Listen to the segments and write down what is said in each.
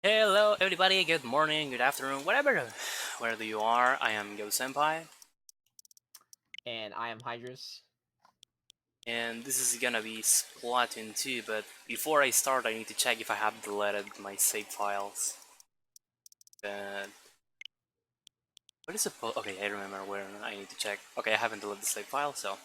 Hello everybody, good morning, good afternoon, wherever you are. I am GhostSenpai, And I am Hydrus. and this is gonna be Splatoon 2, but before I start I need to check if I have deleted my save files. But what is it? Okay, I remember where I need to check. Okay, I haven't deleted the save file, so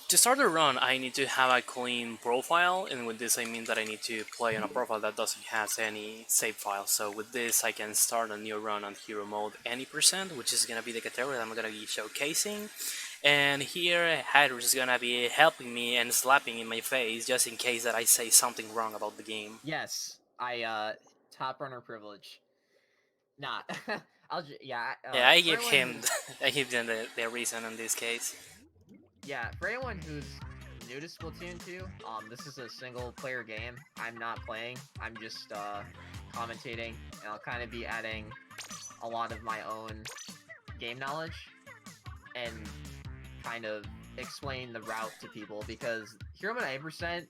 to start the run, I need to have a clean profile, and with this I mean that I need to play on a profile that doesn't have any save file. So with this, I can start a new run on hero mode any percent, which is gonna be the category that I'm gonna be showcasing. And here, Hydrus is gonna be helping me and slapping in my face just in case that I say something wrong about the game. Yes, top runner privilege. Nah, Yeah, I for give anyone him, who's I give them the reason in this case. for anyone who's new to Splatoon 2, this is a single player game. I'm not playing. I'm just commentating, and I'll kind of be adding a lot of my own game knowledge and kind of explain the route to people because Hero 8%,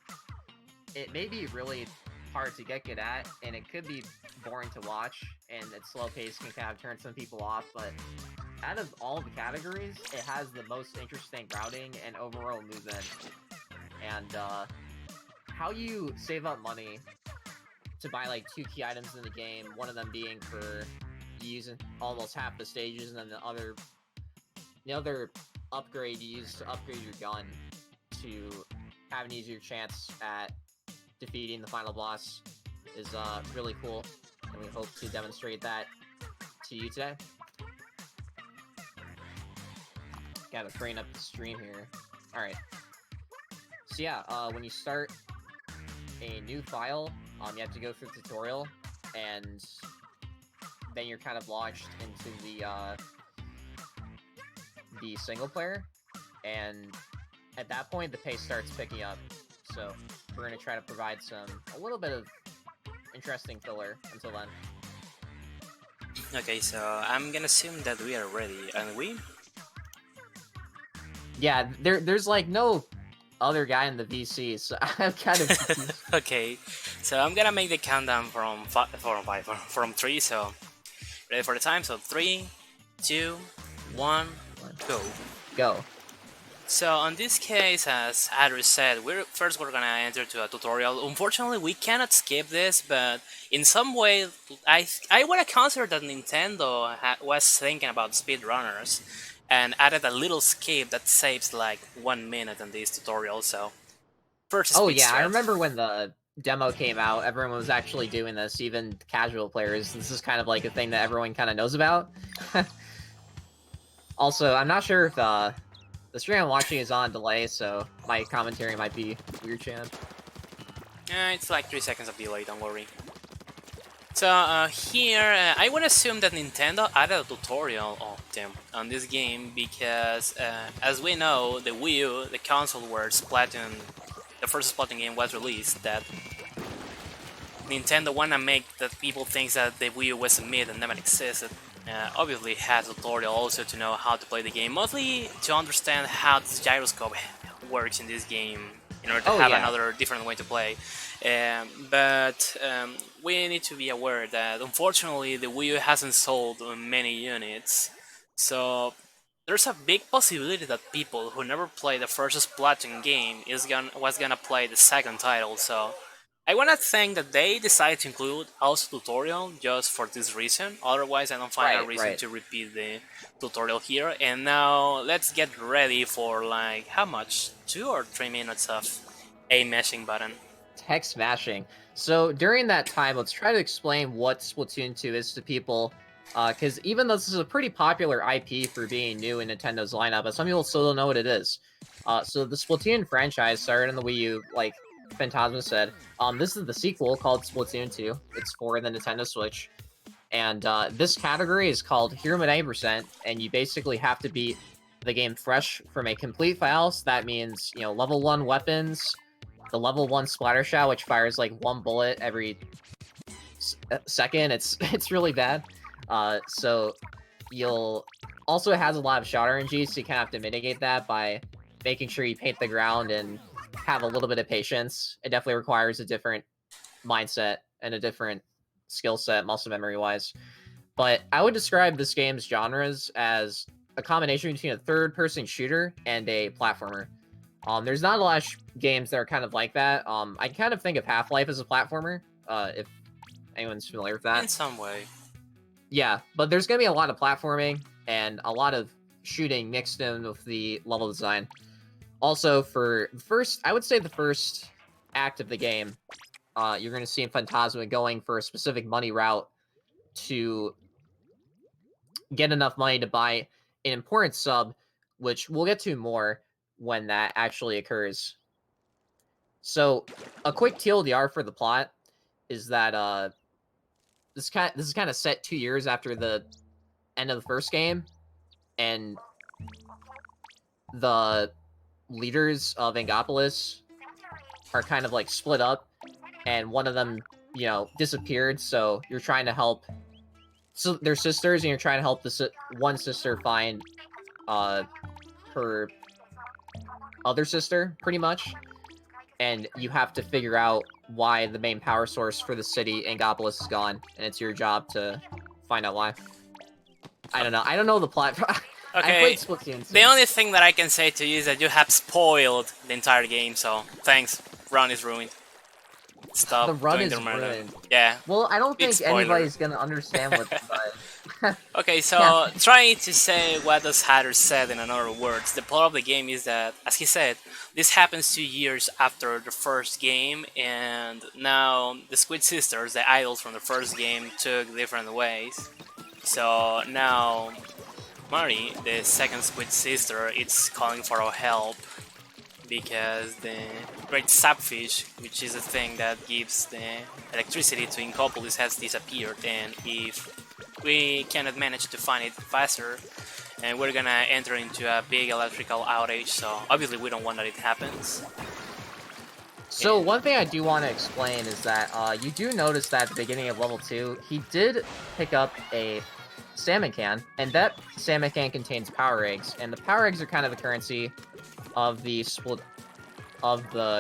it may be really hard to get good at, and it could be boring to watch, and its slow pace can kind of turn some people off. But out of all the categories, it has the most interesting routing and overall movement. And how you save up money to buy like two key items in the game, one of them being for using almost half the stages, and then the other upgrade you use to upgrade your gun to have an easier chance at defeating the final boss is really cool, and we hope to demonstrate that to you today. Gotta train up the stream here. Alright. So yeah, when you start a new file, you have to go through the tutorial, and then you're kind of launched into the single player, and at that point the pace starts picking up. So we're gonna try to provide a little bit of interesting filler until then. Okay, so I'm gonna assume that we are ready, and we? Yeah, there's like no other guy in the VC, so I'm kind of confused. Okay, so I'm gonna make the countdown from 3, so ready for the time? So 3, 2, 1, go. Go. So in this case, as Adri said, we're gonna enter to a tutorial. Unfortunately, we cannot skip this, but in some way, I wanna consider that Nintendo was thinking about speedrunners and added a little skip that saves like 1 minute in this tutorial. So first Oh speed yeah, I strat. remember when the demo came out, everyone was actually doing this, even casual players. This is kind of like a thing that everyone kind of knows about. Also, I'm not sure if the stream I'm watching is on delay, so my commentary might be weird, Chan. It's like 3 seconds of delay. Don't worry. So here, I would assume that Nintendo added a tutorial on this game because, as we know, the Wii U, the console where Splatoon, the first Splatoon game was released, that Nintendo wanna make that people think that the Wii U was a myth and never existed. Obviously, it has a tutorial also to know how to play the game, mostly to understand how this gyroscope works in this game in order to Oh have yeah. another different way to play. But we need to be aware that unfortunately the Wii U hasn't sold many units, so there's a big possibility that people who never played the first Splatoon game was gonna play the second title. So I wanna think that they decided to include also tutorial just for this reason. Otherwise, I don't find a Right, reason right. to repeat the tutorial here. And now let's get ready for like how much, 2 or 3 minutes of a meshing button. Tech smashing. So during that time, let's try to explain what Splatoon 2 is to people. Because even though this is a pretty popular IP for being new in Nintendo's lineup, but some people still don't know what it is. So the Splatoon franchise started in the Wii U, like Phantasma said. This is the sequel called Splatoon 2. It's for the Nintendo Switch. And this category is called Hero 8%, and you basically have to beat the game fresh from a complete file. So that means, level 1 weapons, the level 1 splatter shot, which fires like one bullet every second. It's really bad. So you'll also, it has a lot of shot RNG, so you kind of have to mitigate that by making sure you paint the ground and have a little bit of patience. It definitely requires a different mindset and a different skill set, muscle memory wise. But I would describe this game's genres as a combination between a third-person shooter and a platformer. There's not a lot of games that are kind of like that. I kind of think of Half-Life as a platformer, if anyone's familiar with that. In some way. Yeah, but there's going to be a lot of platforming and a lot of shooting mixed in with the level design. Also, for the first, I would say the first act of the game, you're going to see Phantasma going for a specific money route to get enough money to buy an important sub, which we'll get to more when that actually occurs. So, a quick TLDR for the plot is that this is kind of set 2 years after the end of the first game, and the leaders of Angopolis are kind of like split up, and one of them, disappeared. So you're trying to help. So they're sisters, and you're trying to help the one sister find her other sister, pretty much. And you have to figure out why the main power source for the city, Angopolis, is gone, and it's your job to find out why. I don't know. I don't know the plot. Okay, I played Splatoon. the only thing that I can say to you is that you have spoiled the entire game, so thanks. Run is ruined. Stop The run doing is the murder. ruined. Yeah. Well, I don't Big think spoiler. anybody's gonna understand what. Okay, so Yeah. trying to say what does Hatter said in other words, the plot of the game is that, as he said, this happens 2 years after the first game, and now the Squid Sisters, the idols from the first game, took different ways. So now Mari, the second Squid Sister, is calling for our help because the great sapfish, which is a thing that gives the electricity to Inkopolis, has disappeared, and if we cannot manage to find it faster, and we're gonna enter into a big electrical outage, so obviously we don't want that it happens. So one thing I do want to explain is that you do notice that at the beginning of level 2, he did pick up a salmon can, and that salmon can contains power eggs, and the power eggs are kind of the currency of the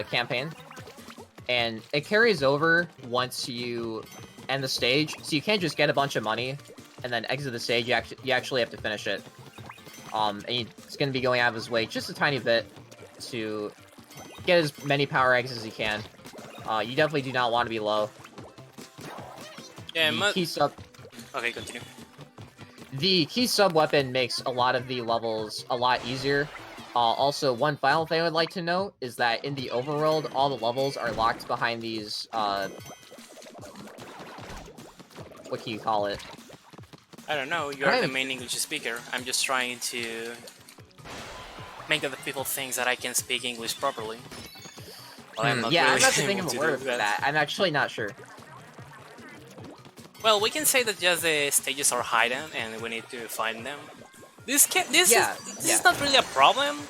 campaign, and it carries over once you end the stage, so you can't just get a bunch of money and then exit the stage. You actually have to finish it. And it's going to be going out of his way just a tiny bit to get as many power eggs as you can. You definitely do not want to be low. Yeah, the key sub Okay, continue. The key sub weapon makes a lot of the levels a lot easier. Also, one final thing I would like to note is that in the overworld, all the levels are locked behind these, what can you call it? I don't know, you're the main English speaker. I'm just trying to make other people think that I can speak English properly. Well, I'm not yeah, really I'm not thinking able of a to word do for that. I'm actually not sure. Well, we can say that just the stages are hidden and we need to find them. This is not really a problem,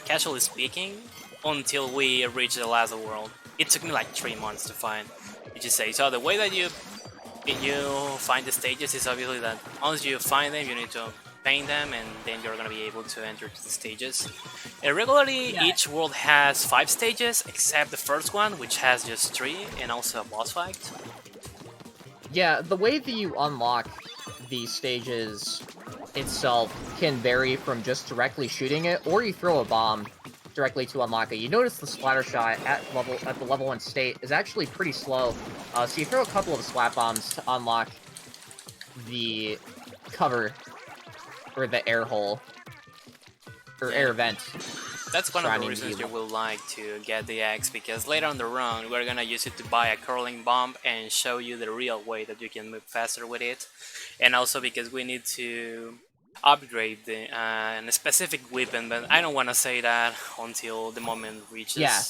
casually speaking, until we reach the last world. It took me like 3 months to find, did you say. So the way that you find the stages is obviously that once you find them, you need to paint them, and then you're gonna be able to enter to the stages. Regularly, each world has 5 stages, except the first one, which has just 3, and also a boss fight. Yeah, the way that you unlock the stages itself can vary from just directly shooting it, or you throw a bomb directly to unlock it. You notice the splatter shot at the level 1 state is actually pretty slow, so you throw a couple of splat bombs to unlock the cover, or the air hole, or air vent. That's one of the reasons you will like to get the axe, because later on the run we're gonna use it to buy a curling bomb and show you the real way that you can move faster with it, and also because we need to upgrade the a specific weapon, but I don't want to say that until the moment reaches. Yeah,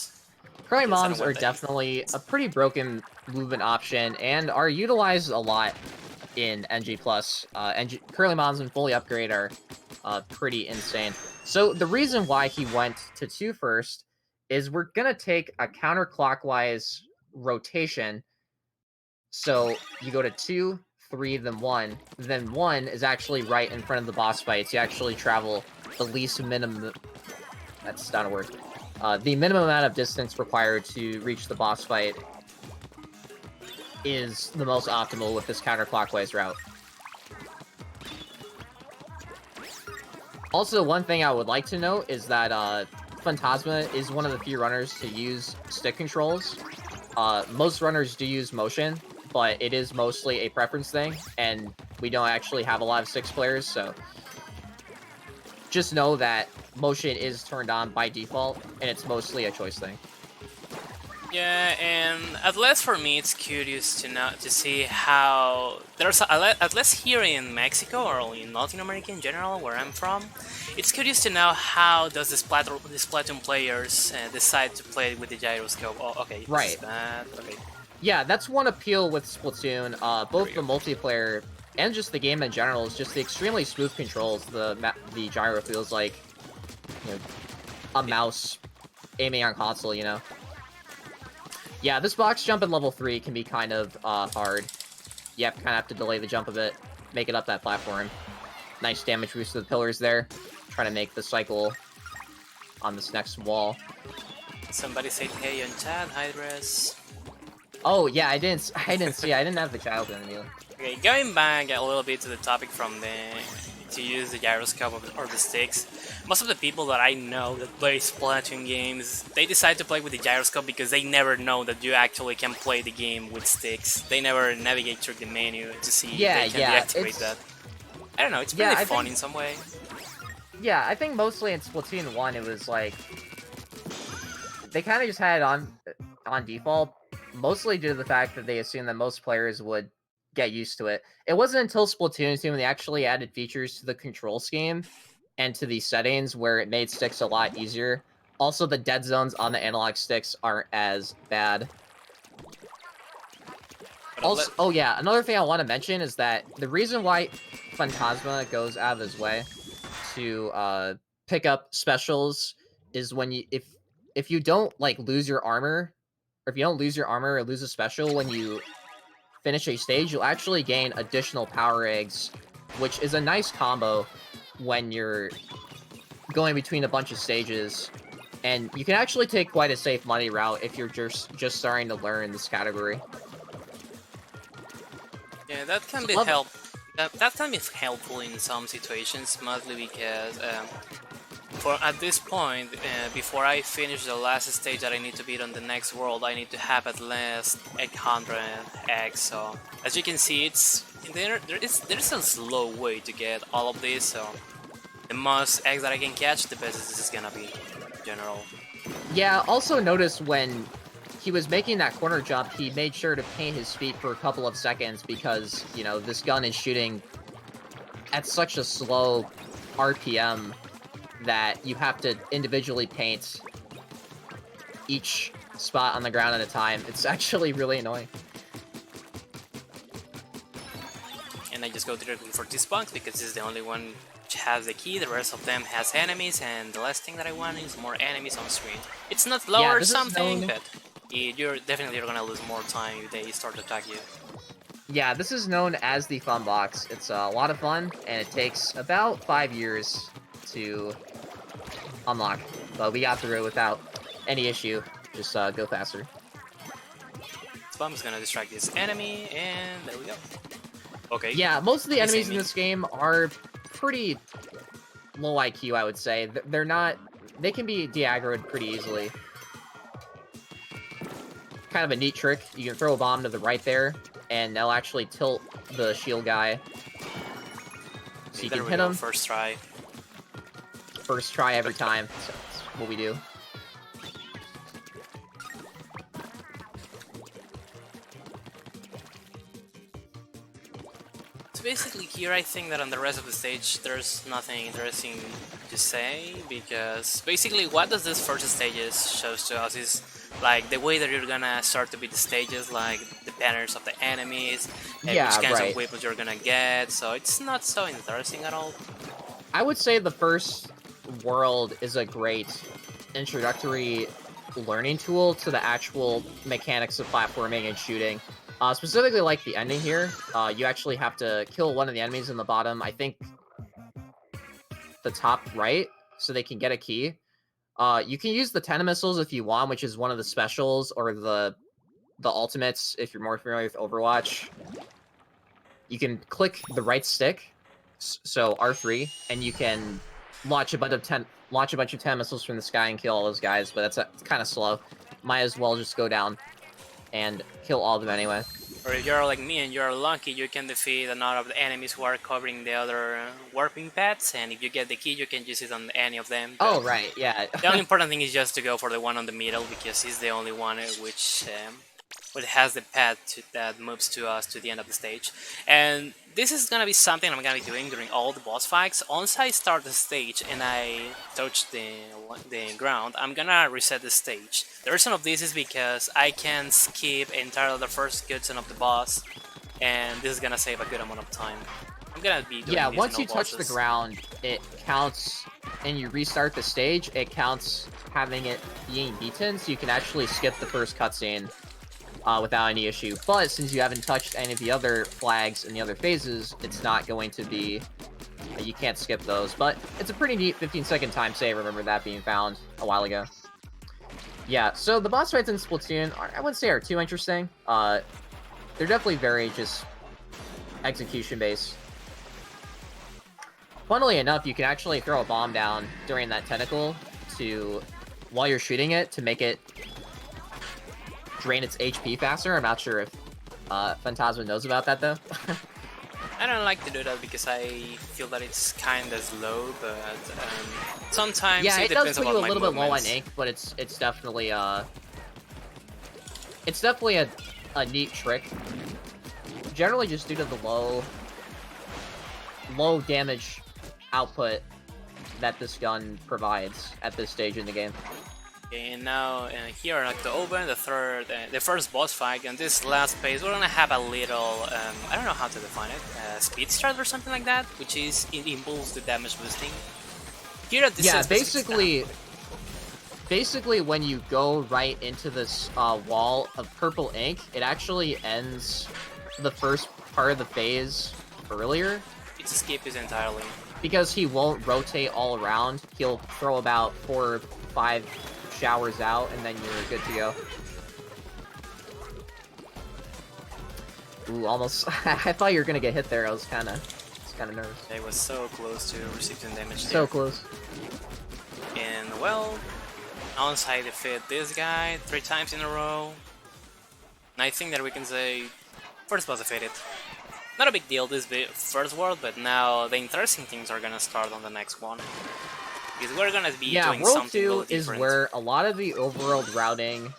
curling bombs are definitely a pretty broken movement option and are utilized a lot in NG+. Curling bombs and fully upgrade are pretty insane. So the reason why he went to 2 first is we're gonna take a counterclockwise rotation. So you go to 2, 3, then 1. Then 1 is actually right in front of the boss fights. You actually travel the least minimum. That's not a word. The minimum amount of distance required to reach the boss fight. is the most optimal with this counterclockwise route. Also, one thing I would like to note is that Phantasma is one of the few runners to use stick controls. Most runners do use motion, but it is mostly a preference thing, and we don't actually have a lot of six players, so just know that motion is turned on by default, and it's mostly a choice thing. Yeah, and at least for me, it's curious to see how at least here in Mexico or in Latin America in general, where I'm from, it's curious to know how does the Splatoon players decide to play with the gyroscope. Oh, okay, right. Okay. Yeah, that's one appeal with Splatoon. Both the multiplayer and just the game in general is just the extremely smooth controls. The gyro feels like, you know, a mouse aiming on console, you know. Yeah, this box jump in level 3 can be kind of hard. You kind of have to delay the jump a bit, make it up that platform. Nice damage boost to the pillars there. Trying to make the cycle on this next wall. Somebody said hey on chat, Hydras. Oh yeah, I didn't see. I didn't have the child in the. Okay, going back a little bit to the topic from to use the gyroscope or the sticks. Most of the people that I know that play Splatoon games, they decide to play with the gyroscope because they never know that you actually can play the game with sticks. They never navigate through the menu to see if they can deactivate that. I don't know, it's pretty fun in some way. Yeah, I think mostly in Splatoon 1 it was like they kind of just had it on default, mostly due to the fact that they assumed that most players would get used to it. It wasn't until Splatoon 2 when they actually added features to the control scheme and to the settings where it made sticks a lot easier. Also, the dead zones on the analog sticks aren't as bad. Also, oh yeah, another thing I want to mention is that the reason why Phantasma goes out of his way to pick up specials is when if you don't like lose your armor, or if you don't lose your armor or lose a special when you finish a stage, you'll actually gain additional power eggs, which is a nice combo when you're going between a bunch of stages. And you can actually take quite a safe money route if you're just starting to learn this category. Yeah, that can be that can be helpful in some situations, mostly because at this point, before I finish the last stage that I need to beat on the next world, I need to have at least 800 eggs. So as you can see, there's a slow way to get all of this. So the most eggs that I can catch, the best this is gonna be in general. Yeah. Also notice when he was making that corner jump, he made sure to paint his feet for a couple of seconds because, you know, this gun is shooting at such a slow RPM that you have to individually paint each spot on the ground at a time. It's actually really annoying. And I just go directly for this box because this is the only one which has the key. The rest of them has enemies, and the last thing that I want is more enemies on screen. It's not low or something, but you're definitely gonna lose more time if they start to attack you. Yeah, this is known as the fun box. It's a lot of fun, and it takes about 5 years to unlock, but we got through it without any issue. Just go faster. This bomb is gonna distract this enemy, and there we go. Okay. Yeah, most of the enemies in this game are pretty low IQ, I would say. They're not... They can be de-aggroed pretty easily. Kind of a neat trick. You can throw a bomb to the right there, and they'll actually tilt the shield guy. So you can hit him. First try. First try every time. So that's what we do. So basically here I think that on the rest of the stage there's nothing interesting to say, because basically what does this first stages shows to us is like the way that you're gonna start to beat the stages, like the patterns of the enemies, and which kinds of weapons you're gonna get, so it's not so interesting at all. I would say the first world is a great introductory learning tool to the actual mechanics of platforming and shooting. Specifically like the ending here, you actually have to kill one of the enemies in the bottom, I think the top right, so they can get a key. You can use the 10 missiles if you want, which is one of the specials, or the the ultimates, if you're more familiar with Overwatch, you can click the right stick, so R3, and you can launch a bunch of 10 missiles from the sky and kill all those guys. But it's kind of slow. Might as well just go down and kill all of them anyway. Or if you're like me and you're lucky, you can defeat a lot of the enemies who are covering the other warping paths, and if you get the key, you can use it on any of them. But Oh right, yeah. the only important thing is just to go for the one on the middle, because he's the only one which has the path that moves to us to the end of the stage. And this is gonna be something I'm gonna be doing during all the boss fights. Once I start the stage and I touch the ground, I'm gonna reset the stage. The reason of this is because I can skip entirely the first cutscene of the boss, and this is gonna save a good amount of time. I'm gonna be doing this Once in you all touch the bosses. ground, it counts, and you restart the stage, it counts having it being beaten, so you can actually skip the first cutscene without any issue. But since you haven't touched any of the other flags in the other phases, it's not going to be... you can't skip those. But it's a pretty neat 15-second time save. Remember that being found a while ago. Yeah, so the boss fights in Splatoon, I wouldn't say are too interesting. They're definitely very just execution-based. Funnily enough, you can actually throw a bomb down during that tentacle while you're shooting it to make it drain its HP faster. I'm not sure if Phantasma knows about that, though. I don't like to do that because I feel that it's kind of slow, but sometimes Yeah, it it does depends put you about a my little bit low on movements. ink, but it's definitely a neat trick. Generally, just due to the low damage output that this gun provides at this stage in the game. Okay, and now here I'd like to open the first boss fight, and this last phase we're gonna have a little, I don't know how to define it, speed strat or something like that, which is it involves the damage boosting. Here at this basically when you go right into this wall of purple ink, it actually ends the first part of the phase earlier. It's a skip is entirely. Because he won't rotate all around, he'll throw about 4 or 5 showers out, and then you're good to go. Ooh, almost. I thought you were gonna get hit there. I was kind of nervous. I was so close to receiving damage there. So close. And well, once I defeat this guy 3 times in a row, and I think that we can say first boss defeated. Not a big deal this first world, but now the interesting things are gonna start on the next one. Because we're gonna be doing World something 2 really is different. where a lot of the overworld routing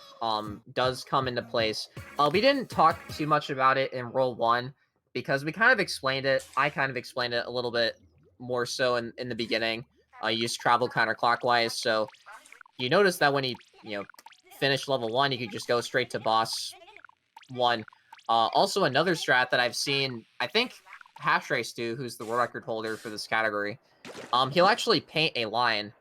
does come into place. We didn't talk too much about it in World 1 because we kind of explained it. I kind of explained it a little bit more so in the beginning. You just travel counterclockwise, so you notice that when you finish level 1, you could just go straight to boss 1. Also, another strat that I've seen, I think Hashrace do, who's the world record holder for this category, he'll actually paint a line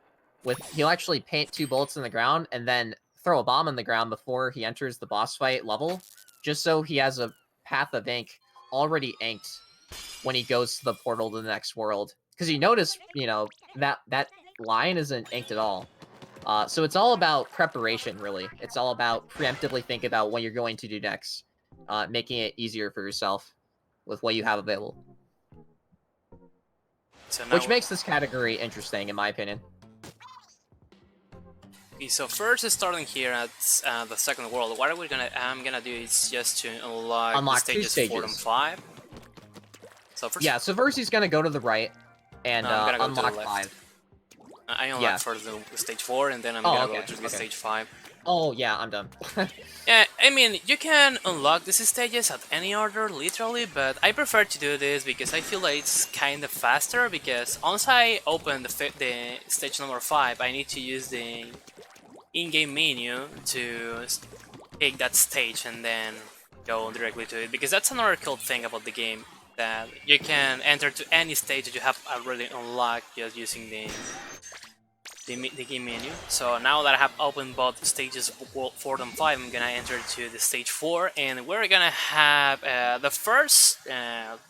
he'll actually paint 2 bullets in the ground and then throw a bomb in the ground before he enters the boss fight level, just so he has a path of ink already inked when he goes to the portal to the next world. Because you notice, that line isn't inked at all. So it's all about preparation, really. It's all about preemptively thinking about what you're going to do next, making it easier for yourself with what you have available. So now Which makes this category interesting, in my opinion. Okay, so first starting here at the second world, what I'm gonna do is just to unlock the stages 4 and 5. So first, yeah, so first he's gonna go to the right and go unlock to the 5. I unlock first the stage 4, and then I'm gonna go to the stage 5. Oh yeah, I'm done. Yeah, I mean, you can unlock these stages at any order, literally, but I prefer to do this because I feel like it's kind of faster, because once I open the stage number 5, I need to use the in-game menu to take that stage and then go directly to it, because that's another cool thing about the game, that you can enter to any stage that you have already unlocked just using the game menu. So now that I have opened both stages 4 and 5, I'm gonna enter to the stage 4, and we're gonna have the first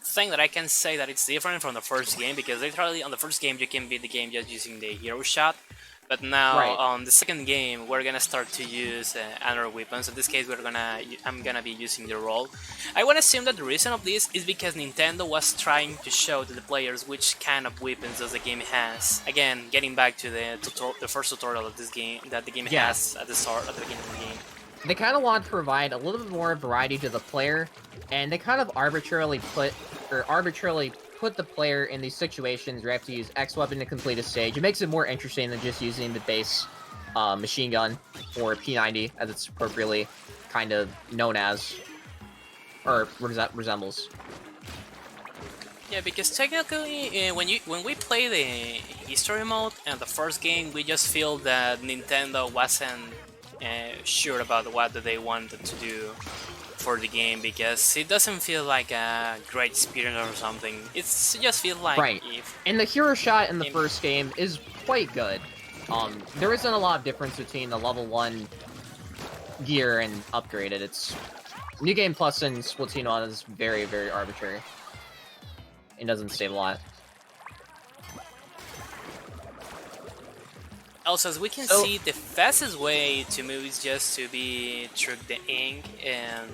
thing that I can say that it's different from the first game, because literally on the first game you can beat the game just using the hero shot, But now Right. on the second game, we're gonna start to use another weapons. In this case, I'm gonna be using the roll. I would assume that the reason of this is because Nintendo was trying to show to the players which kind of weapons does the game has. Again, getting back to the first tutorial of this game that the game Yeah. has at the beginning of the game. They kind of want to provide a little bit more variety to the player, and they kind of arbitrarily put the player in these situations where you have to use X weapon to complete a stage. It makes it more interesting than just using the base machine gun, or P90, as it's appropriately kind of known as, or resembles. Yeah, because technically, when we play the history mode and the first game, we just feel that Nintendo wasn't sure about what they wanted to do for the game, because it doesn't feel like a great experience or something. It just feels like Right. And the hero shot in the first game is quite good. There isn't a lot of difference between the level 1 gear and upgraded. It's New Game Plus in Splatoon 1 is very, very arbitrary. It doesn't save a lot. Also, as we can see, the fastest way to move is just to be through the ink, and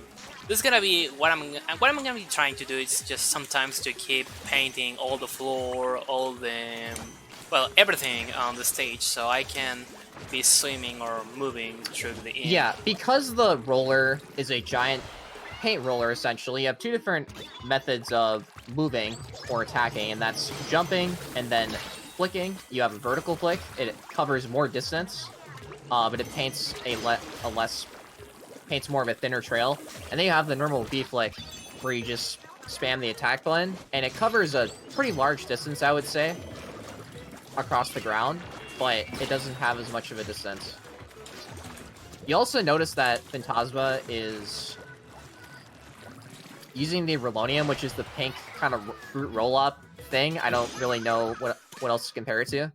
this is gonna be what I'm gonna be trying to do is just sometimes to keep painting all the floor, all the everything on the stage, so I can be swimming or moving through the ink. Yeah, because the roller is a giant paint roller, essentially, you have two different methods of moving or attacking, and that's jumping and then flicking. You have a vertical flick; it covers more distance, but it paints paints more of a thinner trail. And then you have the normal V flick, where you just spam the attack button, and it covers a pretty large distance, I would say, across the ground, but it doesn't have as much of a distance. You also notice that Phantasma is using the Relonium, which is the pink kind of fruit roll-up thing. I don't really know what else to compare it to,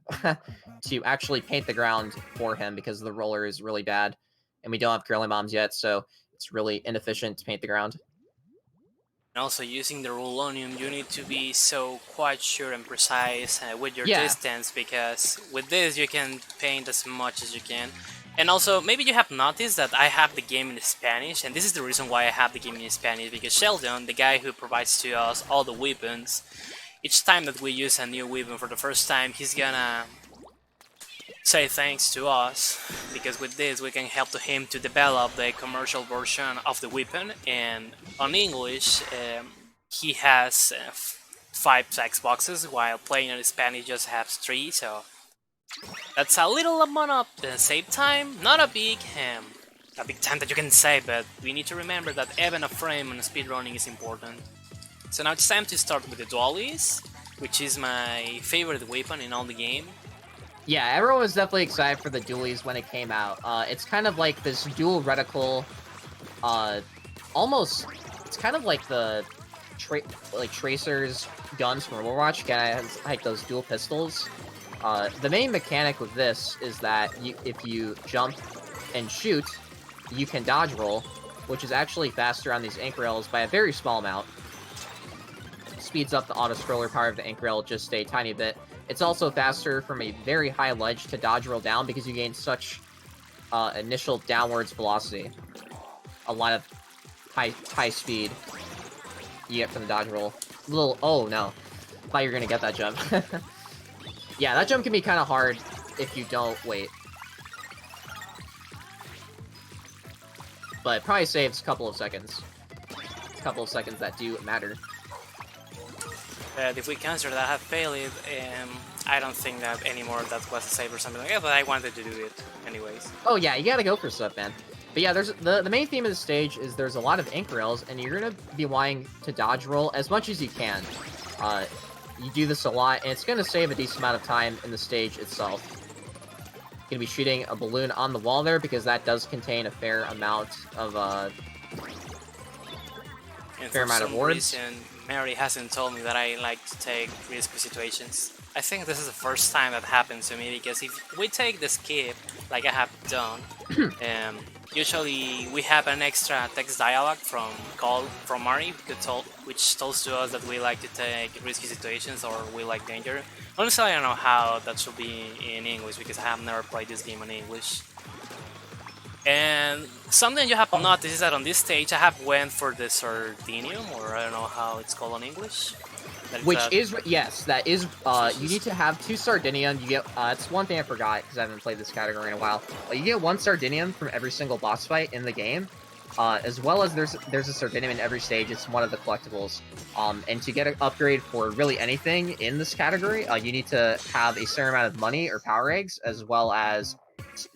to actually paint the ground for him, because the roller is really bad, and we don't have Curly Moms yet, so it's really inefficient to paint the ground. And also, using the Rulonium, you need to be so quite sure and precise with your Yeah. distance, because with this you can paint as much as you can. And also, maybe you have noticed that I have the game in Spanish, and this is the reason why I have the game in Spanish, because Sheldon, the guy who provides to us all the weapons, each time that we use a new weapon for the first time, he's gonna say thanks to us, because with this we can help to him to develop the commercial version of the weapon. And on English, he has 5 Xboxes, while playing in Spanish just has 3, so that's a little amount of save time, not a big time that you can save, but we need to remember that even a frame on speedrunning is important. So now it's time to start with the Dualies, which is my favorite weapon in all the game. Yeah, everyone was definitely excited for the dualies when it came out. It's kind of like this dual reticle, almost, it's kind of like the Tracer's guns from Overwatch, kind of like those dual pistols. The main mechanic with this is that if you jump and shoot, you can dodge roll, which is actually faster on these ink rails by a very small amount. Speeds up the auto-scroller power of the ink rail just a tiny bit. It's also faster from a very high ledge to dodge roll down, because you gain such initial downwards velocity. A lot of high speed you get from the dodge roll. Oh no, thought you were gonna get that jump. Yeah, that jump can be kind of hard if you don't wait. But it probably saves a couple of seconds. A couple of seconds that do matter. But if we consider that I have failed, I don't think that anymore that was a save or something like that, but I wanted to do it anyways. Oh yeah, you gotta go for stuff, man. But yeah, there's the main theme of the stage is there's a lot of ink rails, and you're gonna be wanting to dodge roll as much as you can. You do this a lot, and it's gonna save a decent amount of time in the stage itself. You're gonna be shooting a balloon on the wall there, because that does contain a fair amount of And fair for amount of some wards. reason, Mary hasn't told me that I like to take risky situations. I think this is the first time that happened to me because if we take the skip, like I have done, usually we have an extra text dialogue from Mari, which tells to us that we like to take risky situations or we like danger. Honestly, I don't know how that should be in English because I have never played this game in English. And something you have noticed is that on this stage I have went for the Sardinium, or I don't know how it's called in English. Which is, yes, that is, you need to have 2 Sardinium. You get, it's one thing I forgot because I haven't played this category in a while. You get 1 Sardinium from every single boss fight in the game, as well as there's a Sardinium in every stage. It's one of the collectibles. And to get an upgrade for really anything in this category, you need to have a certain amount of money or power eggs, as well as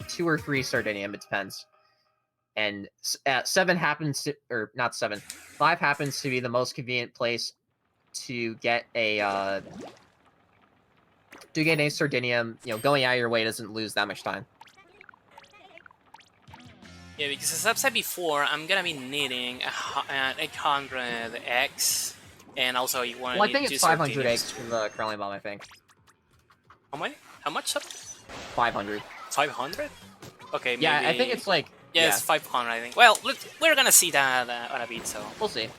2 or 3 Sardinium, it depends. And 7 happens to, or not 7, 5 happens to be the most convenient place to get a Sardinium. You know, going out of your way doesn't lose that much time. Yeah, because as I've said before, I'm gonna be needing an 800 X, and also you want to Well, I need think 2 it's 500 Sardiniums. eggs from the Curling Bomb, I think. How many? How much? 500. 500? Okay, maybe... Yeah, I think it's like... Yeah, it's 500, I think. Well, we're gonna see that on a bit, so... We'll see.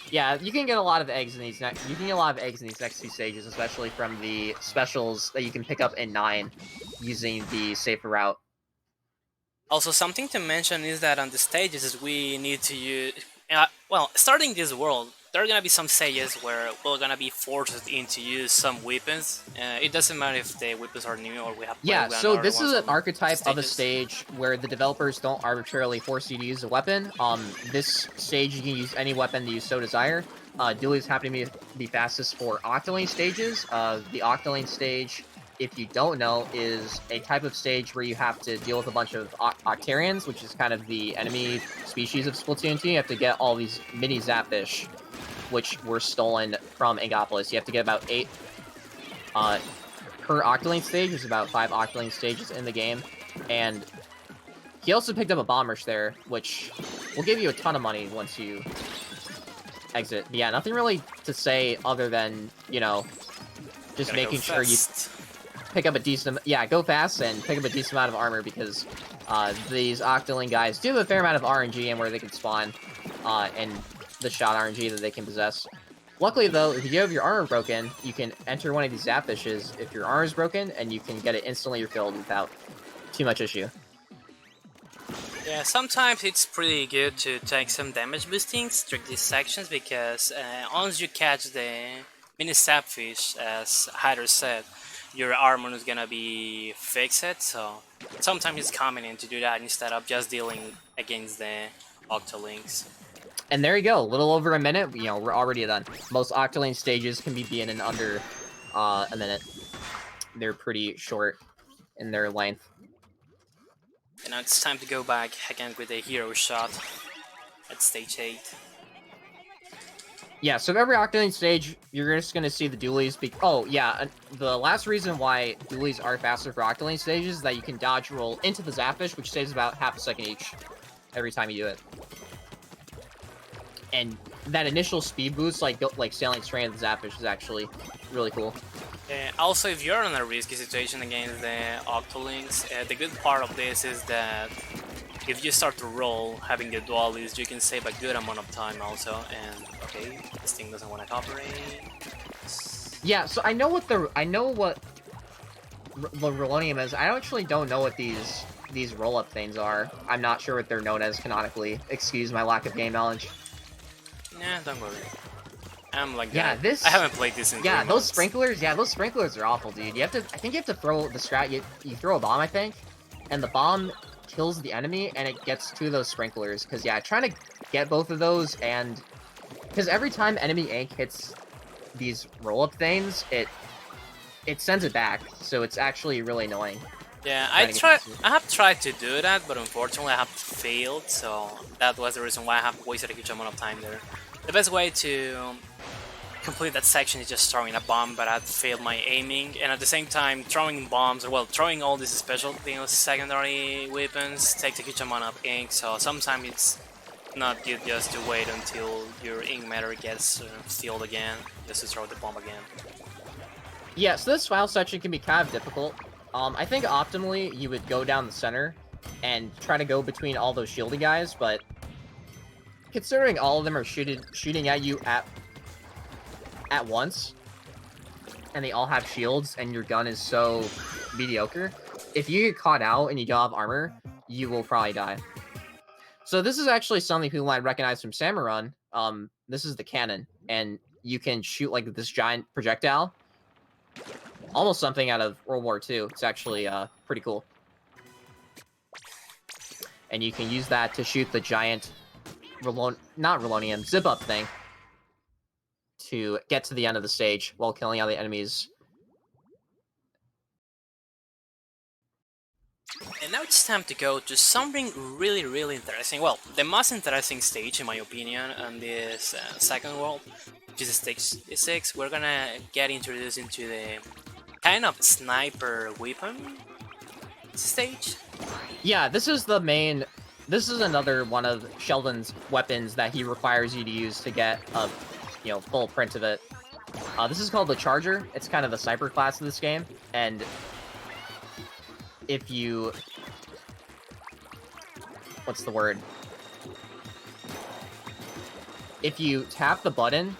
Yeah, you can get a lot of eggs in these next 2 stages, especially from the specials that you can pick up in 9 using the safer route. Also, something to mention is that on the stages is we need to use... well, starting this world, there are gonna be some stages where we're gonna be forced into use some weapons. It doesn't matter if the weapons are new or we have... Yeah, so this is an archetype of a stage where the developers don't arbitrarily force you to use a weapon. This stage you can use any weapon that you so desire. Dualies happen to be the fastest for Octoling stages. The Octoling stage, if you don't know, is a type of stage where you have to deal with a bunch of Octarians, which is kind of the enemy species of Splatoon 2. You have to get all these mini Zapfish, which were stolen from Angopolis. You have to get about 8 per Octoling stage. There's about 5 Octoling stages in the game. And he also picked up a Bomb Rush there, which will give you a ton of money once you exit. But yeah, nothing really to say other than, you know, just making sure you pick up a decent... Yeah, go fast and pick up a decent amount of armor because these Octoling guys do have a fair amount of RNG and where they can spawn, and the shot RNG that they can possess. Luckily, though, if you have your armor broken, you can enter one of these Zapfishes if your armor is broken, and you can get it instantly refilled without too much issue. Yeah, sometimes it's pretty good to take some damage boostings through these sections because once you catch the mini Zapfish, as Hyder said, your armor is gonna be fixed, so sometimes it's convenient to do that instead of just dealing against the Octolings. And there you go, a little over a minute, you know, we're already done. Most Octoling stages can be beaten in under a minute. They're pretty short in their length. And now it's time to go back again with a hero shot at stage 8. Yeah, so every Octoling stage, you're just going to see the dualies. Oh, yeah, the last reason why dualies are faster for Octoling stages is that you can dodge roll into the Zapfish, which saves about half a second each every time you do it. And that initial speed boost, like sailing straight into the Zapfish, is actually really cool. Also, if you're in a risky situation against the Octolings, the good part of this is that if you start to roll having the dualies, you can save a good amount of time also. And okay, this thing doesn't want to cooperate. Yeah, so I know what the Rolonium is. I actually don't know what these roll-up things are. I'm not sure what they're known as canonically. Excuse my lack of game knowledge. Yeah, don't worry. I'm like yeah, that. I haven't played this in 3 months. Those sprinklers. Yeah, those sprinklers are awful, dude. I think you have to throw the strat. You throw a bomb, I think, and the bomb kills the enemy, and it gets 2 of those sprinklers. Because yeah, trying to get both of those, and because every time enemy ink hits these roll-up things, it sends it back. So it's actually really annoying. Yeah, I have tried to do that, but unfortunately I have failed. So that was the reason why I have wasted a huge amount of time there. The best way to complete that section is just throwing a bomb, but I failed my aiming, and at the same time throwing bombs, or well, throwing all these special things, secondary weapons, takes a huge amount of ink, so sometimes it's not good just to wait until your ink meter gets filled again, just to throw the bomb again. Yeah, so this final section can be kind of difficult. I think optimally you would go down the center and try to go between all those shieldy guys, but considering all of them are shooting at you at once, and they all have shields, and your gun is so mediocre, if you get caught out and you don't have armor, you will probably die. So this is actually something people might recognize from Samurun. This is the cannon, and you can shoot like this giant projectile. Almost something out of World War II. It's actually pretty cool. And you can use that to shoot the giant zip-up thing to get to the end of the stage while killing all the enemies. And now it's time to go to something really, really interesting. Well, the most interesting stage, in my opinion, on this second world, which is stage 6. We're gonna get introduced into the kind of sniper weapon stage. Yeah, this is the main... This is another one of Sheldon's weapons that he requires you to use to get a, full print of it. This is called the Charger. It's kind of the sniper class of this game, and if you... What's the word? If you tap the button,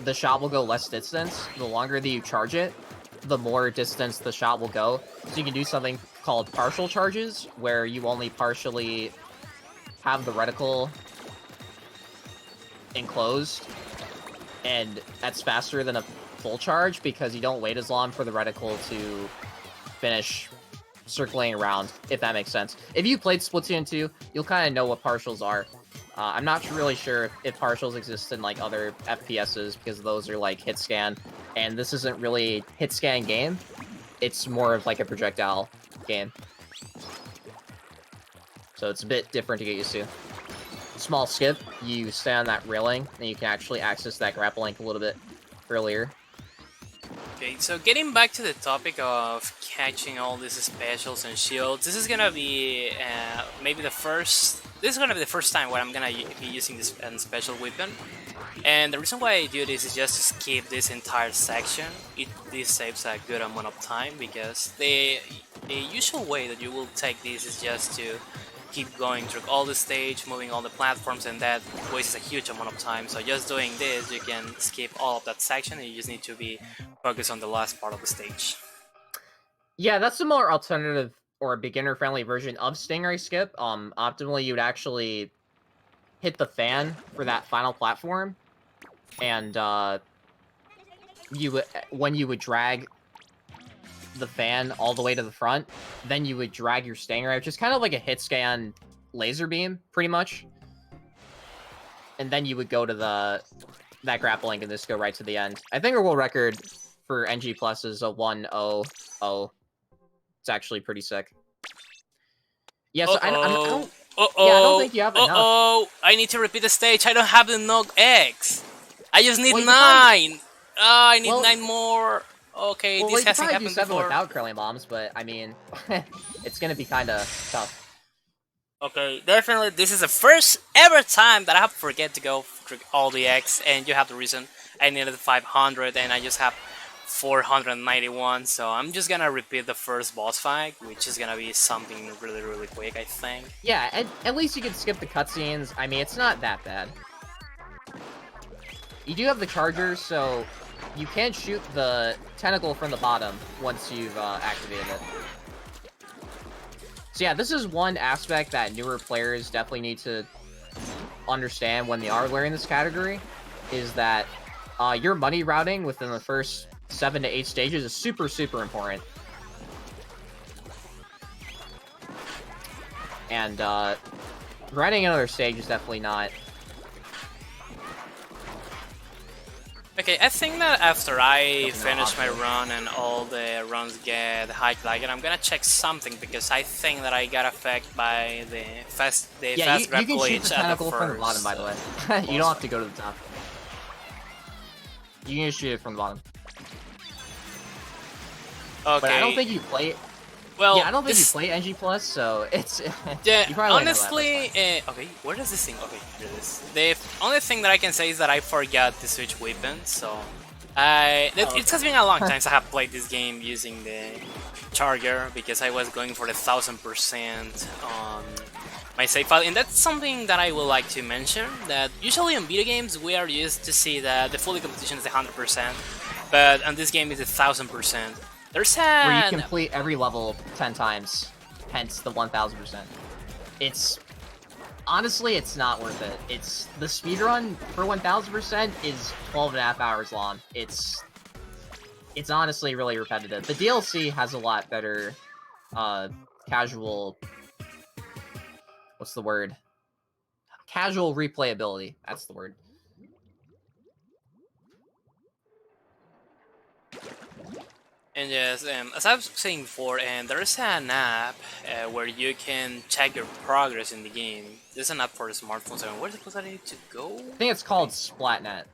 the shot will go less distance. The longer that you charge it, the more distance the shot will go. So you can do something called partial charges, where you only partially have the reticle enclosed, and that's faster than a full charge because you don't wait as long for the reticle to finish circling around, if that makes sense. If you played Splatoon 2, you'll kind of know what partials are. I'm not really sure if partials exist in like other FPSs because those are like hit scan, and this isn't really hit scan game. It's more of like a projectile game. So it's a bit different to get used to. Small skip, you stay on that railing, and you can actually access that grapple link a little bit earlier. Okay, so getting back to the topic of catching all these specials and shields, this is gonna be maybe the first... This is gonna be the first time where I'm gonna be using this special weapon. And the reason why I do this is just to skip this entire section. This saves a good amount of time, because the usual way that you will take this is just to keep going through all the stage, moving all the platforms, and that wastes a huge amount of time. So just doing this, you can skip all of that section, and you just need to be focused on the last part of the stage. Yeah, that's a more alternative or a beginner-friendly version of Stingray Skip. Optimally, you would actually hit the fan for that final platform, and when you would drag the fan all the way to the front, then you would drag your Stingray, which is kind of like a hit scan laser beam, pretty much. And then you would go to that grapple link and just go right to the end. I think our world record for NG Plus is a 1:00. It's actually pretty sick. Yeah, so I don't... Yeah, I don't think you have enough. I need to repeat the stage. I don't have enough eggs. I just need 9. I need 9 more. Okay, this hasn't happened before. Without curling bombs, but I mean, it's gonna be kind of tough. Okay, definitely this is the first ever time that I have to forget to go through all the eggs, and you have the reason. I needed 500 and I just have 491, so I'm just gonna repeat the first boss fight, which is gonna be something really, really quick, I think. Yeah, at least you can skip the cutscenes. I mean, it's not that bad. You do have the charger, so you can shoot the tentacle from the bottom once you've activated it. So yeah, this is one aspect that newer players definitely need to understand when they are learning this category, is that your money routing within the first 7 to 8 stages is super, super important. And riding another stage is definitely not. Okay, I think that after I finish my run and all the runs get highlighted, I'm gonna check something, because I think that I got affected by the fast grab you can shoot the tentacle from the bottom, by the way. You don't have to go to the top. You can just shoot it from the bottom. Okay. But I don't think you play it. Well, yeah, I don't think you play NG Plus, so it's... Yeah, honestly, okay, where does this thing... Okay, here it is. The only thing that I can say is that I forgot to switch weapons, so... It has been a long time since I have played this game using the charger because I was going for the 1000% on my save file, and that's something that I would like to mention. That usually on video games we are used to see that the fully completion is 100%, but on this game it's 1000%. There's where you an complete every level 10 times, hence the 1000%. It's honestly, it's not worth it. It's the speedrun for 1000% is 12.5 hours long. It's honestly really repetitive. The DLC has a lot better casual, what's the word? Casual replayability. That's the word. And yes, as I was saying before, there is an app where you can check your progress in the game. There's an app for the smartphones. And where does I need to go? I think it's called Splatnet.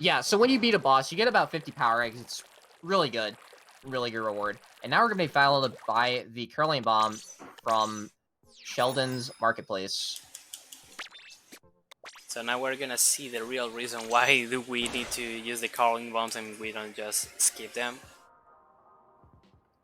Yeah, so when you beat a boss, you get about 50 power eggs. It's really good. Really good reward. And now we're going to be able to buy the curling bomb from Sheldon's Marketplace. So now we're gonna see the real reason why do we need to use the curling bombs and we don't just skip them.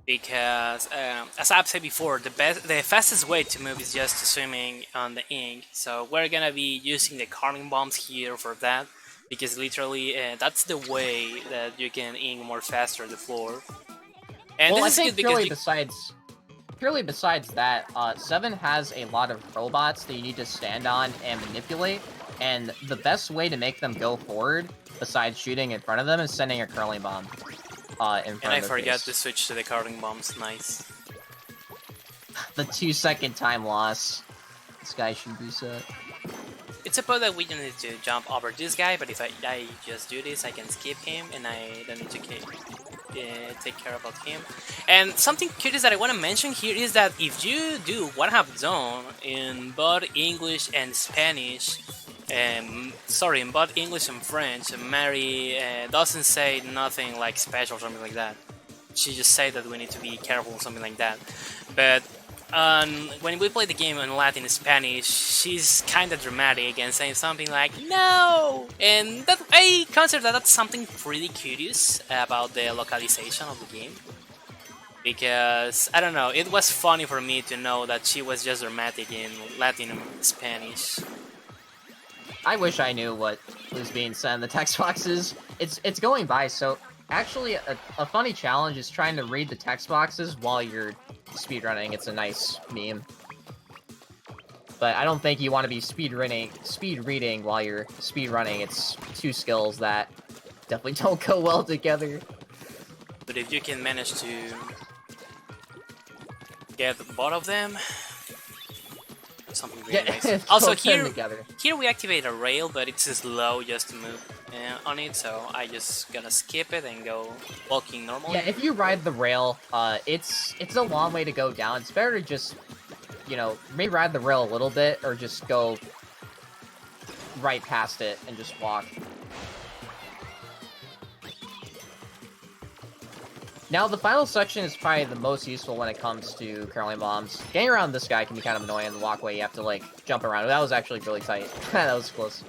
Because as I've said before, the fastest way to move is just swimming on the ink. So we're gonna be using the curling bombs here for that, because literally that's the way that you can ink more faster the floor. And well, I this is think good because purely besides that, 7 has a lot of robots that you need to stand on and manipulate, and the best way to make them go forward, besides shooting in front of them, is sending a curling bomb in front of and I their forgot face. to switch to the curling bombs. Nice. The 2-second time loss. This guy should be set. It's supposed that we don't need to jump over this guy, but if I just do this, I can skip him, and I don't need to take care about him. And something curious that I want to mention here is that if you do what I have done in both English and Spanish, in both English and French, Mary doesn't say nothing like special or something like that. She just said that we need to be careful or something like that. But when we play the game in Latin and Spanish, she's kind of dramatic and saying something like "no," and that I consider that that's something pretty curious about the localization of the game. Because I don't know, it was funny for me to know that she was just dramatic in Latin and Spanish. I wish I knew what was being said in the text boxes. It's going by, so actually a funny challenge is trying to read the text boxes while you're speedrunning. It's a nice meme. But I don't think you want to be speed reading while you're speedrunning. It's two skills that definitely don't go well together. But if you can manage to get both of them, something really nice. Also here we activate a rail, but it's slow just to move on it, so I just gonna skip it and go walking normally. Yeah, if you ride the rail, it's a long way to go down. It's better to just, you know, maybe ride the rail a little bit, or just go right past it and just walk. Now, the final section is probably the most useful when it comes to curling bombs. Getting around this guy can be kind of annoying. The walkway, you have to, like, jump around. That was actually really tight. That was close.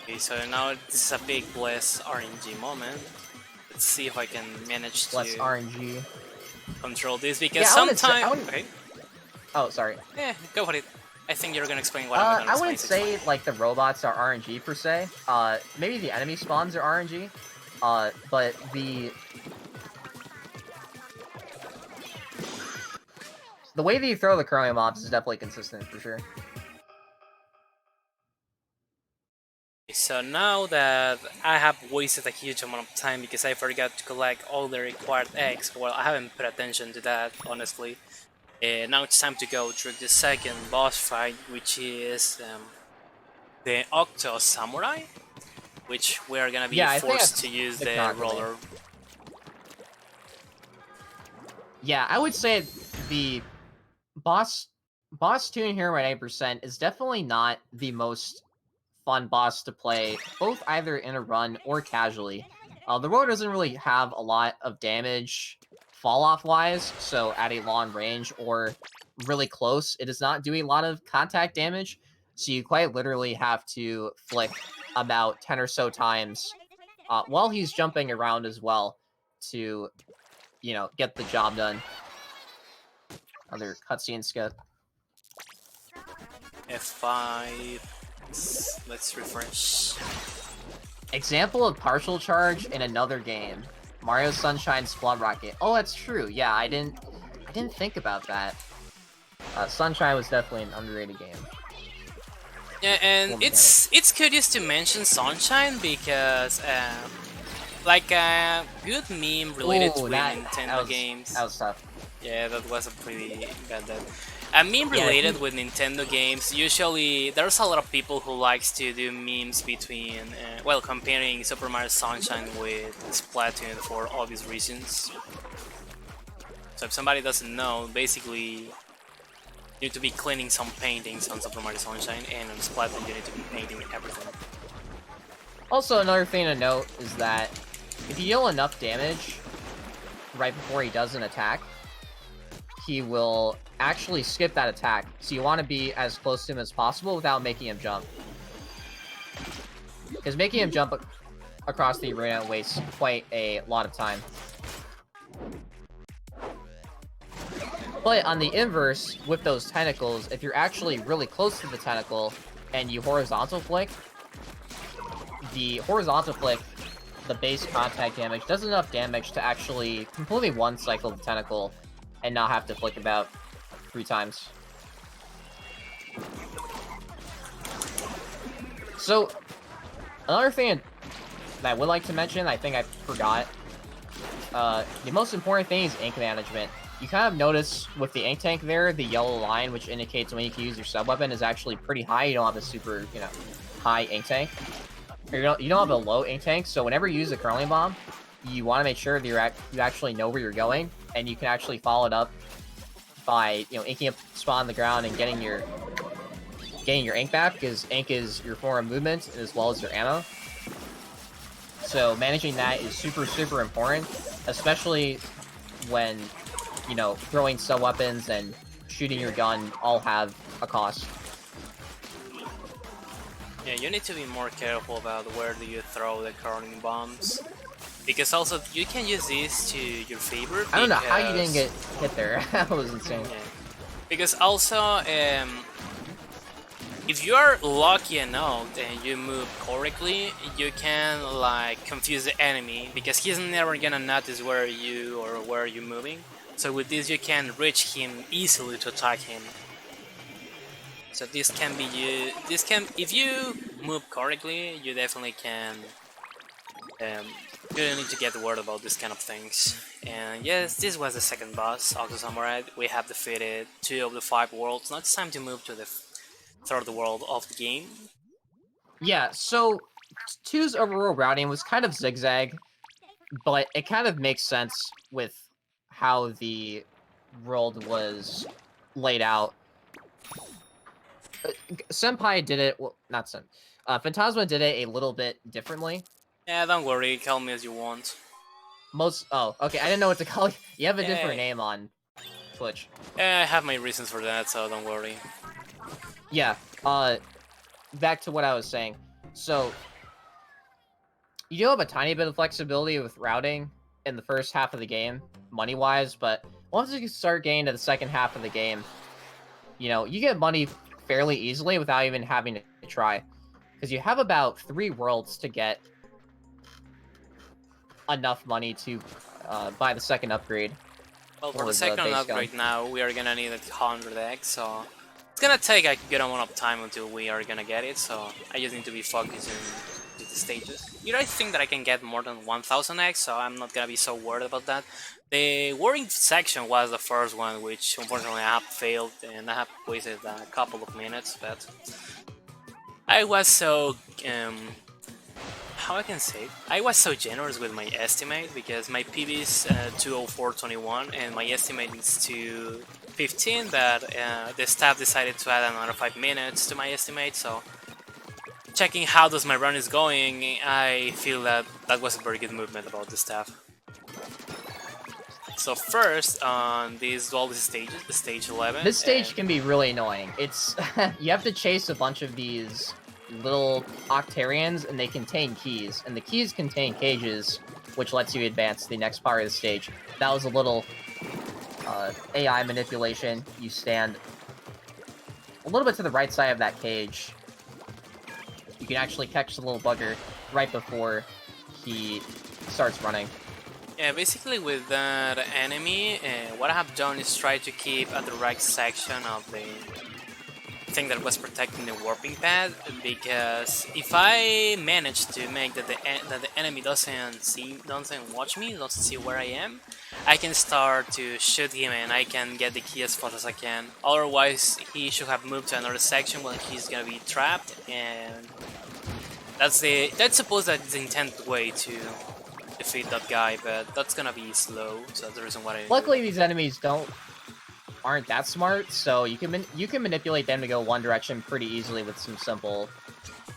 Okay, so now this is a big Bless RNG moment. Let's see if I can manage to Bless RNG. Control this, because sometimes... Okay. Oh, sorry. Yeah, go for it. I think you're gonna explain what I'm gonna I wouldn't say, like, the robots are RNG, per se. Maybe the enemy spawns are RNG. But the way that you throw the curling mobs is definitely consistent, for sure. So now that I have wasted a huge amount of time because I forgot to collect all the required eggs, well, I haven't put attention to that, honestly. Now it's time to go through the second boss fight, which is the Octo Samurai, which we are gonna be forced to use the roller. Yeah, I would say the boss tune here at 8% is definitely not the most fun boss to play, both either in a run or casually. The roller doesn't really have a lot of damage fall-off wise, so at a long range or really close, it does not do a lot of contact damage, so you quite literally have to flick about 10 or so times while he's jumping around as well to, get the job done. Other cutscene skip. F5. Let's refresh. Example of partial charge in another game. Mario Sunshine's Blood Rocket. Oh, that's true. Yeah, I didn't think about that. Sunshine was definitely an underrated game. Yeah, and it's curious to mention Sunshine because like a good meme related to Nintendo games. That was tough. Yeah, that was a pretty bad dead. A meme related with Nintendo games, usually there's a lot of people who likes to do memes between, well, comparing Super Mario Sunshine with Splatoon for obvious reasons. So if somebody doesn't know, basically you need to be cleaning some paintings on Super Mario Sunshine, and on Splatoon you need to be painting everything. Also, another thing to note is that if you deal enough damage right before he does an attack, he will actually skip that attack. So you want to be as close to him as possible without making him jump. Because making him jump across the arena wastes quite a lot of time. But on the inverse, with those tentacles, if you're actually really close to the tentacle and you horizontal flick, the horizontal flick, the base contact damage, does enough damage to actually completely one-cycle the tentacle and not have to flick about 3 times. So, another thing that I would like to mention, I think I forgot, the most important thing is ink management. You kind of notice with the ink tank there, the yellow line, which indicates when you can use your sub-weapon, is actually pretty high. You don't have a super, high ink tank. Or you don't have a low ink tank, so whenever you use a curling bomb, you want to make sure that you actually know where you're going, and you can actually follow it up by, inking a spot on the ground and getting your ink back, because ink is your form of movement as well as your ammo. So managing that is super, super important, especially when, throwing sub-weapons and shooting your gun all have a cost. Yeah, you need to be more careful about where do you throw the curling bombs. Because also, you can use these to your favor. I don't know how you didn't get hit there. That was insane. Yeah. Because also, if you are lucky enough and you move correctly, you can like confuse the enemy because he's never gonna notice where you're moving. So with this, you can reach him easily to attack him. So this can be you. If you move correctly, you definitely can. You don't need to get worried about this kind of things. And yes, this was the second boss, Octo Samurai. We have defeated 2 of the 5 worlds. Now it's time to move to the third world of the game. Yeah, so 2's overall routing was kind of zigzag, but it kind of makes sense with how the world was laid out. Senpai did it, well, not Sen. Phantasma did it a little bit differently. Yeah, don't worry, call me as you want. Oh, okay, I didn't know what to call you. You have a different name on Twitch. I have my reasons for that, so don't worry. Yeah, back to what I was saying. So, you do have a tiny bit of flexibility with routing in the first half of the game, money-wise, but once you start getting to the second half of the game, you get money fairly easily without even having to try. Because you have about 3 worlds to get enough money to buy the second upgrade. Well, for the second upgrade now, we are gonna need 100 eggs, so it's gonna take a good amount of time until we are gonna get it, so I just need to be focusing with the stages. I think that I can get more than 1000 eggs, so I'm not gonna be so worried about that. The worrying section was the first one, which unfortunately I have failed, and I have wasted a couple of minutes, but I was so, how I can say it? I was so generous with my estimate, because my PB is 204.21 and my estimate is 215, but the staff decided to add another 5 minutes to my estimate, so checking how does my run is going, I feel that that was a very good movement about the staff. So first, on all these stages, the stage 11... This stage can be really annoying. It's you have to chase a bunch of these little Octarians, and they contain keys, and the keys contain cages, which lets you advance to the next part of the stage. That was a little AI manipulation. You stand a little bit to the right side of that cage. You can actually catch the little bugger right before he starts running. Yeah, basically with that enemy, what I have done is try to keep at the right section of the thing that was protecting the warping pad, because if I manage to make that the enemy doesn't watch me, doesn't see where I am, I can start to shoot him and I can get the key as fast as I can. Otherwise, he should have moved to another section when he's gonna be trapped, and that's supposed that it's the intended way to defeat that guy, but that's gonna be slow, so that's the reason why I didn't Luckily, do it. these enemies aren't that smart, so you can manipulate them to go one direction pretty easily with some simple.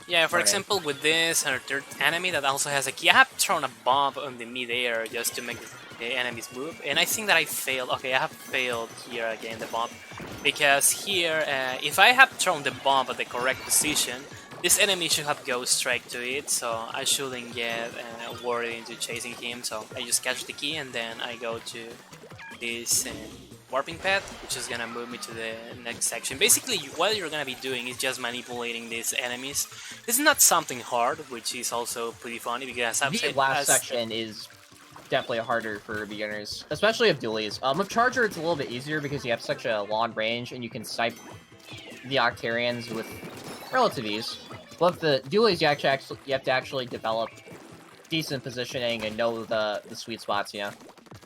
Yeah, for learning. example, with this and a third enemy that also has a key, I have thrown a bomb on the mid-air just to make the enemies move, and I think that I failed. Okay, I have failed here again, the bomb, because here, if I have thrown the bomb at the correct position, this enemy should have go straight to it, so I shouldn't get worried into chasing him, so I just catch the key and then I go to this warping pad, which is gonna move me to the next section. Basically, what you're gonna be doing is just manipulating these enemies. This is not something hard, which is also pretty funny because I've The said last section is definitely harder for beginners, especially of dualies. With Charger, it's a little bit easier because you have such a long range and you can snipe the Octarians with relative ease. But the dualies, you have to actually develop decent positioning and know the sweet spots, you know?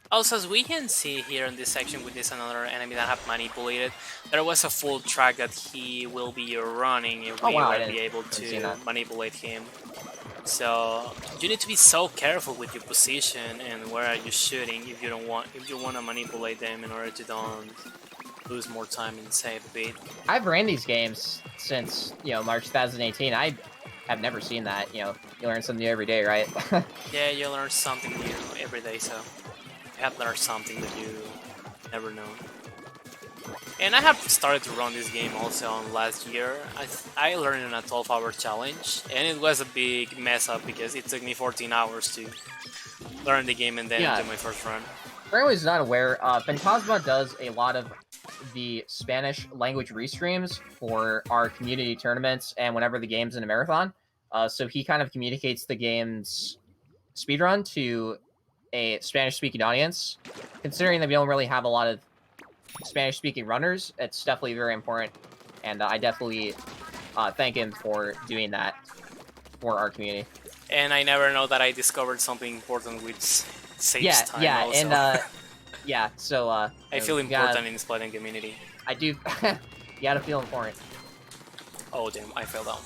Also, as we can see here in this section with this another enemy that I have manipulated, there was a full track that he will be running if we will be able to manipulate him. So you need to be so careful with your position and where are you shooting if you want to manipulate them in order to don't lose more time and save a bit. I've ran these games since March 2018. I have never seen that. You learn something new every day, right? Yeah, you learn something new every day, so you have learned something that you never known. And I have started to run this game also on last year. I learned in a 12-hour challenge, and it was a big mess up because it took me 14 hours to learn the game and then do my first run. For anyone who's not aware, Phantasma does a lot of the Spanish language restreams for our community tournaments and whenever the game's in a marathon. So he kind of communicates the game's speedrun to a Spanish-speaking audience. Considering that we don't really have a lot of Spanish-speaking runners, it's definitely very important, and I definitely thank him for doing that for our community. And I never know that I discovered something important with saves time. Yeah, also. and yeah. So I feel important in the Splatoon community. I do. You gotta feel important. Oh damn! I fell down.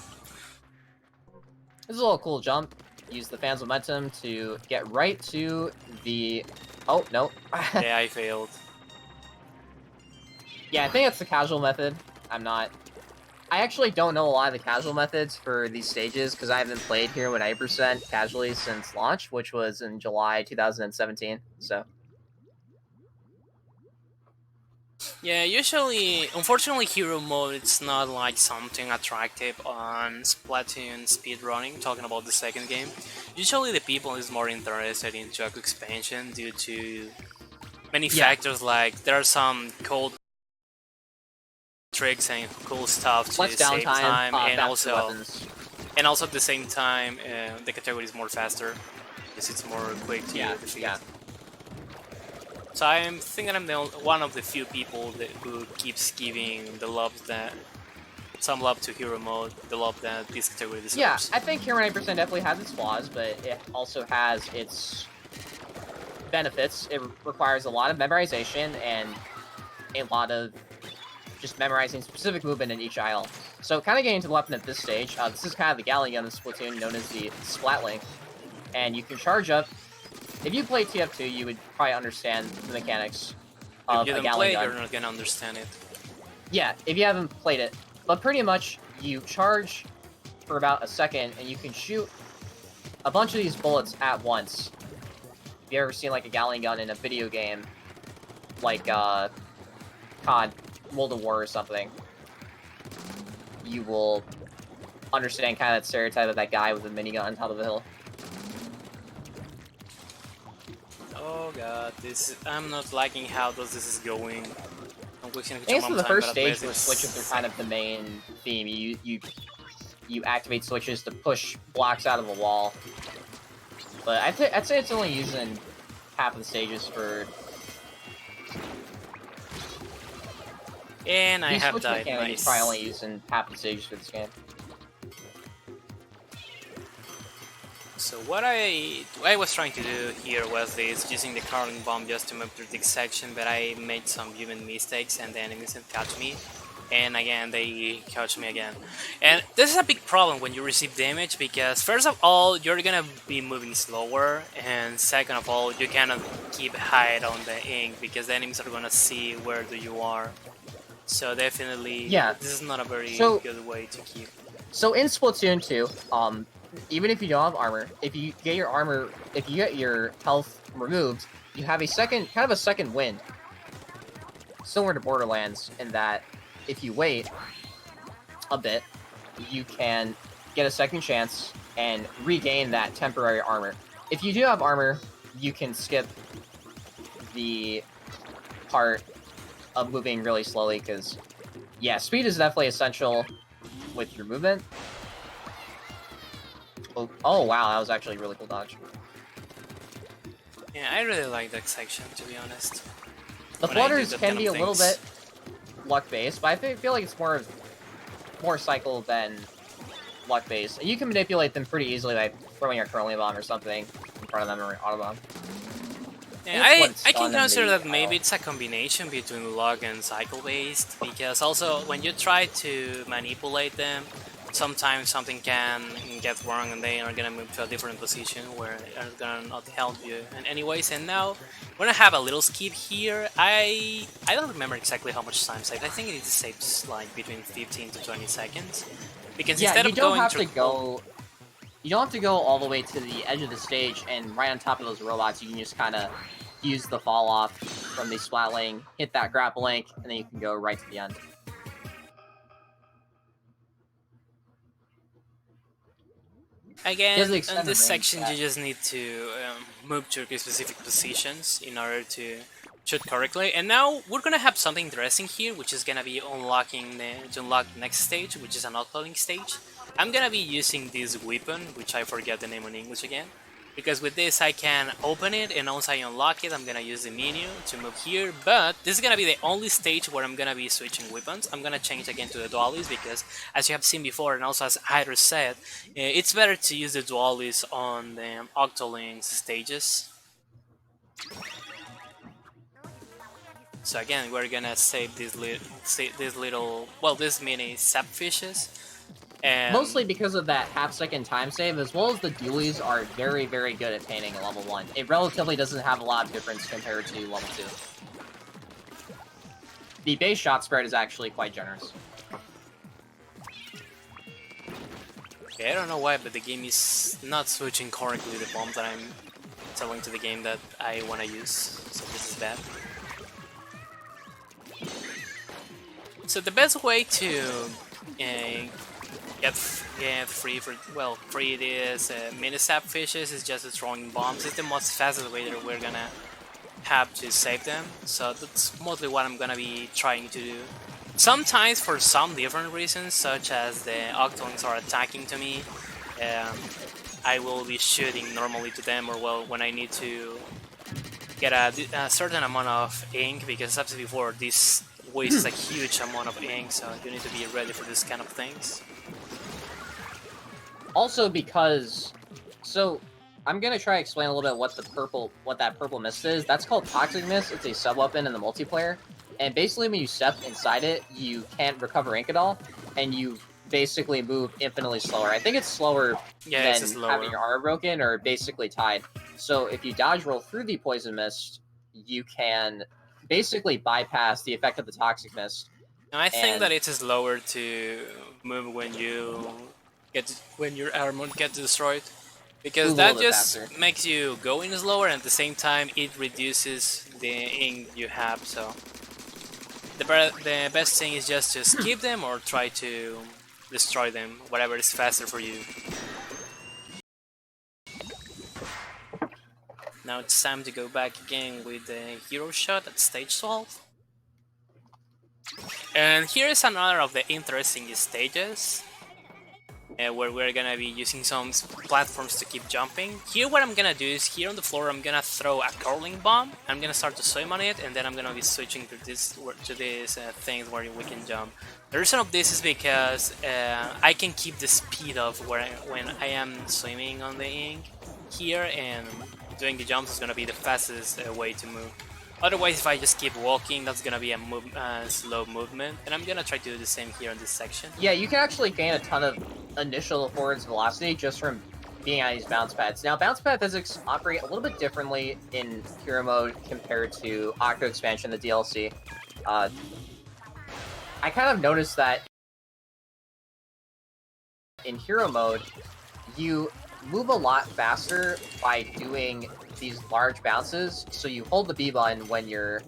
This is a little cool jump. Use the fan's momentum to get right to the. Oh no. Yeah, I failed. Yeah, I think that's the casual method. I actually don't know a lot of the casual methods for these stages because I haven't played Hero 90% casually since launch, which was in July 2017. So. Yeah, usually, unfortunately, hero mode it's not like something attractive on Splatoon speedrunning, talking about the second game. Usually the people is more interested in Joku expansion due to many factors, like there are some cool tricks and cool stuff to save time, and also at the same time the category is more faster because it's more quick to defeat. So I'm thinking I'm one of the few people who keeps giving some love to hero mode, the love that this category deserves. Yeah, I think Hero 90% definitely has its flaws, but it also has its benefits. It requires a lot of memorization and a lot of just memorizing specific movement in each aisle. So kind of getting to the weapon at this stage, this is kind of the galley gun in Splatoon, known as the Splatling. And you can charge up. If you play TF2, you would probably understand the mechanics of a galley gun. You're not gonna understand it. Yeah, if you haven't played it. But pretty much, you charge for about a second, and you can shoot a bunch of these bullets at once. If you ever seen like a galley gun in a video game, like COD, World of War or something, you will understand kind of that stereotype of that guy with a minigun on top of the hill. Oh god, I'm not liking how this is going. I guess for the first stage where switches are kind of the main theme, you activate switches to push blocks out of the wall. But I'd say it's only used in half of the stages for. And I have died. Nice. Probably only used in half the stages for this game. So what I was trying to do here was this, using the curling bomb just to move through this section, but I made some human mistakes and the enemies didn't catch me. And again, they catch me again. And this is a big problem when you receive damage, because first of all, you're gonna be moving slower, and second of all, you cannot keep hide on the ink, because the enemies are gonna see where you are. So definitely, yeah, this is not a very good way to keep. So in Splatoon 2, even if you don't have armor, if you get your health removed, you have a second wind. Similar to Borderlands, in that if you wait a bit, you can get a second chance and regain that temporary armor. If you do have armor, you can skip the part of moving really slowly, because, yeah, speed is definitely essential with your movement. Oh wow, that was actually a really cool dodge. Yeah, I really like that section, to be honest. The flutters can be a little bit luck-based, but I feel like it's more cycle than luck-based. And you can manipulate them pretty easily by throwing a curling bomb or something in front of them, or auto bomb. Yeah, I can consider that maybe it's a combination between luck and cycle-based, because also when you try to manipulate them, sometimes something can get wrong and they are gonna move to a different position where they're gonna not help you. And anyways, and now we're gonna have a little skip here. I don't remember exactly how much time saved. I think it saves like between 15 to 20 seconds. Because instead of going you don't have to go all the way to the edge of the stage and right on top of those robots. You can just kind of use the fall off from the splatling, hit that grapple link, and then you can go right to the end. Again, in this section you just need to move to specific positions in order to shoot correctly. And now we're gonna have something interesting here, which is gonna be unlocking to unlock the next stage, which is an outloading stage. I'm gonna be using this weapon, which I forget the name in English again, because with this I can open it, and once I unlock it I'm gonna use the menu to move here. But this is gonna be the only stage where I'm gonna be switching weapons. I'm gonna change again to the dualies, because as you have seen before, and also as Hyder said, it's better to use the dualies on the Octolings stages. So again, we're gonna save these these mini sapfishes. And mostly because of that half-second time save, as well as the dualies are very, very good at painting in level 1. It relatively doesn't have a lot of difference compared to level 2. The base shot spread is actually quite generous. Okay, I don't know why, but the game is not switching correctly the bombs that I'm telling to the game that I want to use, so this is bad. So the best way to get free it is mini sap fishes is just throwing bombs. It's the most fastest way that we're gonna have to save them, so that's mostly what I'm gonna be trying to do. Sometimes for some different reasons, such as the Octolings are attacking to me, I will be shooting normally to them, or well, when I need to get a certain amount of ink, because as I said before, this wastes a huge amount of ink, so you need to be ready for this kind of things. Also because, so I'm gonna try to explain a little bit what that purple mist is. That's called Toxic Mist. It's a sub-weapon in the multiplayer, and basically when you step inside it, you can't recover ink at all, and you basically move infinitely slower. I think it's slower than having your armor broken or basically tied. So if you dodge roll through the poison mist, you can basically bypass the effect of the Toxic Mist. I think that it's slower to move when your armor gets destroyed, because that just makes you go in slower, and at the same time it reduces the ink you have. So the best thing is just to skip them or try to destroy them, whatever is faster for you. Now it's time to go back again with the hero shot at stage 12. And here is another of the interesting stages. Where we're gonna be using some platforms to keep jumping. Here what I'm gonna do is, here on the floor I'm gonna throw a curling bomb. I'm gonna start to swim on it, and then I'm gonna be switching to these things where we can jump. The reason of this is because I can keep the speed of when I am swimming on the ink here, and doing the jumps is gonna be the fastest way to move. Otherwise, if I just keep walking, that's gonna be a slow movement, and I'm gonna try to do the same here in this section. Yeah, you can actually gain a ton of initial forwards velocity just from being on these bounce pads. Now, bounce pad physics operate a little bit differently in hero mode compared to Octo Expansion, the DLC. I kind of noticed that in hero mode, you move a lot faster by doing these large bounces. So you hold the B button when you're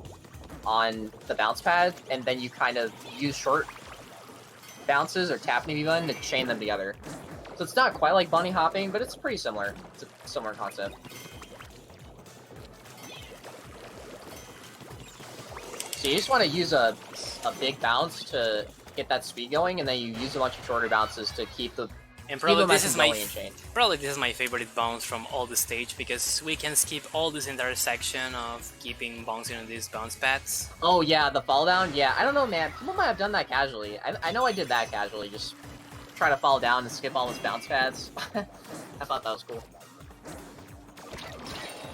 on the bounce pad, and then you kind of use short bounces or tap the B button to chain them together. So it's not quite like bunny hopping, but it's pretty similar. It's a similar concept. So you just want to use a big bounce to get that speed going, and then you use a bunch of shorter bounces to keep the and probably this is my favorite bounce from all the stage, because we can skip all this entire section of keeping bouncing on these bounce pads. Oh yeah, the fall down? Yeah, I don't know, man. People might have done that casually. I know I did that casually, just try to fall down and skip all those bounce pads. I thought that was cool.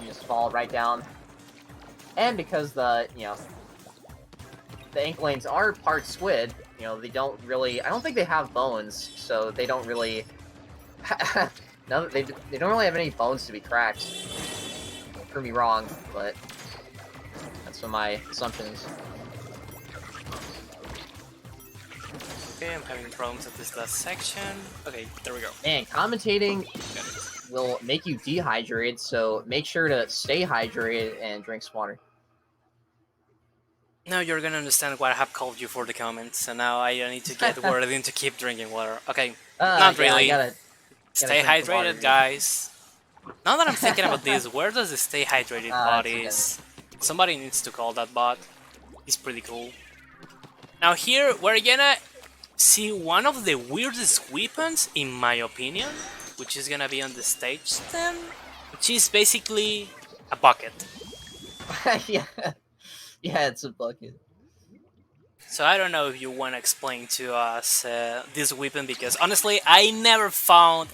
You just fall right down. And because the ink lanes are part squid, they don't really... I don't think they have bones, so they don't really... no, they don't really have any bones to be cracked. Prove me wrong, but that's what my assumption is. Okay, I'm having problems with this last section. Okay, there we go. Man, commentating will make you dehydrated, so make sure to stay hydrated and drink some water. Now you're gonna understand why I have called you for the comments, and now I need to get worded in to keep drinking water. Okay, not really. Gotta stay hydrated, water, guys. Now that I'm thinking about this, where does the stay hydrated bot is? Somebody needs to call that bot. He's pretty cool. Now here, we're gonna see one of the weirdest weapons, in my opinion, which is gonna be on the stage then, which is basically a bucket. Yeah. Yeah, it's a bucket. So I don't know if you want to explain to us this weapon, because honestly I never found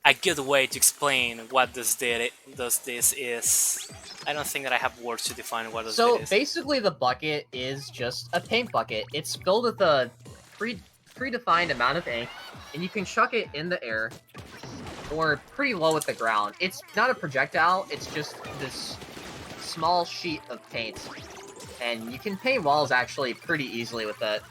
a good way to explain what this is. I don't think that I have words to define what this is. So basically the bucket is just a paint bucket. It's filled with a predefined amount of ink, and you can chuck it in the air or pretty low at the ground. It's not a projectile, it's just this small sheet of paint. And you can paint walls actually pretty easily with that.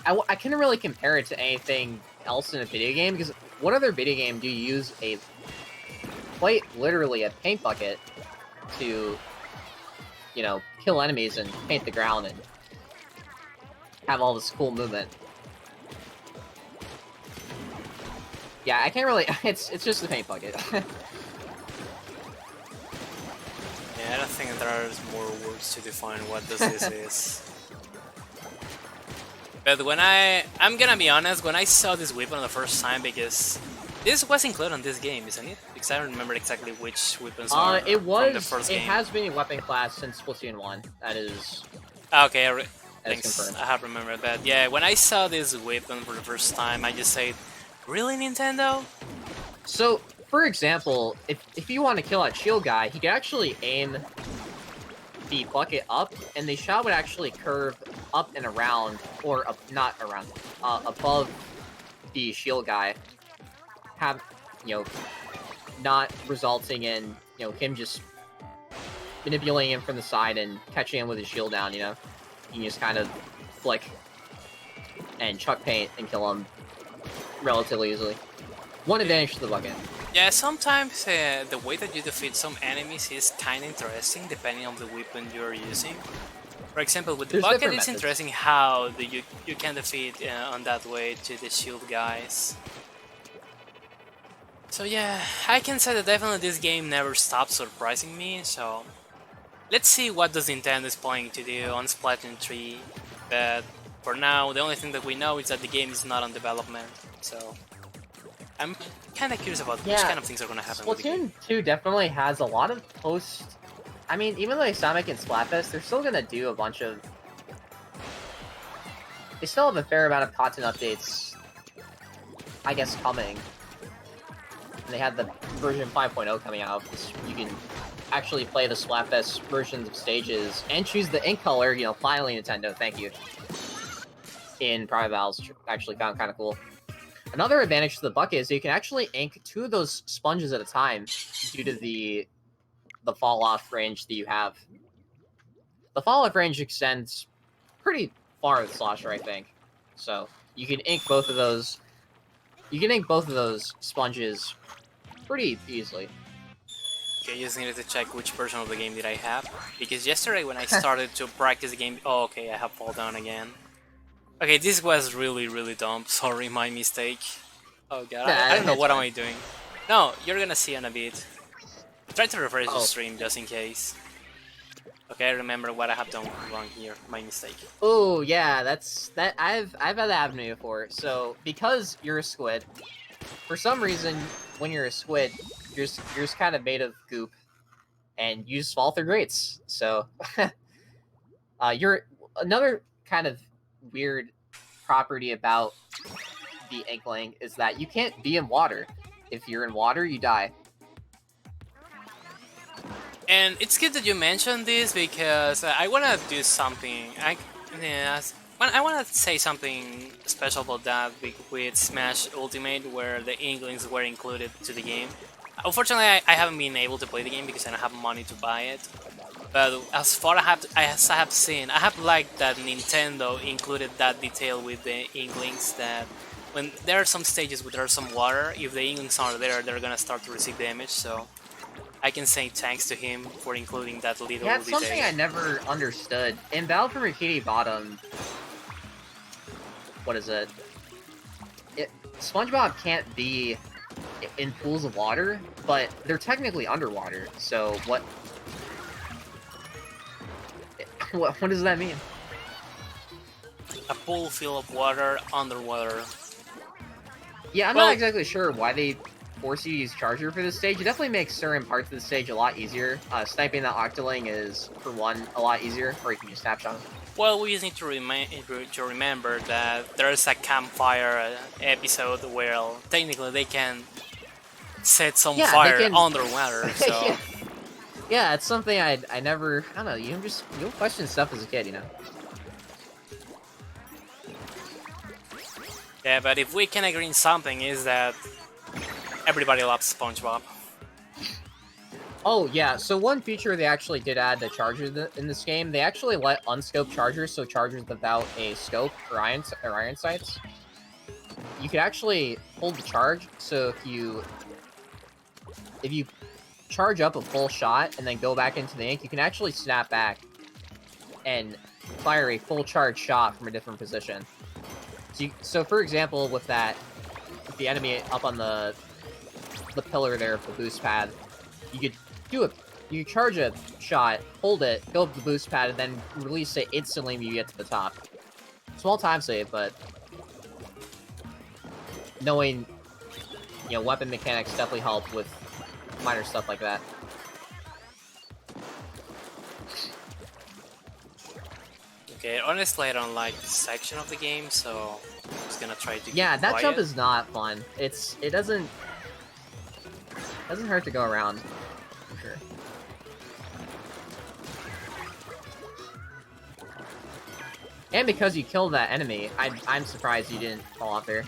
I couldn't really compare it to anything else in a video game, because what other video game do you use quite literally a paint bucket to, kill enemies and paint the ground and have all this cool movement? Yeah, I can't really... It's just a paint bucket. I don't think there are more words to define what this is. But when I'm gonna be honest, when I saw this weapon the first time, because this was included on this game, isn't it? Because I don't remember exactly which weapons are it was, from the first game. It has been a weapon class since Splatoon 1. That is... Okay, thanks. I have remembered that. Yeah, when I saw this weapon for the first time, I just said, really, Nintendo? So... For example, if you want to kill that shield guy, he could actually aim the bucket up, and the shot would actually curve up and around, or not around, above the shield guy, not resulting in, him just manipulating him from the side and catching him with his shield down, You can just kind of flick and chuck paint and kill him relatively easily. One advantage to the bucket. Yeah, sometimes the way that you defeat some enemies is kind of interesting, depending on the weapon you're using. For example, with the There's bucket, different it's methods. interesting how you can defeat on that way to the shield guys. So yeah, I can say that definitely this game never stops surprising me, so let's see what does Nintendo is planning to do on Splatoon 3, but for now, the only thing that we know is that the game is not on development, so I'm kinda curious about which Yeah, kind of things are gonna happen with the game. Splatoon 2 definitely has a lot of post. I mean, even though they sound like in Splatfest, they're still gonna do a bunch of. They still have a fair amount of content updates, I guess, coming. And they had the version 5.0 coming out. You can actually play the Splatfest versions of stages and choose the ink color. You know, finally, Nintendo, thank you. In private battles, actually found kind of cool. Another advantage to the bucket is you can actually ink 2 of those sponges at a time due to the fall off range that you have. The fall off range extends pretty far with Slosher, I think. So you can ink both of those. You can ink both of those sponges pretty easily. Okay, just needed to check which version of the game did I have, because yesterday when I started to practice the game, oh okay, I have fall down again. Okay, this was really dumb, sorry, my mistake. Oh god, I Nah, don't know it's what am fine. I doing. No, you're gonna see in a bit. Try to refresh the Oh, stream just in case. Okay, I remember what I have done wrong here, my mistake. oh yeah, that's that. I've had that happen to me before. So because you're a squid, for some reason, when you're a squid, you're just kind of made of goop, and you just fall through grates. So you're another kind of weird property about the Inkling is that you can't be in water. If you're in water, you die. And it's good that you mentioned this because I wanna do something. I wanna say something special about that with Smash Ultimate, where the Inklings were included to the game. Unfortunately, I haven't been able to play the game because I don't have money to buy it. But as far as I have seen, I have liked that Nintendo included that detail with the Inklings that when there are some stages where there's some water, if the Inklings are there, they're gonna start to receive damage. So I can say thanks to him for including that little Yeah, it's something detail. I never understood. In Battle for Bikini Bottom, what is it? SpongeBob can't be in pools of water, but they're technically underwater. So what? What does that mean? A pool full of water underwater. Yeah, I'm not Well, exactly sure why they force you to use Charger for this stage. It definitely makes certain parts of the stage a lot easier. Sniping that Octoling is, for one, a lot easier, or you can use Snapshot. well, we just need to remember that there is a campfire episode where technically they can set some Yeah, they fire can. underwater. So yeah, yeah, it's something I never. I don't know. You'll question stuff as a kid, you know. yeah, but if we can agree on something, is that everybody loves SpongeBob. Oh yeah, so one feature they actually did add to Charger in this game, they actually let unscope Chargers, so Chargers without a scope or iron sights. You could actually hold the charge, so if you charge up a full shot and then go back into the ink, you can actually snap back and fire a full charge shot from a different position. So for example, with the enemy up on the pillar there of the boost pad, you could you charge a shot, hold it, go up the boost pad, and then release it instantly when you get to the top. Small time save, but knowing weapon mechanics definitely help with minor stuff like that. Okay, honestly, I don't like this section of the game, so I'm just gonna try to keep Yeah, that jump quiet. is not fun. It doesn't hurt to go around, for sure. And because you killed that enemy, I'm surprised you didn't fall off there.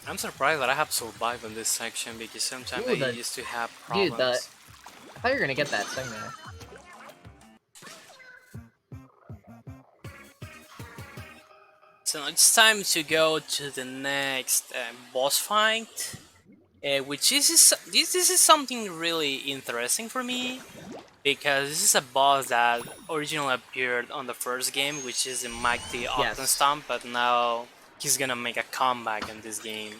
I'm surprised that I have survived in this section because sometimes I Ooh, used to have dude, problems. I thought you were gonna get that segment. So now it's time to go to the next boss fight, which this is something really interesting for me because this is a boss that originally appeared on the first game, which is the Mighty Yes. Octostomp, but now he's gonna make a comeback in this game.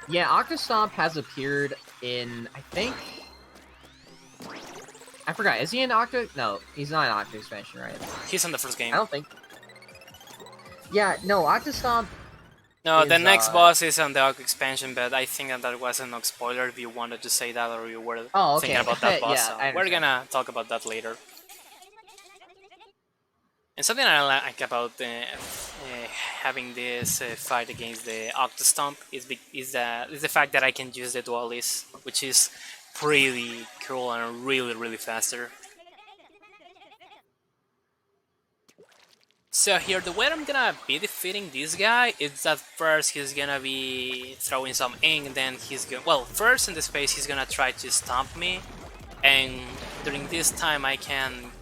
Yeah, Octostomp has appeared in, I think... I forgot, is he in Octo? No, he's not in Octo expansion, right? He's in the first game. I don't think... Yeah, no, Octostomp No, is, the next boss is on the Octo expansion, but I think that wasn't no spoiler if you wanted to say that or you were thinking about that boss. Yeah, So I we're understand. gonna talk about that later. And something I like about having this fight against the Octostomp is the fact that I can use the Dualis, which is pretty cool and really faster. So here, the way I'm gonna be defeating this guy is that first he's gonna be throwing some ink, then he's gonna... Well, first in this phase he's gonna try to stomp me, and during this time I can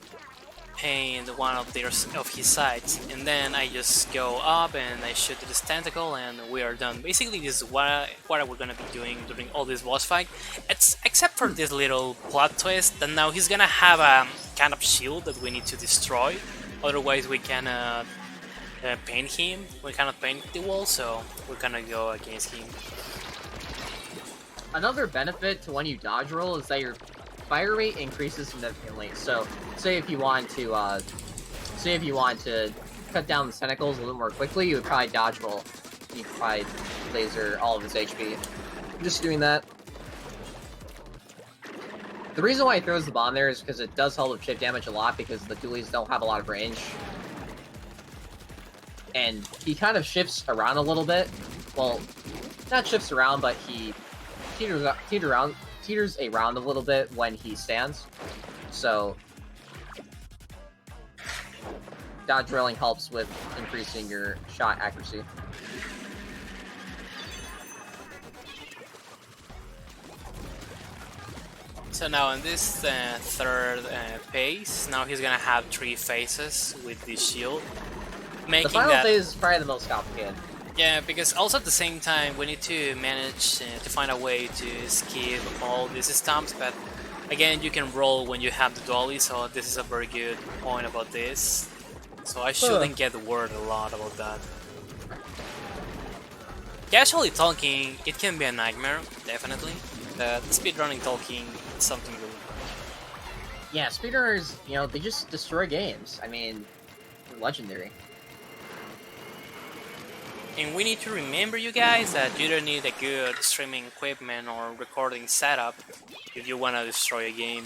paint one of his sides, and then I just go up and I shoot this tentacle and we are done. Basically this is what we're gonna be doing during all this boss fight. Except for this little plot twist that now he's gonna have a kind of shield that we need to destroy, otherwise we cannot paint him, we cannot paint the wall, so we're gonna go against him. Another benefit to when you dodge roll is that your fire rate increases significantly. So, say if you want to cut down the tentacles a little more quickly, you would probably dodge roll. You could probably laser all of his HP. Just doing that. The reason why he throws the bomb there is because it does help with chip damage a lot, because the dualies don't have a lot of range. And he kind of shifts around a little bit. Well, not shifts around, but he teeters around a little bit when he stands. So dodge rolling helps with increasing your shot accuracy. So now in this third phase, now he's gonna have 3 phases with the shield, making The final that... phase is probably the most complicated. Yeah, because also at the same time we need to manage to find a way to skip all these stomps, but again you can roll when you have the dolly, so this is a very good point about this. So I shouldn't get worried a lot about that. Casually talking, it can be a nightmare, definitely. The speedrunning talking is something really... Yeah, speedrunners, you know, they just destroy games. I mean, they're legendary. And we need to remember, you guys, that you don't need a good streaming equipment or recording setup if you want to destroy a game.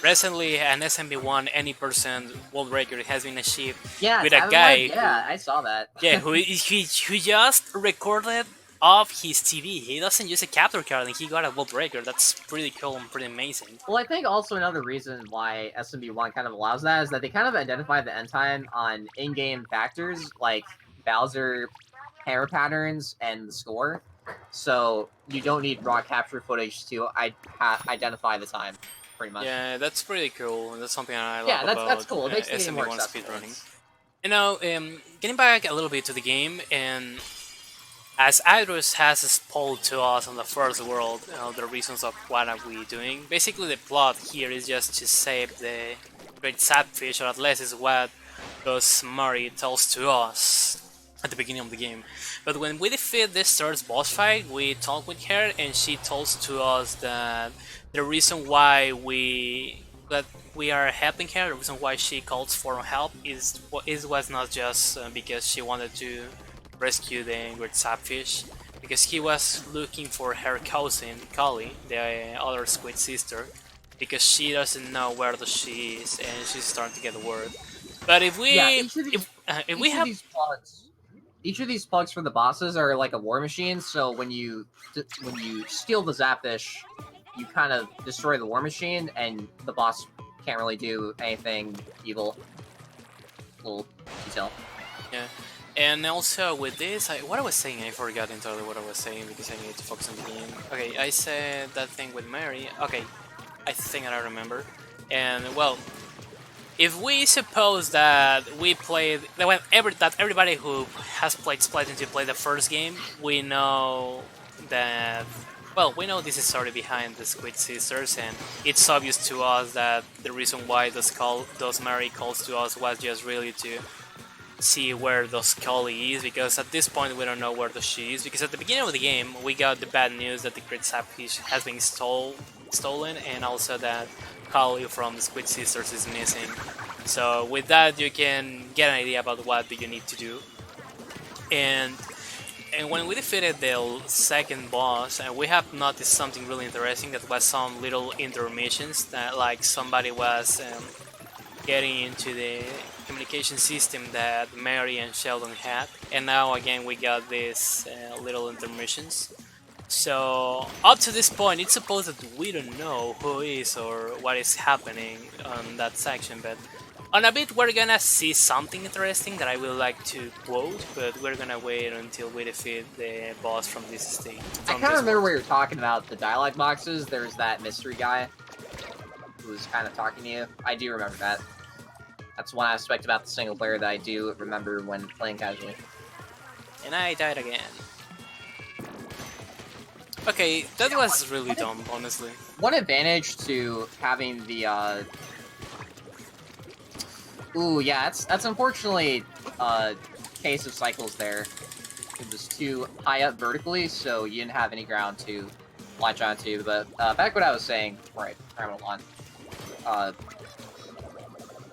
Recently, an SMB1 any percent world record has been achieved with a guy I saw that. Yeah, who just recorded off his TV. He doesn't use a capture card and he got a world record. That's pretty cool and pretty amazing. Well, I think also another reason why SMB1 kind of allows that is that they kind of identify the end time on in-game factors like Bowser hair patterns and the score, so you don't need raw capture footage to identify the time, pretty much. Yeah, that's pretty cool. That's something I love Yeah, about that's cool. It makes the game more SMB1 accessible. speedrunning. You know, getting back a little bit to the game, and as Idris has spoiled to us on the first world, the reasons of what are we doing. Basically, the plot here is just to save the great sapfish, or at least is what Ghost Murray tells to us at the beginning of the game. But when we defeat this third boss fight, we talk with her and she tells to us that the reason why we are helping her, the reason why she calls for help was not just because she wanted to rescue the great sapfish, because he was looking for her cousin, Kali, the other squid sister, because she doesn't know where she is and she's starting to get worried. But if we each of these plugs for the bosses are like a war machine, so when you steal the Zapfish, you kind of destroy the war machine, and the boss can't really do anything evil. Little detail. Yeah, and also with this, what I was saying, I forgot entirely what I was saying because I needed to focus on the game. Okay, I said that thing with Mary. Okay, I think I remember. And well, if we suppose that we played that everybody who has played Splatoon 2 played the first game, we know that Well, we know this is already behind the Squid Sisters, and it's obvious to us that the reason why those Mary calls to us was just really to see where the Scully is, because at this point we don't know where the she is, because at the beginning of the game we got the bad news that the Great Sapfish has been stolen, and also that Kali from the Squid Sisters is missing. So with that you can get an idea about what do you need to do. And when we defeated the second boss, we have noticed something really interesting. That was some little intermissions that like somebody was getting into the communication system that Mary and Sheldon had, and now again we got these little intermissions. So up to this point, it's supposed that we don't know who is or what is happening on that section, but on a bit we're gonna see something interesting that I would like to quote, but we're gonna wait until we defeat the boss from this stage. I kind of remember what you're talking about, the dialogue boxes. There's that mystery guy who was kind of talking to you. I do remember that. That's one aspect about the single player that I do remember when playing casually. And I died again. Okay, that was really dumb, honestly. One advantage to having the ooh, yeah, that's unfortunately case of cycles there. It was too high up vertically, so you didn't have any ground to launch onto. But back what I was saying before I went on.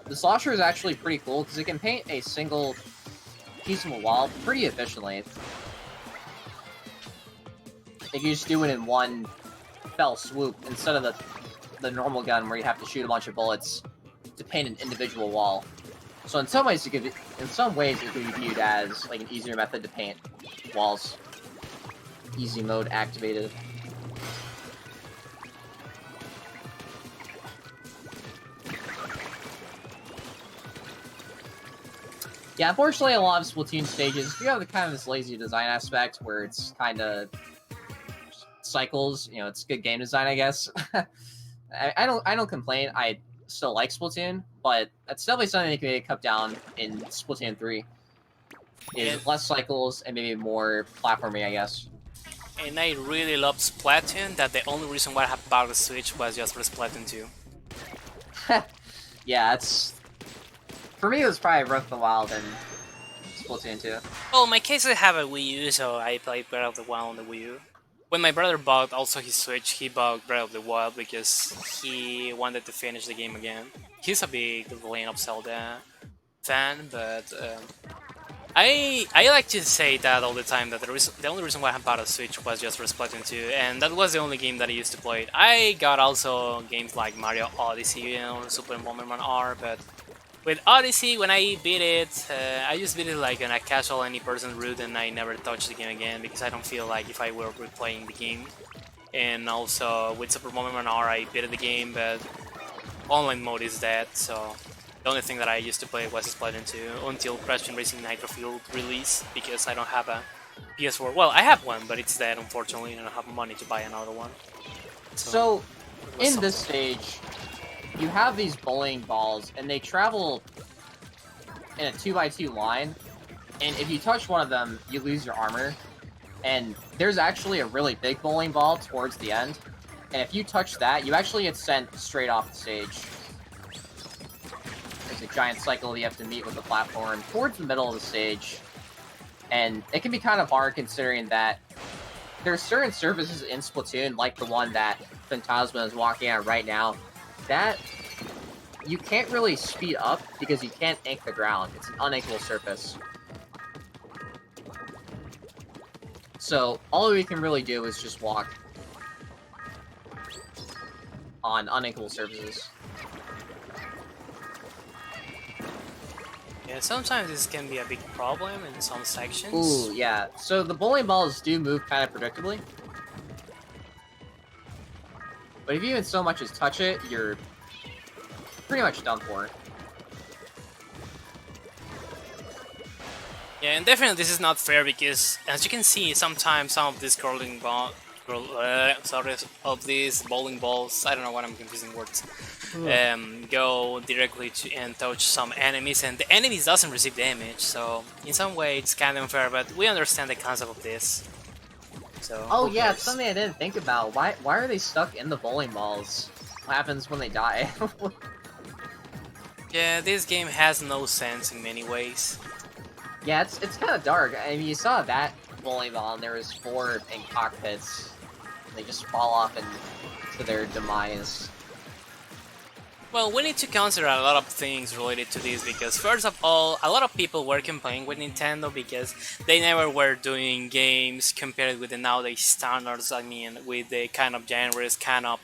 The slosher is actually pretty cool because it can paint a single piece of a wall pretty efficiently. If you just do it in one fell swoop instead of the normal gun where you have to shoot a bunch of bullets to paint an individual wall. So in some ways it could be viewed as like an easier method to paint walls. Easy mode activated. Yeah, unfortunately, a lot of Splatoon stages do have the kind of this lazy design aspect where it's kind of cycles. You know, it's good game design, I guess. I don't complain. I still like Splatoon, but that's definitely something that can cut down in Splatoon 3. Is less cycles and maybe more platforming, I guess. And I really love Splatoon. That the only reason why I have bought the Switch was just for Splatoon 2. Yeah, it's for me. It was probably Breath of the Wild and Splatoon 2. Well, in my case, I have a Wii U, so I played Breath of the Wild on the Wii U. When my brother bought also his Switch, he bought Breath of the Wild because he wanted to finish the game again. He's a big Legend of Zelda fan, but I like to say that all the time, that the only reason why I bought a Switch was just for Splatoon 2, and that was the only game that I used to play. I got also games like Mario Odyssey and Super Bomberman R, but with Odyssey, when I beat it, I just beat it like on a casual any person route, and I never touched the game again because I don't feel like if I were replaying the game. And also with Super Bomberman R, I beat the game, but online mode is dead, so the only thing that I used to play was Splatoon 2 until Crash Team Racing Nitro Fuel release, because I don't have a PS4. Well, I have one, but it's dead, unfortunately, and I don't have money to buy another one. So in this stage, you have these bowling balls, and they travel in a 2x2 line, and if you touch one of them, you lose your armor. And there's actually a really big bowling ball towards the end, and if you touch that, you actually get sent straight off the stage. There's a giant cycle that you have to meet with the platform towards the middle of the stage, and it can be kind of hard considering that there's certain surfaces in Splatoon, like the one that Phantasma is walking on right now, that you can't really speed up because you can't ink the ground. It's an uninkable surface. So all we can really do is just walk on uninkable surfaces. Yeah, sometimes this can be a big problem in some sections. Ooh, yeah. So the bowling balls do move kind of predictably. But if you even so much as touch it, you're pretty much done for. Yeah, and definitely this is not fair because, as you can see, sometimes some of these of these bowling balls, I don't know what I'm confusing words, go directly to and touch some enemies, and the enemies doesn't receive damage. So in some way, it's kind of unfair, but we understand the concept of this. So Oh who yeah, it's cares? something I didn't think about. Why are they stuck in the bowling balls? What happens when they die? Yeah, this game has no sense in many ways. Yeah, it's kind of dark. I mean, you saw that bowling ball, and there was 4 in cockpits. They just fall off to their demise. Well, we need to consider a lot of things related to this because first of all, a lot of people were complaining with Nintendo because they never were doing games compared with the nowadays standards. I mean, with the kind of genres, kind of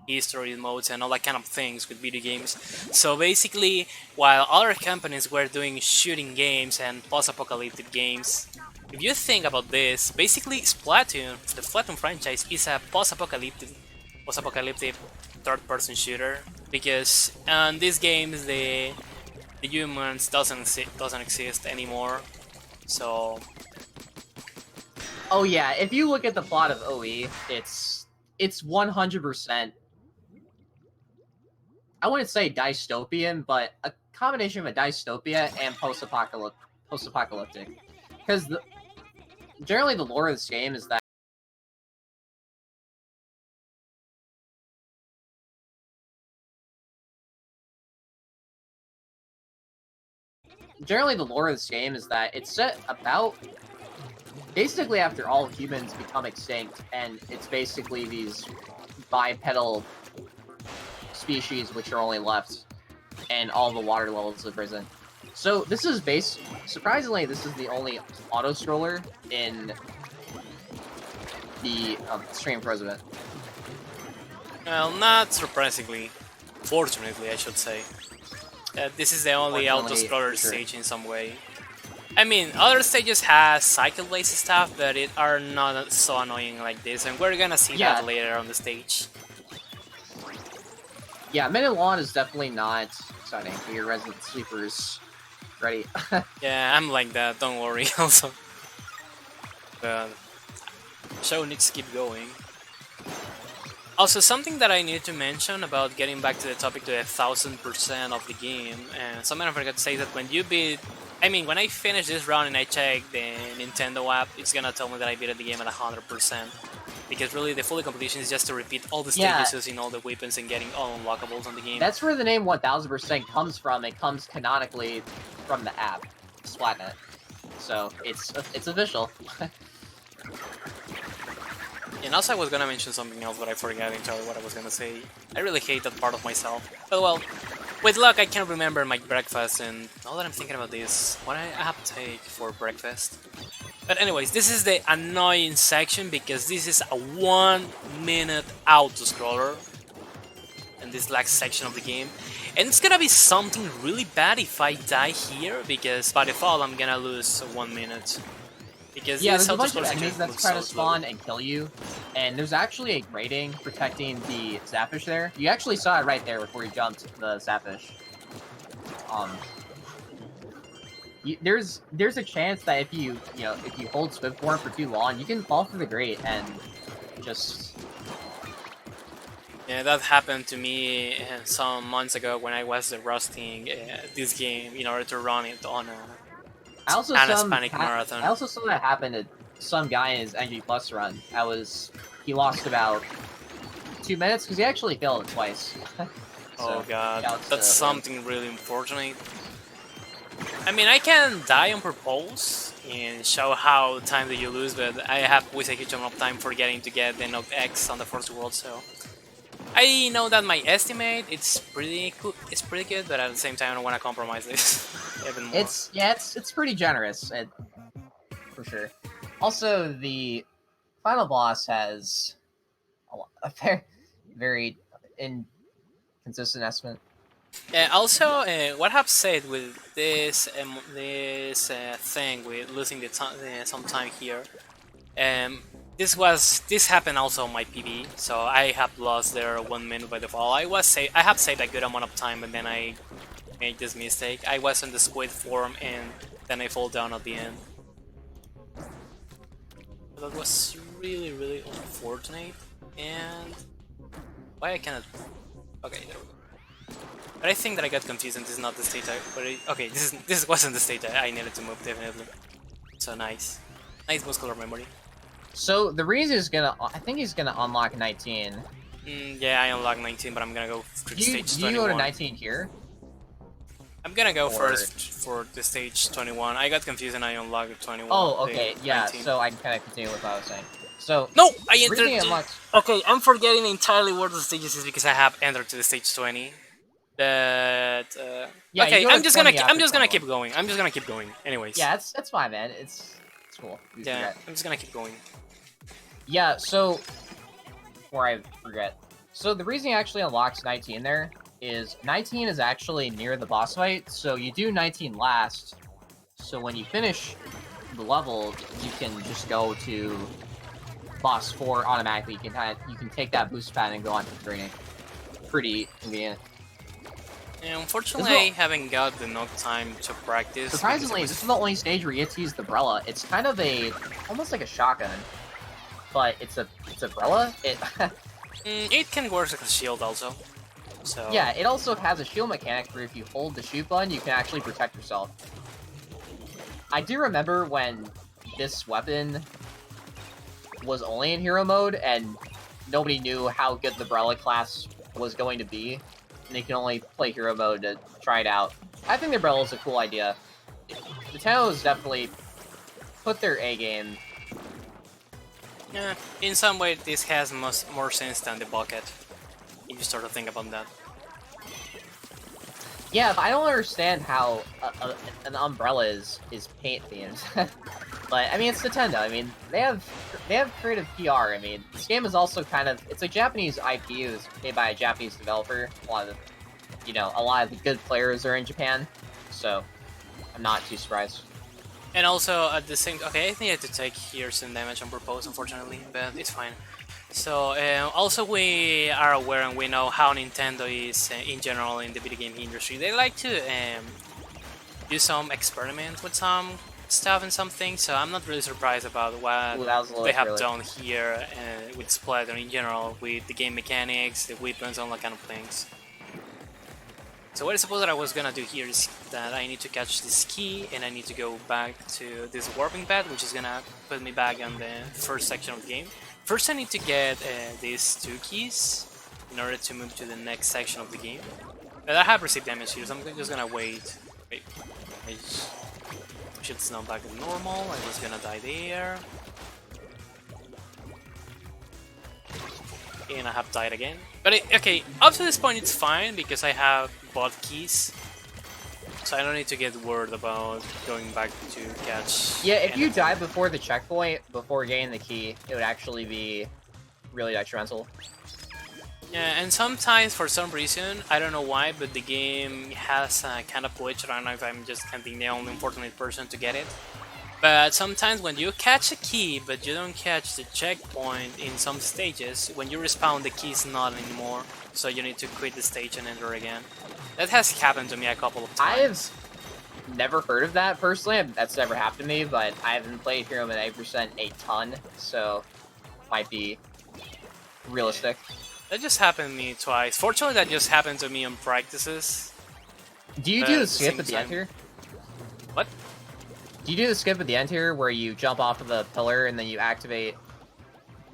history modes and all that kind of things with video games. So basically, while other companies were doing shooting games and post-apocalyptic games, if you think about this, basically Splatoon, the Splatoon franchise, is a post-apocalyptic third-person shooter because in these games the humans doesn't exist anymore. So Oh yeah, if you look at the plot of OE, it's 100%. I wouldn't say dystopian, but a combination of a dystopia and post-apocalyptic. Because generally the lore of this game is that it's set about basically after all humans become extinct, and it's basically these bipedal species which are only left, and all the water levels have risen. So this is surprisingly, this is the only auto scroller in the stream president. well, not surprisingly, fortunately I should say. This is the only auto-scroller Sure. stage in some way. I mean, other stages have cycle-based stuff, but it are not so annoying like this, and we're gonna see that later on the stage. Yeah, Minute Lawn is definitely not exciting for your resident sleepers. Ready? Yeah, I'm like that, don't worry also. But show needs to keep going. Also, something that I need to mention about getting back to the topic to 1000% of the game, and something I forgot to say is that when you beat, I mean, when I finish this round and I check the Nintendo app, it's gonna tell me that I beat the game at 100%. Because really, the fully completion is just to repeat all the stages using all the weapons and getting all unlockables on the game. That's where the name 1000% comes from. It comes canonically from the app, Splatnet. So it's official. And also I was gonna mention something else, but I forgot entirely what I was gonna say. I really hate that part of myself. But well, with luck I can't remember my breakfast, and now that I'm thinking about this, what I have to take for breakfast. But anyways, this is the annoying section because this is a 1 minute auto-scroller in this last section of the game. And it's gonna be something really bad if I die here, because by default I'm gonna lose 1 minute. Because yeah, there's a bunch of enemies that try to spawn and kill you, and there's actually a grating protecting the Zapfish there. You actually saw it right there before you jumped, the Zapfish. There's a chance that if you hold Swift form for too long, you can fall through the grate and just. Yeah, that happened to me some months ago when I was rusting this game in order to run it on a Hispanic marathon. I also saw that happen to some guy in his NG Plus run. He lost about 2 minutes because he actually failed it twice. Oh god, that's something really unfortunate. I mean, I can die on purpose and show how time do you lose, but I have wasted a huge amount of time forgetting to get the Note X on the first world, so I know that my estimate it's pretty good, but at the same time I don't want to compromise this even more. It's pretty generous, for sure. Also, the final boss has a very inconsistent estimate. Also, what I have said with this thing with losing the some time here, this happened also on my PB, so I have lost there 1 minute by default. I have saved a good amount of time, and then I made this mistake. I was in the squid form, and then I fall down at the end. That was really unfortunate, and why I cannot. Okay, there we go. But I think that I got confused and this is not the state okay, this wasn't the state I needed to move, definitely. So nice. Nice muscular memory. So the reason is gonna, I think he's gonna unlock 19. Yeah, I unlocked 19, but I'm gonna go for Do stage you go to 21. 19 here? I'm gonna go Or... first for the stage 21. I got confused and I unlocked 21. Oh, okay, yeah. 19. So I can kind of continue with what I was saying. So No, I the entered. reason it unlocks. Okay, I'm forgetting entirely where the stages is because I have entered to the stage 20. That Yeah, you okay, go to 20 I'm after just gonna 21. keep going. I'm just gonna keep going. Anyways. Yeah, it's fine, man. It's cool. You Yeah, forget. I'm just gonna keep going. Yeah, so before I forget, so the reason he actually unlocks 19 there is 19 is actually near the boss fight, so you do 19 last. So when you finish the level, you can just go to boss 4 automatically. You can take that boost pad and go on to the training. Pretty convenient. Yeah, unfortunately, I haven't got enough time to practice. Surprisingly, this is the only stage where you get to use the umbrella. It's kind of almost like a shotgun, but it's umbrella. It can work as a shield also. So Yeah, it also has a shield mechanic where if you hold the shoot button, you can actually protect yourself. I do remember when this weapon was only in hero mode and nobody knew how good the umbrella class was going to be, and they can only play hero mode to try it out. I think the umbrella is a cool idea. Nintendo's definitely put their A game. yeah, in some way, this has more sense than the bucket. If you start to think about that. Yeah, but I don't understand how an umbrella is paint themed. But I mean, it's Nintendo. I mean, they have creative PR. I mean, this game is also it's a Japanese IP. It was made by a Japanese developer. A lot of the good players are in Japan, so I'm not too surprised. And also at the same, okay, I think I had to take here some damage on purpose, unfortunately, but it's fine. So also we are aware and we know how Nintendo is in general in the video game industry. They like to do some experiments with some stuff and some things, so I'm not really surprised about what they have done here with Splatoon in general, with the game mechanics, the weapons, all that kind of things. So what I suppose that I was gonna do here is that I need to catch this key and I need to go back to this warping pad, which is gonna put me back on the first section of the game. First I need to get these 2 keys in order to move to the next section of the game. But I have received damage here, so I'm just gonna wait. Wait, I should snap back to normal. I was gonna die there. And I have died again. But okay, up to this point it's fine because I have bought keys. So I don't need to get worried about going back to catch. Yeah, if you die before the checkpoint, before getting the key, it would actually be really detrimental. Yeah, and sometimes for some reason, I don't know why, but the game has a kind of glitch. I don't know if I'm just being the only unfortunate person to get it. But sometimes when you catch a key, but you don't catch the checkpoint in some stages, when you respawn, the key is not anymore. So you need to quit the stage and enter again. That has happened to me a couple of times. I've never heard of that personally. That's never happened to me, but I haven't played Hero with 8% a ton, so might be realistic. That just happened to me twice. Fortunately, that just happened to me on practices. Do you do the skip at the end here? What? Do you do the skip at the end here where you jump off of the pillar and then you activate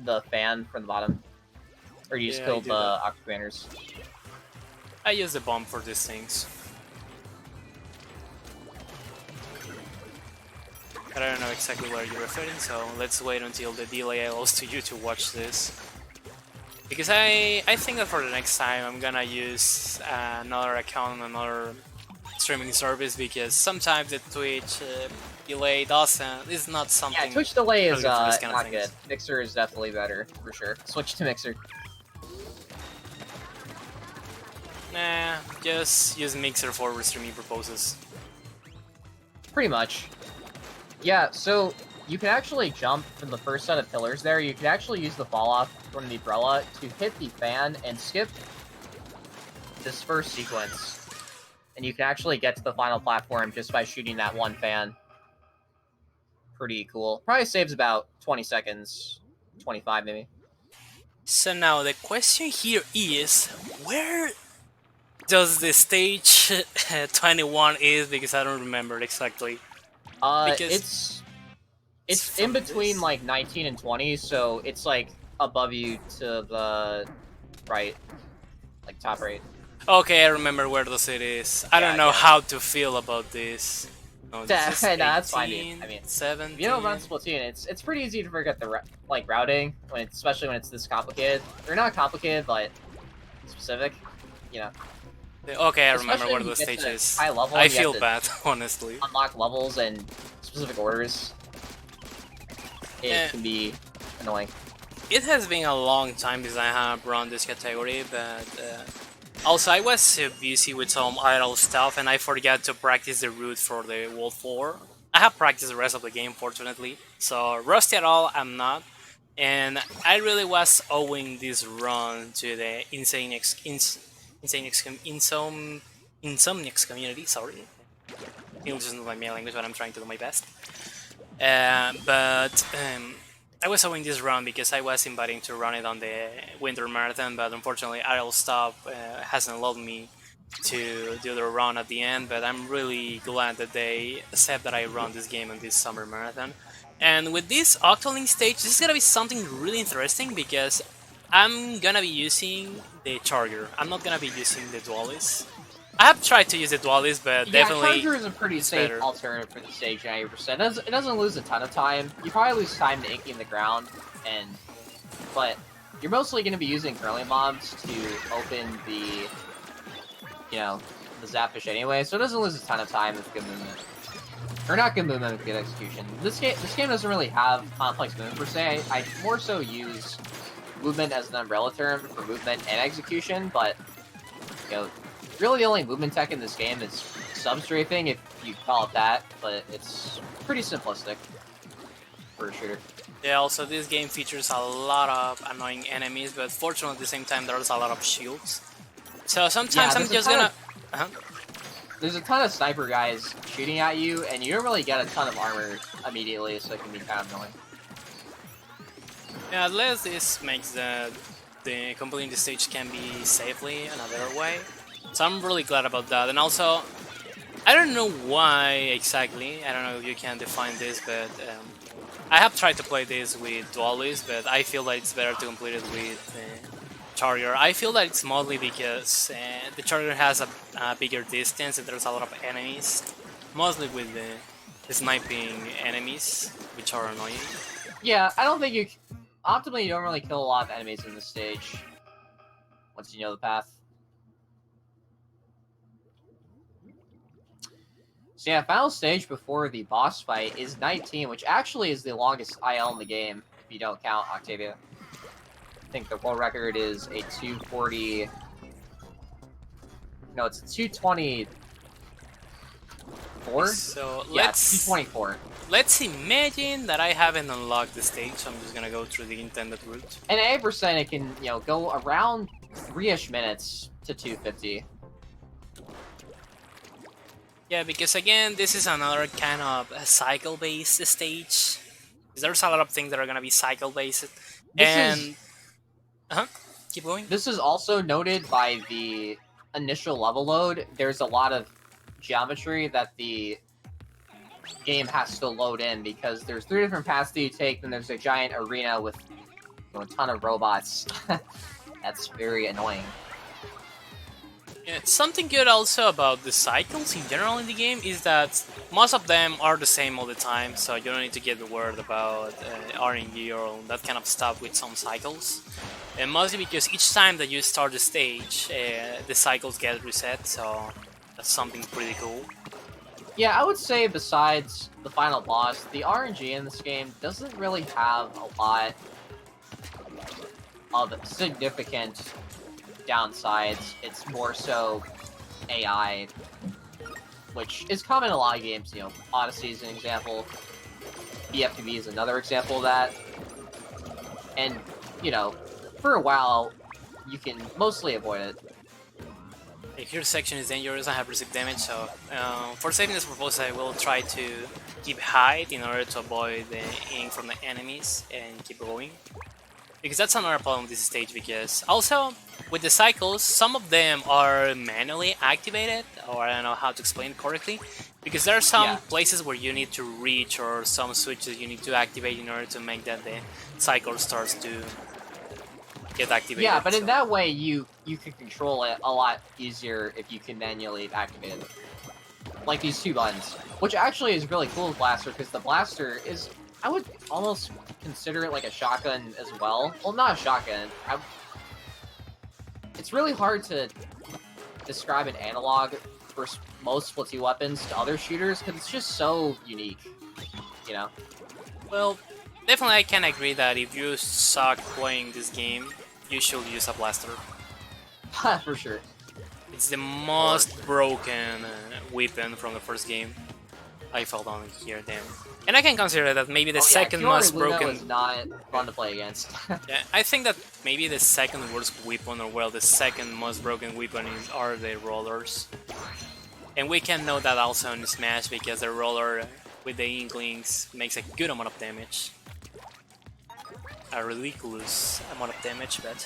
the fan from the bottom? Or do you just kill the Octobanners? I use the bomb for these things. But I don't know exactly where you're referring, so let's wait until the delay allows to you to watch this. Because I think that for the next time I'm gonna use another account on another streaming service, because sometimes the Twitch delay is not something. Yeah, Twitch delay is not good. Mixer is definitely better, for sure. Switch to Mixer. Nah, just use Mixer for streaming purposes. Pretty much. Yeah, so you can actually jump from the first set of pillars there. You can actually use the fall off from the umbrella to hit the fan and skip this first sequence. And you can actually get to the final platform just by shooting that one fan. Pretty cool. Probably saves about 20 seconds, 25 maybe. So now the question here is, where does the stage 21 is? Because I don't remember exactly. It's It's in between like 19 and 20, so it's like above you to the right, like top right. Okay, I remember where the city is. I don't Yeah, know yeah. how to feel about this. No, this is Nah, that's fine, dude. 18, I mean, if 17. you don't run Splatoon, it's pretty easy to forget the like routing when especially when it's this complicated. Or not complicated, but specific. You know, Okay, I remember especially where when you the get stage to is. high level I and you have feel to bad, honestly. unlock levels and specific orders. It can be annoying. It has been a long time since I have run this category, but also I was busy with some idle stuff and I forgot to practice the route for the World 4. I have practiced the rest of the game, fortunately, so rusty at all I'm not. And I really was owing this run to the Insomniacs community. Sorry, English is not my main language, but I'm trying to do my best. But I was owing this run because I was inviting to run it on the winter marathon, but unfortunately idle stop hasn't allowed me to do the run at the end. But I'm really glad that they accept that I run this game on this summer marathon. And with this Octoling stage, this is gonna be something really interesting because I'm gonna be using the Charger. I'm not gonna be using the Duelist. I have tried to use the Duelist, but Yeah, definitely Charger is a pretty it's safe better. alternative for the stage 90%. It doesn't lose a ton of time. You probably lose time to inking the ground, but you're mostly going to be using curling bombs to open the, the Zapfish anyway, so it doesn't lose a ton of time with good movement. Or not good movement with good execution. This game doesn't really have complex movement per se. I more so use movement as an umbrella term for movement and execution, but really the only movement tech in this game is sub-strafing, if you call it that, but it's pretty simplistic for a shooter. Yeah, also this game features a lot of annoying enemies, but fortunately at the same time there's a lot of shields. So sometimes I'm just gonna... There's a ton of sniper guys shooting at you, and you don't really get a ton of armor immediately, so it can be kind of annoying. Yeah, at least this makes the completing the stage can be safely another way. So I'm really glad about that. And also, I don't know why exactly, I don't know if you can define this, but I have tried to play this with Duelist, but I feel that it's better to complete it with Charger. I feel that it's mostly because the Charger has a bigger distance and there's a lot of enemies, mostly with the sniping enemies, which are annoying. Yeah, I don't think you... Optimally, you don't really kill a lot of enemies in this stage, once you know the path. So yeah, final stage before the boss fight is 19, which actually is the longest IL in the game, if you don't count Octavia. I think the world record is a 240... No, it's a 224? So Yeah, let's 224. Let's imagine that I haven't unlocked the stage, so I'm just gonna go through the intended route. And 8% it can, go around 3-ish minutes to 250. Yeah, because again, this is another kind of cycle-based stage. There's a lot of things that are gonna be cycle-based. Keep going. This is also noted by the initial level load. There's a lot of geometry that the game has to load in because there's 3 different paths that you take, and there's a giant arena with a ton of robots. That's very annoying. Yeah, something good also about the cycles in general in the game is that most of them are the same all the time, so you don't need to get worried about RNG or that kind of stuff with some cycles. And mostly because each time that you start the stage, the cycles get reset, so that's something pretty cool. Yeah, I would say besides the final boss, the RNG in this game doesn't really have a lot of significant downsides. It's more so AI, which is common in a lot of games. Odyssey is an example. BFTV is another example of that. And, for a while, you can mostly avoid it. Here section is dangerous, I have received damage, so for saving this purpose I will try to keep height in order to avoid the aim from the enemies and keep going. Because that's another problem with this stage, because also with the cycles, some of them are manually activated, or I don't know how to explain it correctly, because there are some Yeah. places where you need to reach or some switches you need to activate in order to make that the cycle starts to get activated. Yeah, but in So. that way, you can control it a lot easier if you can manually activate it. Like these two buttons, which actually is really cool with Blaster, because the Blaster is, I would almost consider it like a shotgun as well. Well, not a shotgun. It's really hard to describe an analog for most Splatoon weapons to other shooters, because it's just so unique, you know? Well, definitely I can agree that if you suck playing this game, you should use a blaster. For sure. It's the most broken weapon from the first game. I fell down here then. And I can consider that maybe the second most broken... was not fun to play against. Yeah, I think that maybe the second worst weapon, or well, the second most broken weapon are the rollers. And we can know that also in Smash, because the roller with the Inklings makes a good amount of damage. A ridiculous amount of damage, but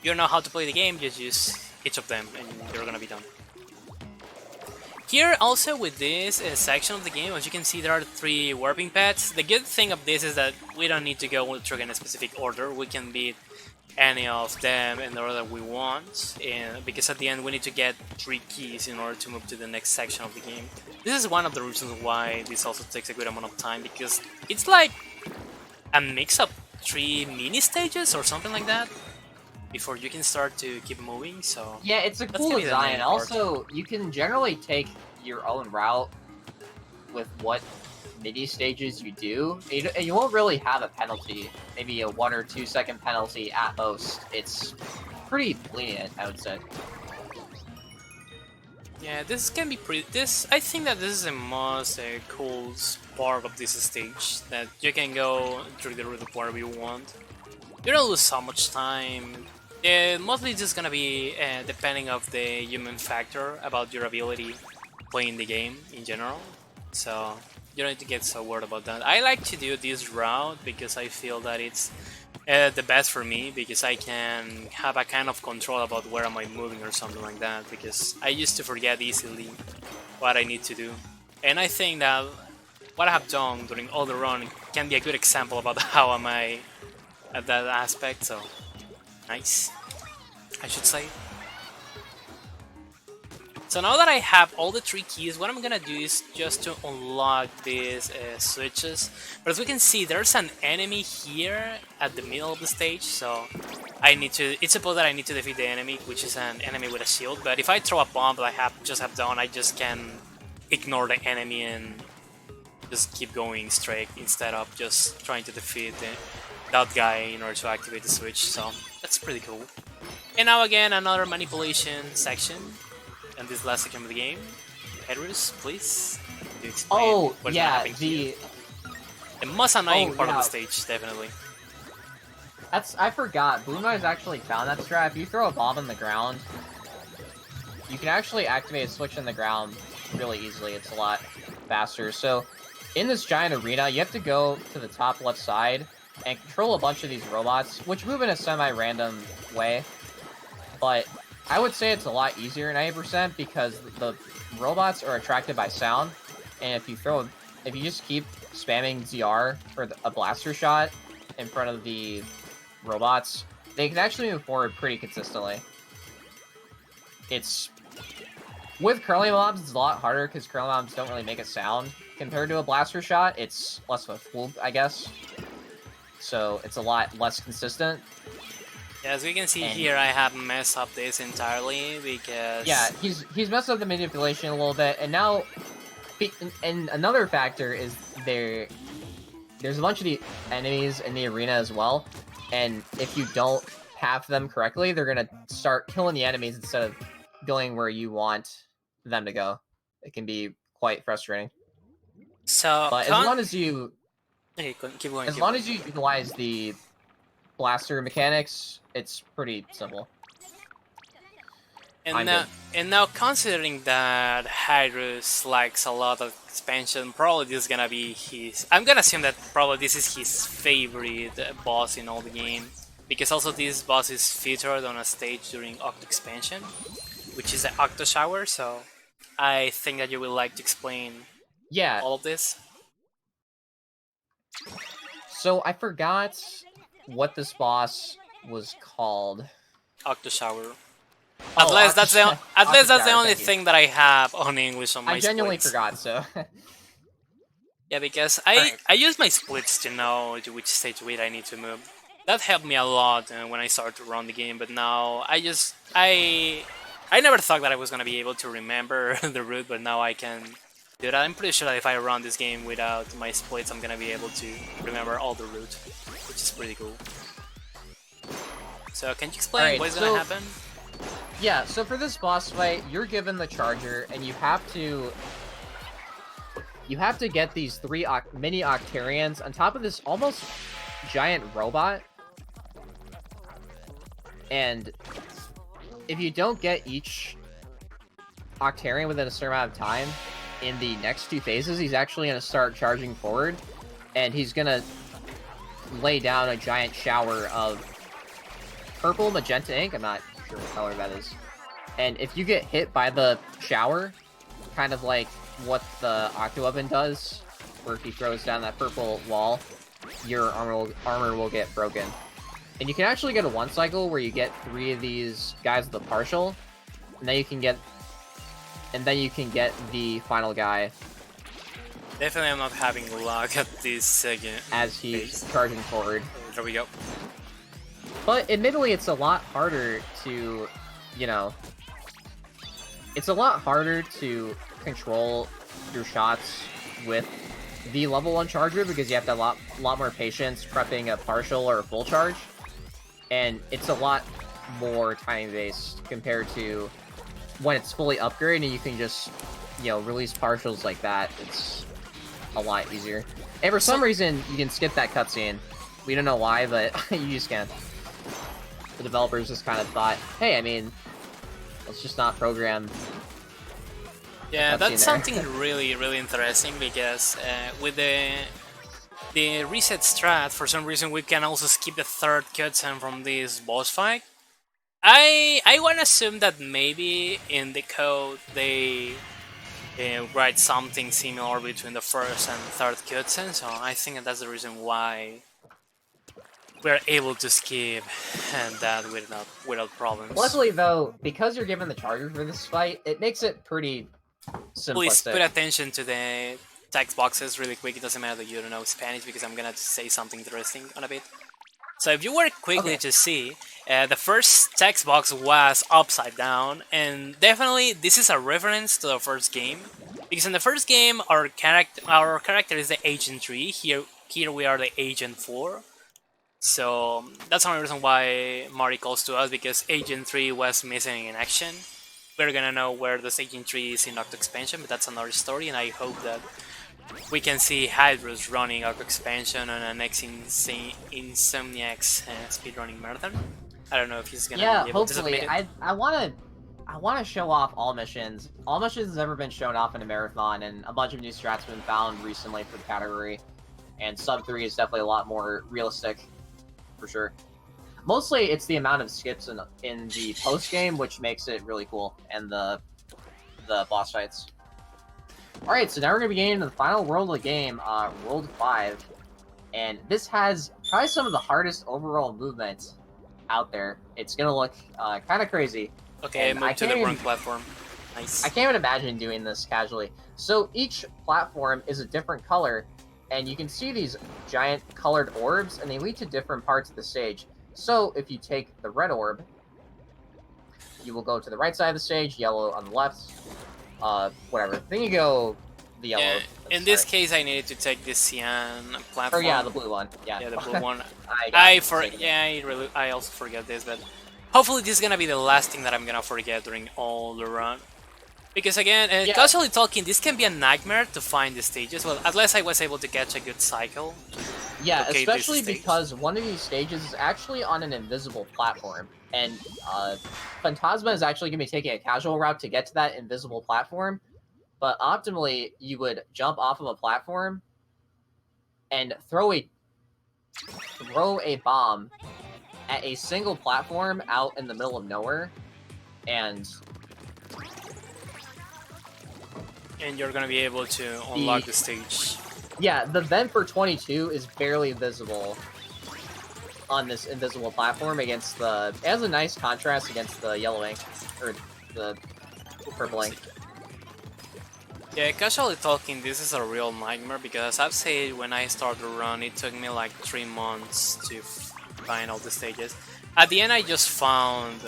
you don't know how to play the game, just use each of them and you're gonna be done. Here also with this section of the game, as you can see, there are 3 warping pads. The good thing of this is that we don't need to go through in a specific order. We can beat any of them in the order we want, and because at the end we need to get 3 keys in order to move to the next section of the game. This is one of the reasons why this also takes a good amount of time, because it's like a mix of 3 mini stages or something like that before you can start to keep moving. So yeah, it's a cool design. Also, you can generally take your own route with what mini stages you do. You won't really have a penalty, maybe a 1 or 2 second penalty at most. It's pretty lenient, I would say. Yeah, this can be pretty. I think that this is the most cool part of this stage, that you can go through the route of whatever you want. You don't lose so much time. Mostly just gonna be depending of the human factor about your ability playing the game in general. So you don't need to get so worried about that. I like to do this route because I feel that it's the best for me, because I can have a kind of control about where am I moving or something like that, because I used to forget easily what I need to do. And I think that what I have done during all the run can be a good example about how am I at that aspect, so nice, I should say. So now that I have all the 3 keys, what I'm gonna do is just to unlock these switches. But as we can see, there's an enemy here at the middle of the stage, so it's supposed that I need to defeat the enemy, which is an enemy with a shield. But if I throw a bomb that I just have done, I just can ignore the enemy and just keep going straight, instead of just trying to defeat that guy in order to activate the switch. So that's pretty cool. And now again, another manipulation section. And this last section of the game. Hedrus, please, do explain what's gonna happen here. The most annoying part of the stage, definitely. I forgot. Blue Noise actually found that strat. If you throw a bomb in the ground, you can actually activate a switch in the ground really easily. It's a lot faster. So in this giant arena, you have to go to the top left side and control a bunch of these robots, which move in a semi-random way. But I would say it's a lot easier 90%, because the robots are attracted by sound, and if you just keep spamming ZR or a blaster shot in front of the robots, they can actually move forward pretty consistently. With curly mobs, it's a lot harder because curly mobs don't really make a sound compared to a blaster shot. It's less of a whoop, I guess. So it's a lot less consistent. Yeah, as we can see here, I have messed up this entirely because... Yeah, he's messed up the manipulation a little bit, and now... And another factor is there's a bunch of the enemies in the arena as well, and if you don't path them correctly, they're gonna start killing the enemies instead of going where you want them to go. It can be quite frustrating. So, but as long as you... Okay, keep going. As long as you utilize the blaster mechanics, it's pretty simple. And now considering that Hyrus likes a lot of expansion, probably this is gonna be his... I'm gonna assume that probably this is his favorite boss in all the game. because also this boss is featured on a stage during Octo Expansion, which is the Octo Shower, so I think that you will like to explain Yeah. all of this. So I forgot what this boss was called. Octo Shower. Oh, At least that's the Shower, only thank you. thing that I have on English on I my genuinely splits. forgot, so... Yeah, because Alright. I use my splits to know to which stage weight I need to move. That helped me a lot when I started to run the game, but now I never thought that I was gonna be able to remember the route, but now I can do that. I'm pretty sure that if I run this game without my splits, I'm gonna be able to remember all the route, which is pretty cool. So can you explain what's gonna happen? Yeah, so for this boss fight, you're given the charger, and you have to get these 3 mini Octarians on top of this almost giant robot. And if you don't get each Octarian within a certain amount of time, in the next 2 phases, he's actually going to start charging forward, and he's going to lay down a giant shower of purple magenta ink. I'm not sure what color that is. And if you get hit by the shower, kind of like what the Octo-Weapon does, where if he throws down that purple wall, your armor will get broken. And you can actually get a 1 cycle where you get 3 of these guys with a partial, and then you can get the final guy. Definitely I'm not having luck at this second. As he's charging forward. There we go. But admittedly, it's a lot harder to, it's a lot harder to control your shots with the level 1 charger because you have to have a lot more patience prepping a partial or a full charge. And it's a lot more time-based compared to when it's fully upgraded and you can just, release partials like that. It's a lot easier. And for some reason, you can skip that cutscene. We don't know why, but you just can't. The developers just kind of thought, hey, I mean, let's just not program. Yeah, that's something really, really interesting because with the reset strat, for some reason we can also skip the 3rd cutscene from this boss fight. I want to assume that maybe in the code they write something similar between the 1st and 3rd cutscene, so I think that's the reason why we're able to skip that without problems. Luckily, though, because you're given the charger for this fight, it makes it pretty simplistic. Please put attention to the text boxes really quick. It doesn't matter that you don't know Spanish because I'm gonna say something interesting on a bit. So if you were quickly to see, the first text box was upside down, and definitely this is a reference to the first game, because in the first game our character is the Agent 3. Here we are the Agent 4. So that's one reason why Mari calls to us, because Agent 3 was missing in action. We're gonna know where this Agent 3 is in Octo Expansion, but that's another story, and I hope that we can see Hydros running Octo Expansion on an next Insomniac's speedrunning marathon. I don't know if he's gonna be able to submit it. I want to show off all missions. All missions has ever been shown off in a marathon, and a bunch of new strats have been found recently for the category. And sub 3 is definitely a lot more realistic, for sure. Mostly, it's the amount of skips in the post game which makes it really cool, and the boss fights. All right, so now we're gonna be getting into the final world of the game, World 5, and this has probably some of the hardest overall movement out there. It's gonna look kind of crazy. Okay, move to the wrong platform. Nice. I can't even imagine doing this casually. So each platform is a different color, and you can see these giant colored orbs, and they lead to different parts of the stage. So if you take the red orb, you will go to the right side of the stage, yellow on the left, whatever. Then you go the yellow. Yeah, in this case, I needed to take the cyan platform. Or yeah, the blue one. Yeah, the blue one. I I also forget this, but hopefully this is gonna be the last thing that I'm gonna forget during all the run. Because again, casually talking, this can be a nightmare to find the stages. Well, unless I was able to catch a good cycle. Yeah, especially because one of these stages is actually on an invisible platform. And Phantasma is actually going to be taking a casual route to get to that invisible platform. But optimally, you would jump off of a platform and throw a bomb at a single platform out in the middle of nowhere, and you're gonna be able to unlock the stage. Yeah, the vent for 22 is barely visible on this invisible platform against the... It has a nice contrast against the yellow ink, or the purple ink. Yeah, casually talking, this is a real nightmare because I've said when I started to run, it took me like 3 months to find all the stages. At the end, I just found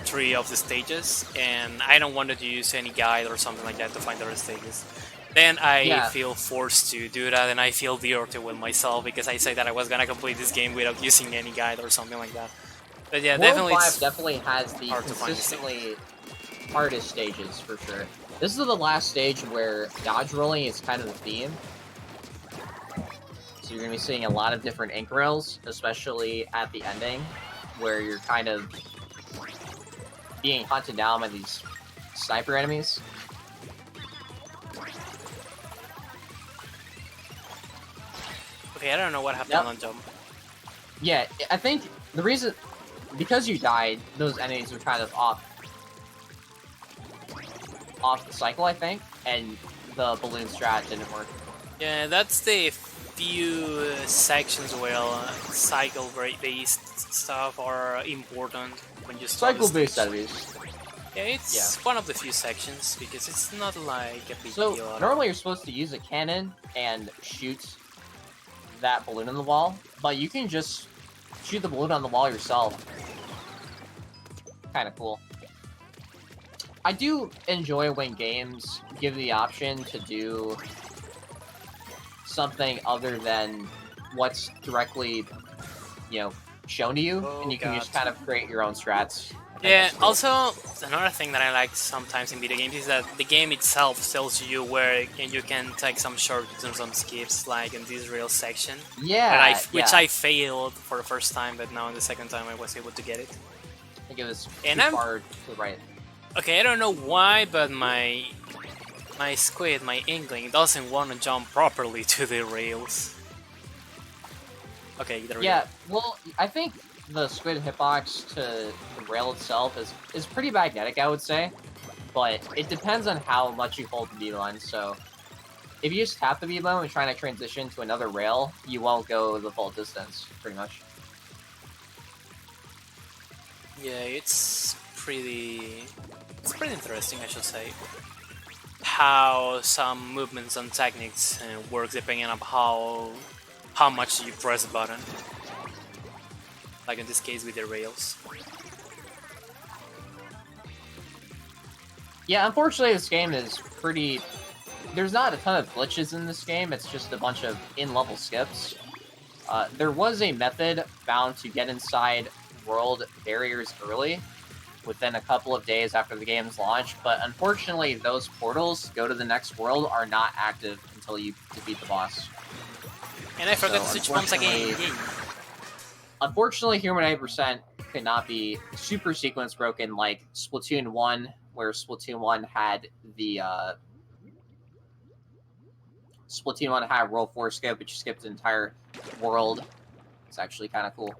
3 of the stages, and I don't want to use any guide or something like that to find the rest stages. Then I feel forced to do that, and I feel dirty with myself because I said that I was gonna complete this game without using any guide or something like that. But yeah, World definitely 5 definitely has the hard to find consistently hardest stages, for sure. This is the last stage where dodge rolling is kind of the theme. So you're going to be seeing a lot of different ink rails, especially at the ending, where you're kind of being hunted down by these sniper enemies. Okay, I don't know what happened on jump. Yeah, I think the reason... Because you died, those enemies were kind of off the cycle, I think, and the balloon strat didn't work. Yeah, that's the few sections where cycle-based stuff are important when you start cycle-based enemies. Yeah, it's one of the few sections because it's not like a big deal. So normally you're supposed to use a cannon and shoot that balloon on the wall, but you can just shoot the balloon on the wall yourself. Kind of cool. I do enjoy when games give the option to do something other than what's directly, shown to you, and you can just kind of create your own strats. Yeah, cool. Also, another thing that I like sometimes in video games is that the game itself tells you where you can take some shortcuts and some skips, like in this rail section. Yeah, which I failed for the first time, but now in the second time I was able to get it. I think it was too far to the right. Okay, I don't know why, but my squid, my inkling, doesn't want to jump properly to the rails. Okay, there we go. Yeah, well, I think the squid hitbox to the rail itself is pretty magnetic, I would say. But it depends on how much you hold the B button, so... If you just tap the B button and trying to transition to another rail, you won't go the full distance, pretty much. Yeah, it's pretty interesting, I should say, how some movements and techniques work depending on how much you press the button. Like in this case with the rails. Yeah, unfortunately this game is pretty... There's not a ton of glitches in this game, it's just a bunch of in-level skips. There was a method found to get inside world barriers early, within a couple of days after the game's launch, but unfortunately those portals go to the next world are not active until you defeat the boss. And I forgot to switch bombs again. Unfortunately, Human 80% cannot be super sequence broken like Splatoon 1, where Splatoon 1 had the Splatoon 1 had World 4 skip, which skipped the entire world. It's actually kind of cool.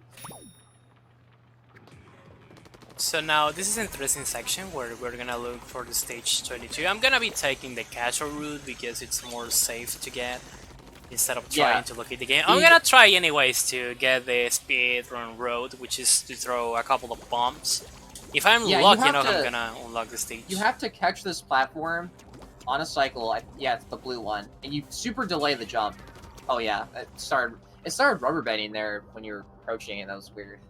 So now this is an interesting section where we're gonna look for the stage 22. I'm gonna be taking the casual route because it's more safe to get instead of trying to locate the game. I'm gonna try anyways to get the speedrun road, which is to throw a couple of bombs. If I'm lucky enough, I'm gonna unlock the stage. You have to catch this platform on a cycle. Yeah, it's the blue one, and you super delay the jump. Oh yeah, it started rubber banding there when you were approaching it. That was weird.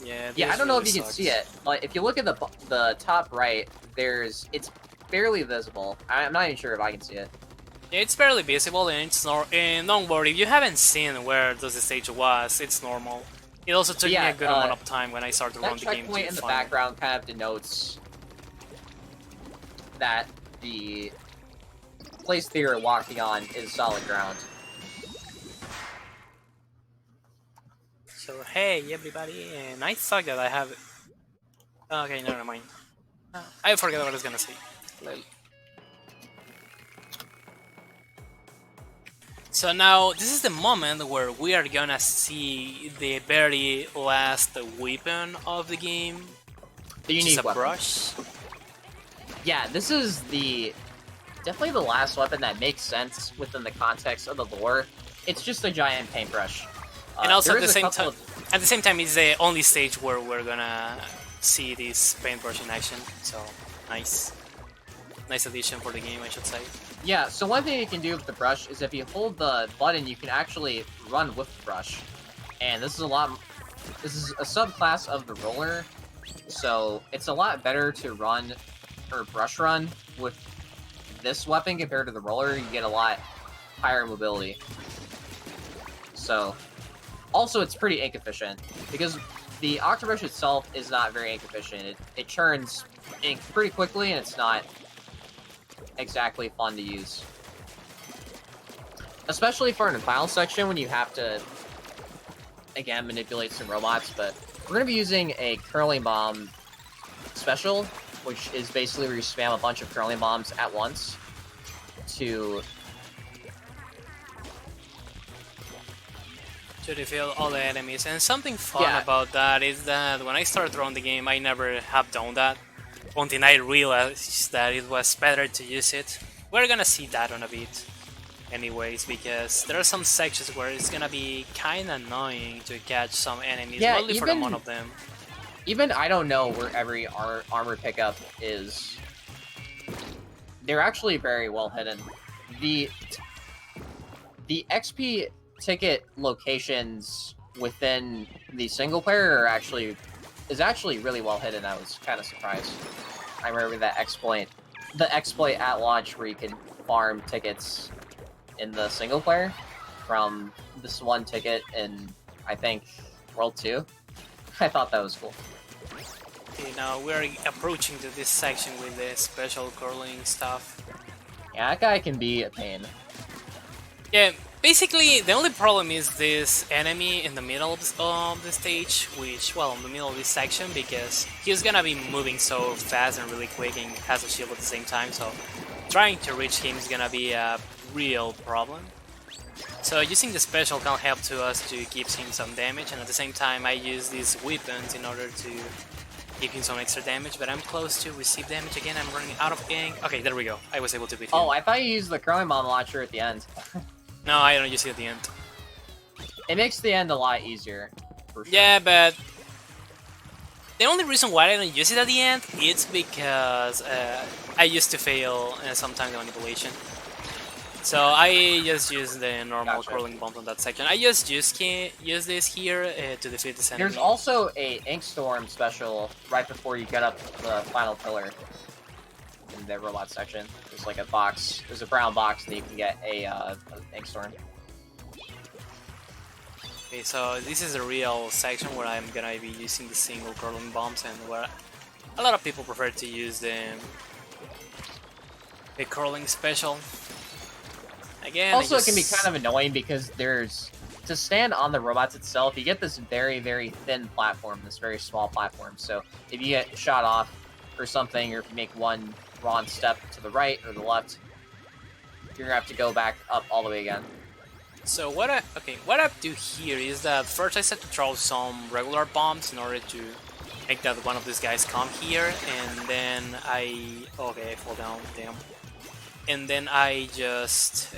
Yeah, I don't know if you can see it, but if you look at the top right, it's barely visible. I'm not even sure if I can see it. Yeah, it's barely visible, and it's and don't worry, if you haven't seen where the stage was, it's normal. It also took me a good amount of time when I started to run the game. That checkpoint in the background kind of denotes that the place that you're walking on is solid ground. So hey everybody, and I thought that I have... Okay, never mind. I forgot what I was gonna say. So now this is the moment where we are gonna see the very last weapon of the game, The which is a unique weapon. brush. Yeah, this is definitely the last weapon that makes sense within the context of the lore. It's just a giant paintbrush. And also There at the is a same couple time, of it's the only stage where we're gonna see this paintbrush in action. So nice, nice addition for the game, I should say. yeah. So one thing you can do with the brush is if you hold the button, you can actually run with the brush, and this is a lot. This is a subclass of the roller, so it's a lot better to run or brush run with this weapon compared to the roller. You get a lot higher mobility. So, also it's pretty ink efficient because the octobrush itself is not very ink efficient. It churns ink pretty quickly, and it's not exactly fun to use, especially for an final section when you have to again manipulate some robots. But we're gonna be using a curling bomb special, which is basically where you spam a bunch of curling bombs at once to defeat all the enemies. And something fun about that is that when I started throwing the game, I never have done that until I realized that it was better to use it. We're gonna see that on a bit anyways, because there are some sections where it's gonna be kinda annoying to catch some enemies, only for the one of them. Even I don't know where every armor pickup is. They're actually very well hidden. The XP ticket locations within the single player is actually really well hidden. I was kind of surprised. I remember the exploit at launch where you can farm tickets in the single player from this one ticket in, I think, World 2. I thought that was cool. Okay, now we're approaching to this section with the special curling stuff. Yeah, that guy can be a pain. Yeah, basically the only problem is this enemy in the middle of the stage, which, well, in the middle of this section, because he's gonna be moving so fast and really quick and has a shield at the same time, so trying to reach him is gonna be a real problem. So using the special can help to us to give him some damage, and at the same time I use these weapons in order to give him some extra damage, but I'm close to receive damage again. I'm running out of ink. Okay, there we go. I was able to beat him. Oh, I thought you used the curling bomb launcher at the end. No, I don't use it at the end. It makes the end a lot easier. For sure. Yeah, but the only reason why I don't use it at the end is because I used to fail sometimes the manipulation. So I just use the normal curling bomb on that section. I just use this here to defeat this enemy. There's also a ink storm special right before you get up the final pillar in the robot section. There's like a box. There's a brown box that you can get a ink storm. Okay, so this is a real section where I'm gonna be using the single curling bombs, and where a lot of people prefer to use the curling special. Again, also, it can be kind of annoying because to stand on the robots itself, you get this very, very thin platform, this very small platform. So if you get shot off or something, or if you make one wrong step to the right or the left, you're gonna have to go back up all the way again. So what I do here is that first I set to throw some regular bombs in order to make that one of these guys come here, and then I fall down, damn. And then I just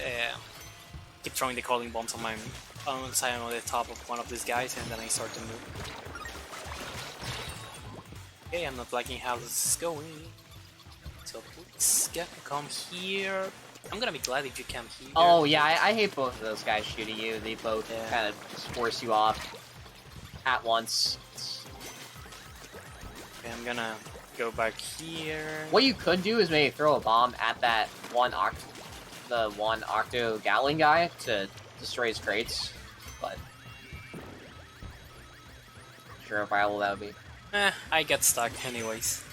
keep throwing the curling bombs on the top of one of these guys, and then I start to move. Okay, I'm not liking how this is going. So please come here. I'm gonna be glad if you come here. Oh yeah, I hate both of those guys shooting you. They both kind of just force you off at once. Okay, I'm gonna go back here. What you could do is maybe throw a bomb at that the one Octo Gatling guy to destroy his crates, but sure how viable that would be. I get stuck anyways.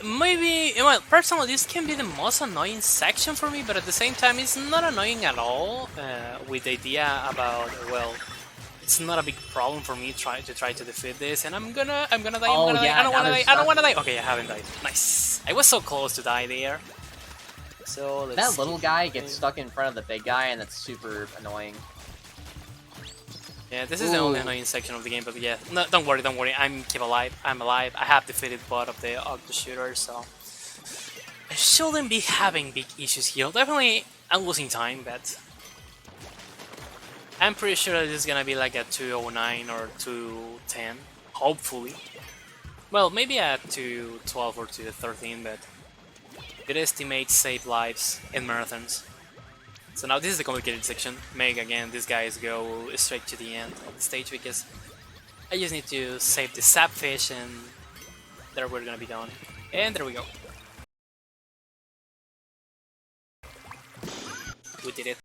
Well, personally, this can be the most annoying section for me, but at the same time, it's not annoying at all. With the idea about, well, it's not a big problem for me try to defeat this, and I'm gonna die. I don't wanna die. Okay, I haven't died. Nice. I was so close to die there. So let's That little keep guy moving. gets stuck in front of the big guy, and that's super annoying. Yeah, this is the only annoying section of the game, but yeah, no, don't worry, don't worry. Keep alive. I'm alive. I have defeated both of the octo shooters, so I shouldn't be having big issues here. Definitely, I'm losing time, but I'm pretty sure this is gonna be like a 209 or 210, hopefully. Well, maybe at 212 or 213, but it estimates save lives in marathons. So now this is the complicated section. Make again these guys go straight to the end of the stage because I just need to save the sapfish and there we're gonna be done. And there we go. We did it.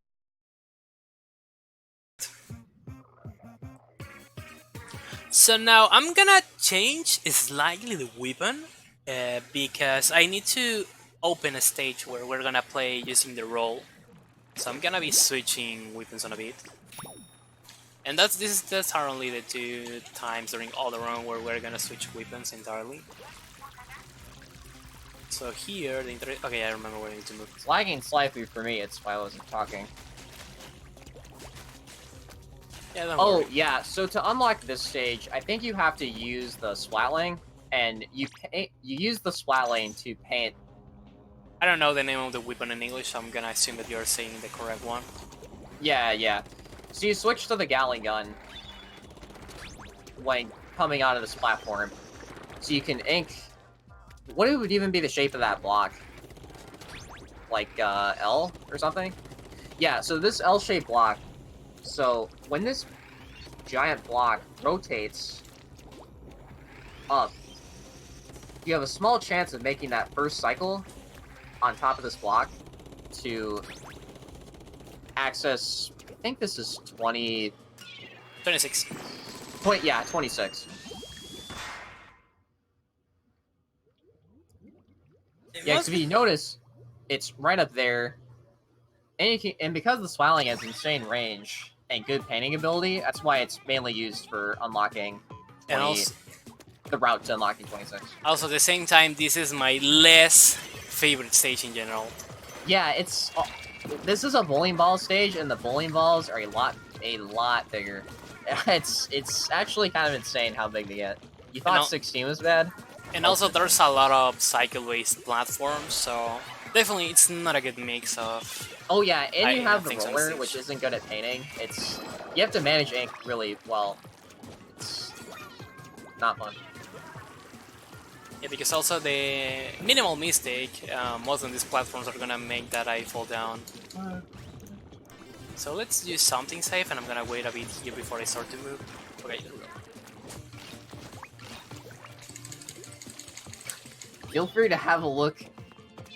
So now I'm gonna change slightly the weapon because I need to open a stage where we're gonna play using the roll. So I'm gonna be switching weapons on a bit. And that's are only the 2 times during all the run where we're gonna switch weapons entirely. So here, okay, I remember where I need to move. It's lagging slightly for me, it's why I wasn't talking. Yeah, don't Oh, worry. yeah, so to unlock this stage, I think you have to use the splatling, and you use the splatling to paint. I don't know the name of the weapon in English, so I'm gonna assume that you're saying the correct one. Yeah. So you switch to the Gatling gun when coming out of this platform. So you can ink... What would even be the shape of that block? Like, L or something? Yeah, so this L-shaped block, so when this giant block rotates up, you have a small chance of making that first cycle on top of this block to access, I think this is 26. 26. Yeah, because if you notice, it's right up there. And because the Smiling has insane range and good painting ability, that's why it's mainly used for unlocking 20, And also, the route to unlocking 26. also at the same time, this is my less favorite stage in general. Yeah, it's this is a bowling ball stage, and the bowling balls are a lot bigger. It's actually kind of insane how big they get. You thought 16 was bad? And also there's a lot of cycle-based platforms, so definitely it's not a good mix of... Oh yeah, and you have the things on roller, stage. which isn't good at painting. You have to manage ink really well. It's not fun. Yeah, because also the minimal mistake, most of these platforms are gonna make that I fall down. So let's do something safe, and I'm gonna wait a bit here before I start to move. Okay, there we go. Feel free to have a look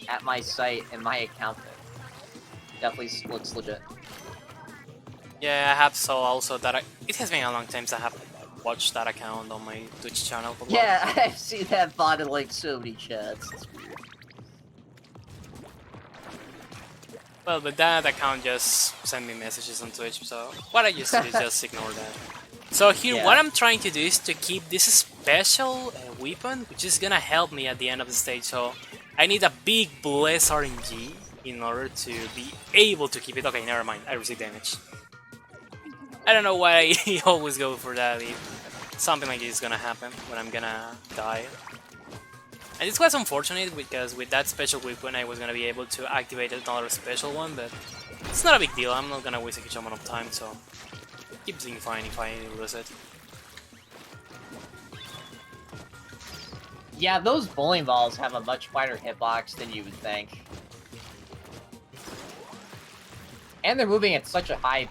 at my site and my account. Definitely looks legit. Yeah, I have saw also that it has been a long time since I have watched that account on my Twitch channel. But yeah, I've seen that bot in like so many chats. It's weird. Well, but that account just sent me messages on Twitch, so what I used to do is just ignore that. So here, what I'm trying to do is to keep this special weapon, which is gonna help me at the end of the stage. So I need a big bless RNG in order to be able to keep it. Okay, never mind. I received damage. I don't know why I always go for that. If something like this is gonna happen when I'm gonna die. And this was unfortunate because with that special weapon I was gonna be able to activate another special one, but it's not a big deal. I'm not gonna waste a huge amount of time, so keep being fine if I lose it. Yeah, those bowling balls have a much wider hitbox than you would think. And they're moving at such a high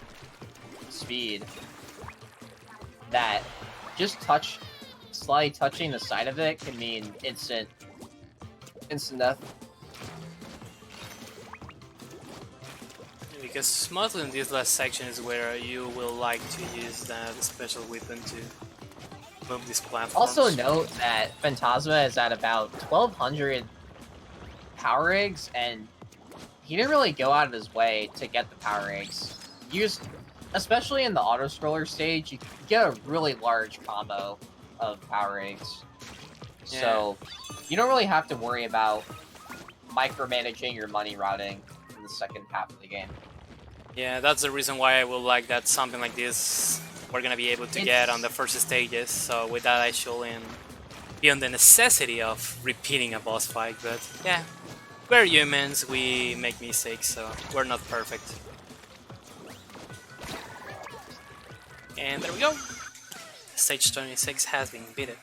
speed that just slightly touching the side of it can mean instant death. Because mostly in this last section is where you will like to use that special weapon to move this platform. Also note that Phantasma is at about 1200 power eggs, and he didn't really go out of his way to get the power eggs. Especially in the auto-scroller stage, you get a really large combo of power eggs. Yeah. So you don't really have to worry about micromanaging your money routing in the second half of the game. Yeah, that's the reason why I would like that something like this we're gonna be able to get on the first stages. So with that, I shouldn't be on the necessity of repeating a boss fight. But yeah, we're humans. We make mistakes, so we're not perfect. And there we go. Stage 26 has been beaten.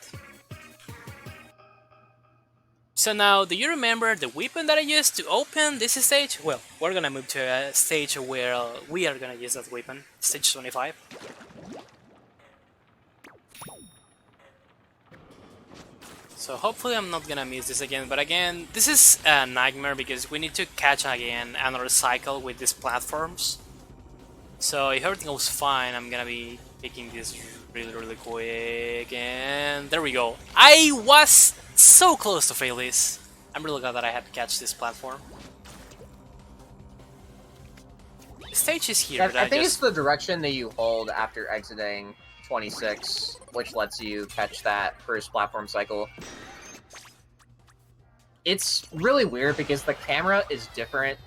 So now, do you remember the weapon that I used to open this stage? Well, we're gonna move to a stage where we are gonna use that weapon, stage 25. So hopefully I'm not gonna miss this again, but again, this is a nightmare because we need to catch again another cycle with these platforms. So if everything goes fine, I'm gonna be taking this really quick, and there we go. I was so close to fail this. I'm really glad that I had to catch this platform. The stage is here. I think it's the direction that you hold after exiting 26, which lets you catch that first platform cycle. It's really weird because the camera is different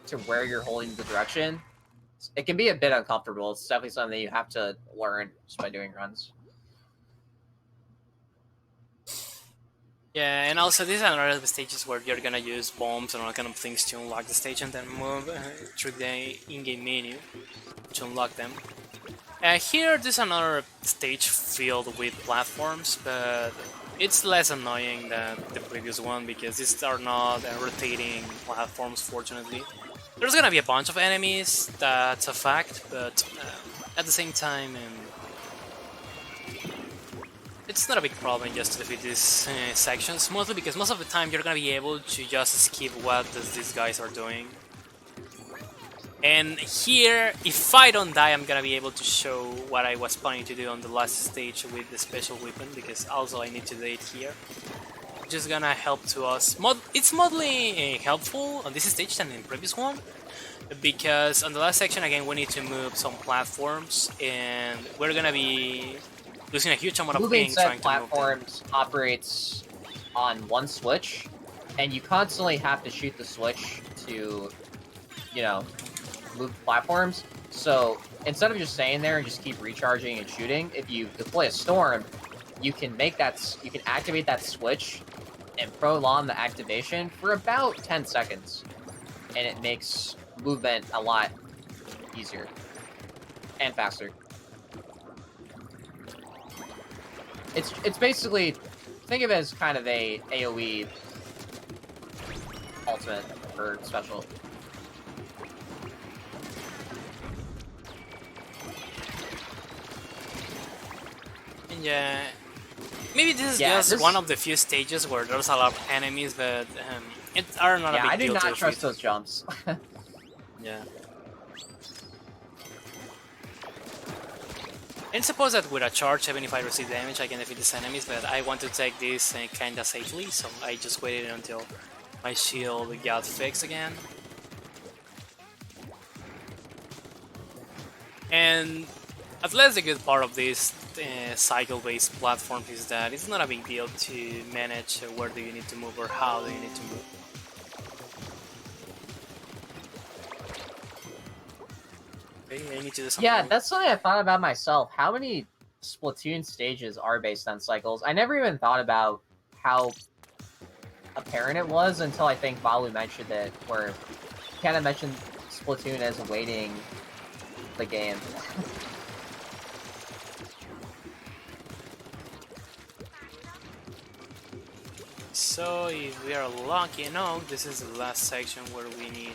to where you're holding the direction. It can be a bit uncomfortable. It's definitely something that you have to learn just by doing runs. Yeah, and also these are another stages where you're gonna use bombs and all kind of things to unlock the stage and then move through the in-game menu to unlock them. Here, there's another stage filled with platforms, but it's less annoying than the previous one because these are not rotating platforms, fortunately. There's gonna be a bunch of enemies, that's a fact, but at the same time, it's not a big problem just to defeat these sections, mostly because most of the time you're gonna be able to just skip what these guys are doing. And here, if I don't die, I'm gonna be able to show what I was planning to do on the last stage with the special weapon, because also I need to do it here. Which is gonna help to us. It's mostly helpful on this stage than in the previous one, because on the last section, again, we need to move some platforms, and we're gonna be losing a huge amount of ping trying to move platforms operates on one switch, and you constantly have to shoot the switch to, you know, move platforms. So instead of just staying there and just keep recharging and shooting, if you deploy a storm, you can activate that switch and prolong the activation for about 10 seconds, and it makes movement a lot easier and faster. It's basically, think of it as kind of a AoE ultimate or special. Yeah, maybe this is just one of the few stages where there's a lot of enemies, but it are not a big deal. I do not trust those jumps. Yeah. And suppose that with a charge, even if I receive damage, I can defeat these enemies, but I want to take this kinda safely, so I just waited until my shield got fixed again. And at least the good part of this cycle-based platform is that it's not a big deal to manage where do you need to move or how do you need to move. Okay, I need to do something. Yeah, that's something I thought about myself. How many Splatoon stages are based on cycles? I never even thought about how apparent it was until I think Balu mentioned it, where he kind of mentioned Splatoon as awaiting the game. So if we are lucky enough, this is the last section where we need...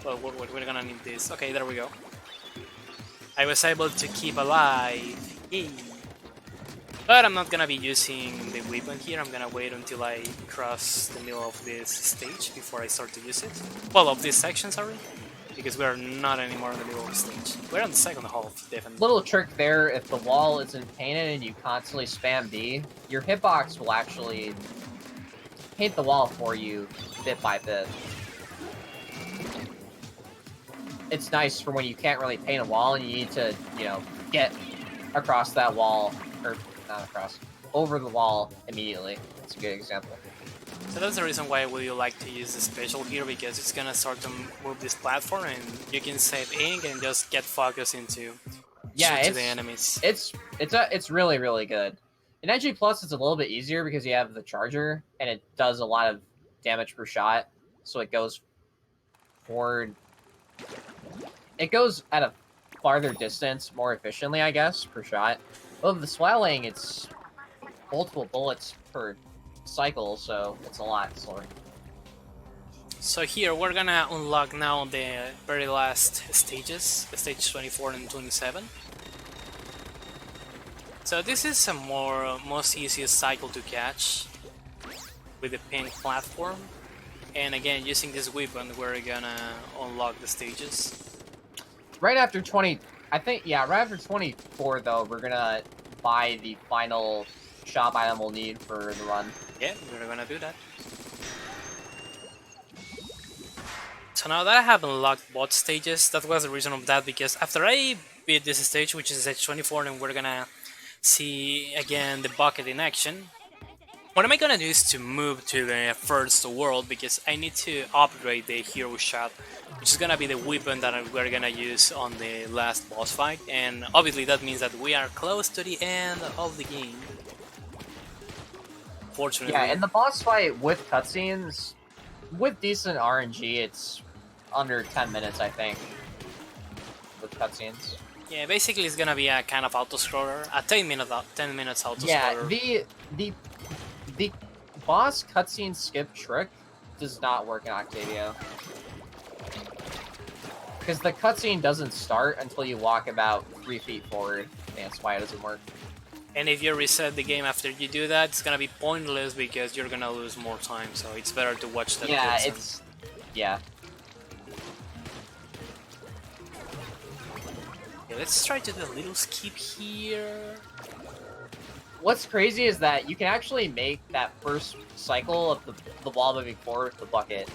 Well, we're gonna need this. Okay, there we go. I was able to keep alive. Yay. But I'm not gonna be using the weapon here. I'm gonna wait until I cross the middle of this stage before I start to use it. Well, of this section, sorry. Because we're not anymore in the middle of the stage. We're on the second half, definitely. Little trick there, if the wall isn't painted and you constantly spam B, your hitbox will actually paint the wall for you bit by bit. It's nice for when you can't really paint a wall and you need to, you know, get across that wall, or not across, over the wall immediately. That's a good example. So that's the reason why we like to use the special here, because it's gonna start to move this platform and you can save ink and just get focused into Yeah, shoot to the enemies. it's really really good. In NG Plus, it's a little bit easier because you have the charger and it does a lot of damage per shot, so it goes forward. It goes at a farther distance more efficiently, I guess, per shot. But with the swelling, it's multiple bullets per cycle, so it's a lot slower. So here we're gonna unlock now the very last stages, stage 24 and 27. So this is a most easiest cycle to catch with the pink platform. And again, using this weapon, we're gonna unlock the stages. Right after 20, I think, yeah, right after 24, though, we're gonna buy the final shop item we'll need for the run. Yeah, we're gonna do that. So now that I have unlocked both stages, that was the reason of that, because after I beat this stage, which is stage 24, and we're gonna see again the bucket in action, what am I gonna do is to move to the first world, because I need to upgrade the hero shot, which is gonna be the weapon that we're gonna use on the last boss fight, and obviously that means that we are close to the end of the game. Fortunately. Yeah, in the boss fight with cutscenes, with decent RNG, it's under 10 minutes, I think, with cutscenes. Yeah, basically it's gonna be a kind of auto-scroller, a 10 minutes auto-scroller. Yeah, the boss cutscene skip trick does not work in Octavio. Because the cutscene doesn't start until you walk about 3 feet forward. That's why it doesn't work. And if you reset the game after you do that, it's gonna be pointless because you're gonna lose more time, so it's better to watch that. Yeah, it's... yeah. Okay, let's try to do a little skip here. What's crazy is that you can actually make that first cycle of the wall moving forward with the bucket.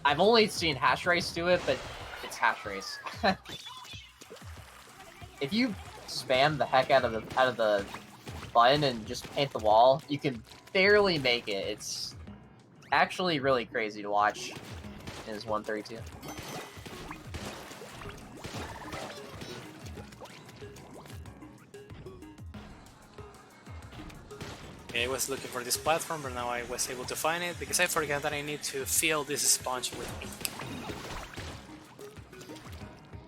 I've only seen Hash Race do it, but it's Hash Race. If you spam the heck out of the button and just paint the wall, you can barely make it. It's actually really crazy to watch in his 132. Okay, I was looking for this platform, but now I was able to find it because I forgot that I need to fill this sponge with ink.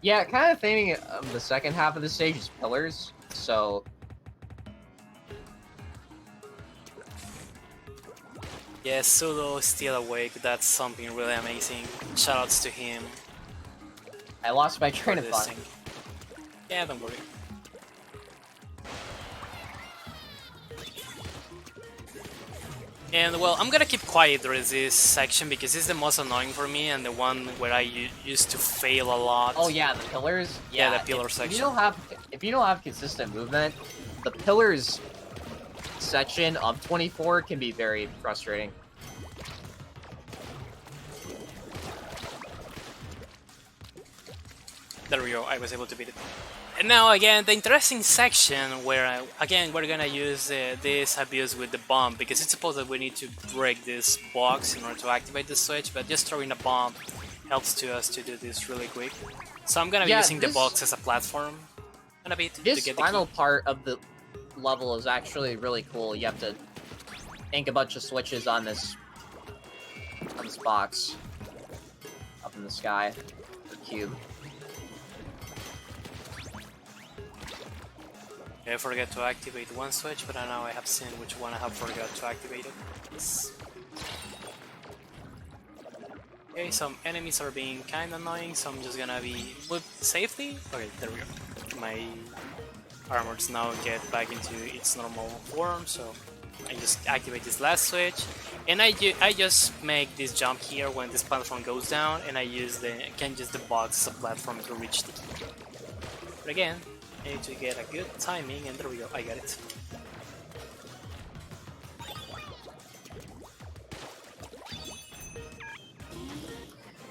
Yeah, kind of thinking the second half of the stage is pillars, so... Yeah, Sudo is still awake, that's something really amazing. Shoutouts to him. I lost my train of thought. Yeah, don't worry. And well, I'm gonna keep quiet during this section because it's the most annoying for me and the one where I used to fail a lot. Oh yeah, the pillars. Yeah, the pillar section. If you don't have consistent movement, the pillars section of 24 can be very frustrating. There we go. I was able to beat it. And now again, the interesting section where again we're gonna use this abuse with the bomb, because it's supposed that we need to break this box in order to activate the switch, but just throwing a bomb helps us to do this really quick. So I'm gonna be using the box as a platform and a bit to This get final part of the level is actually really cool. You have to ink a bunch of switches on this box up in the sky, the cube. I forgot to activate one switch, but now I have seen which one I have forgot to activate it. Yes. Okay, some enemies are being kinda annoying, so I'm just gonna be with safety. Okay, there we go. My armors now get back into its normal form, so I just activate this last switch, and I just make this jump here when this platform goes down, and I use can use the box as a platform to reach the key. But again, I need to get a good timing, and there we go, I got it.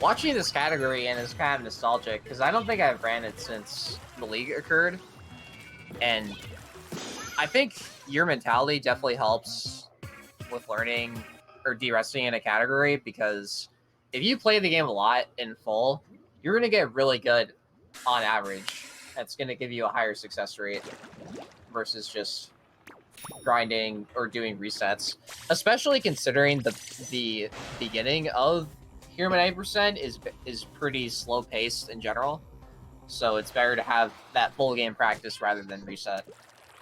Watching this category and is kind of nostalgic, because I don't think I've ran it since the league occurred. And I think your mentality definitely helps with learning or de-resting in a category, because if you play the game a lot in full, you're going to get really good on average. That's going to give you a higher success rate versus just grinding or doing resets. Especially considering the beginning of Hero 90% is pretty slow paced in general. So it's better to have that full game practice rather than reset.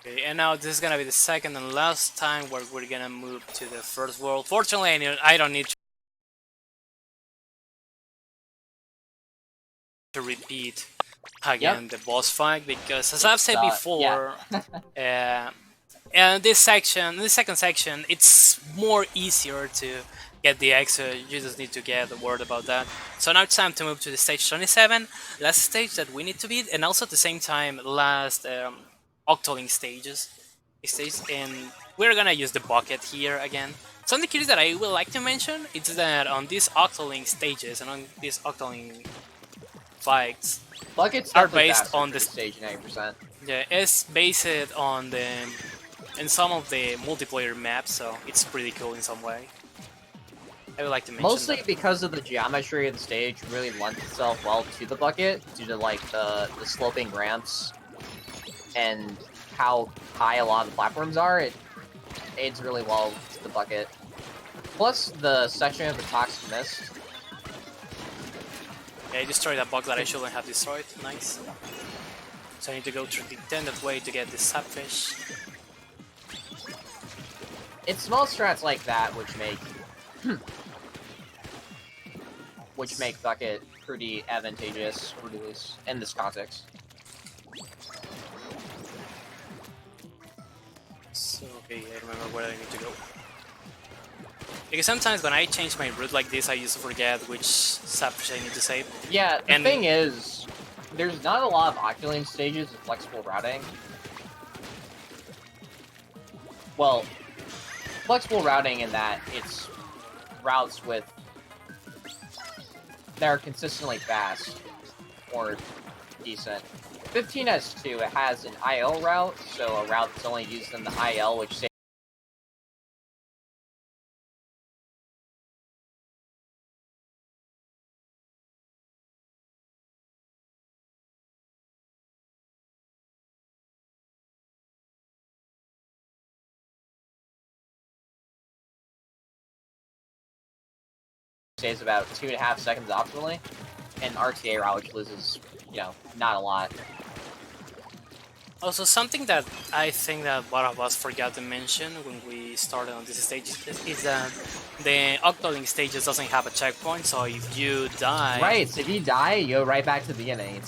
Okay, and now this is gonna be the second and last time where we're gonna move to the first world. Fortunately, I don't need to repeat again the boss fight, because as I've said before, and this second section, it's more easier to get the extra. You just need to get worried about that. So now it's time to move to the stage 27, last stage that we need to beat, and also at the same time last Octoling stage, and we're gonna use the bucket here again. Something curious that I would like to mention is that on these Octoling stages and on these Octoling fights, buckets are based on the stage 90%. Yeah, it's based on the in some of the multiplayer maps, so it's pretty cool in some way. I would like to mention mostly that. because of the geometry of the stage really lends itself well to the bucket due to like the sloping ramps and how high a lot of the platforms are. It aids really well to the bucket. Plus the section of the toxic mist. Yeah, I destroyed a bug that I shouldn't have destroyed. Nice. So I need to go through the intended way to get this sapfish. It's small strats like that which make bucket pretty advantageous, or at least in this context. So okay, I remember where I need to go. Because sometimes when I change my route like this, I used to forget which sapfish I need to save. Yeah, the thing is, there's not a lot of Octoling stages with flexible routing. Well, flexible routing in that it's routes that are consistently fast or decent. 15 has two. It has an IL route, so a route that's only used in the IL, which saves about 2.5 seconds optimally, and RTA route, which loses, not a lot. Also, something that I think that one of us forgot to mention when we started on this stage is that the Octoling stages doesn't have a checkpoint, so if you die... Right, so if you die, you go right back to the beginning.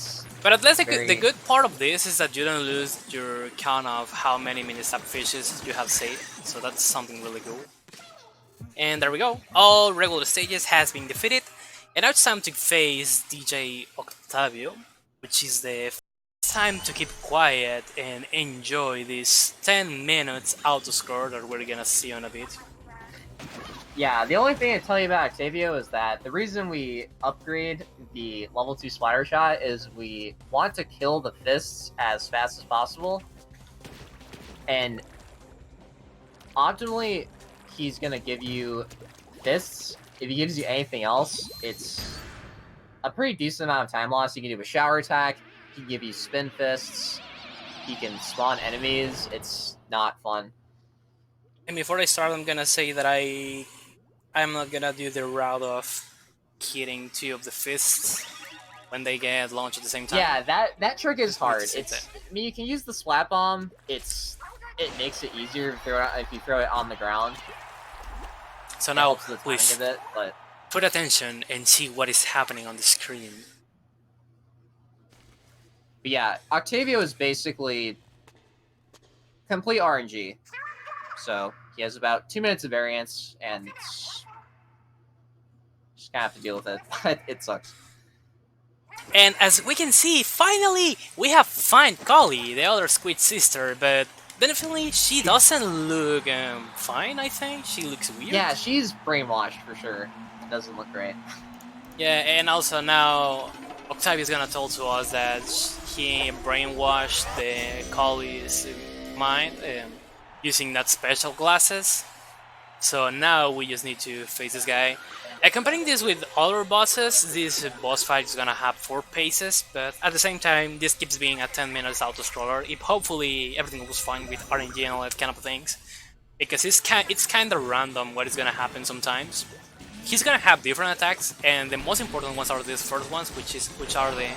But at least the good part of this is that you don't lose your count of how many mini sapfishes you have saved, so that's something really cool. And there we go, all regular stages has been defeated, and now it's time to face DJ Octavio, which is the time to keep quiet and enjoy this 10 minutes auto score that we're gonna see on a bit. Yeah, the only thing I tell you about Octavio is that the reason we upgrade the level 2 splatter shot is we want to kill the fists as fast as possible. And optimally, he's going to give you fists. If he gives you anything else, it's a pretty decent amount of time loss. He can do a shower attack, he can give you spin fists, he can spawn enemies. It's not fun. And before I start, I'm gonna say that I'm not gonna do the route of hitting two of the fists when they get launched at the same time. Yeah, that trick is hard. I mean, you can use the splat bomb. It makes it easier if you throw it on the ground. So now, please put attention and see what is happening on the screen. But yeah, Octavio is basically complete RNG. So he has about 2 minutes of variance, and just gonna have to deal with it. It sucks. And as we can see, finally, we have found Kali, the other Squid sister, but definitely she doesn't look fine, I think. She looks weird. Yeah, she's brainwashed for sure. It doesn't look great. Yeah, and also now Octavio's gonna tell to us that he brainwashed the Kali's mind. using that special glasses. So now we just need to face this guy. Comparing this with other bosses, this boss fight is gonna have 4 paces, but at the same time, this keeps being a 10 minutes auto-scroller. If hopefully everything goes fine with RNG and all that kind of things, because it's kind of random what is gonna happen sometimes. He's gonna have different attacks, and the most important ones are these first ones, which are the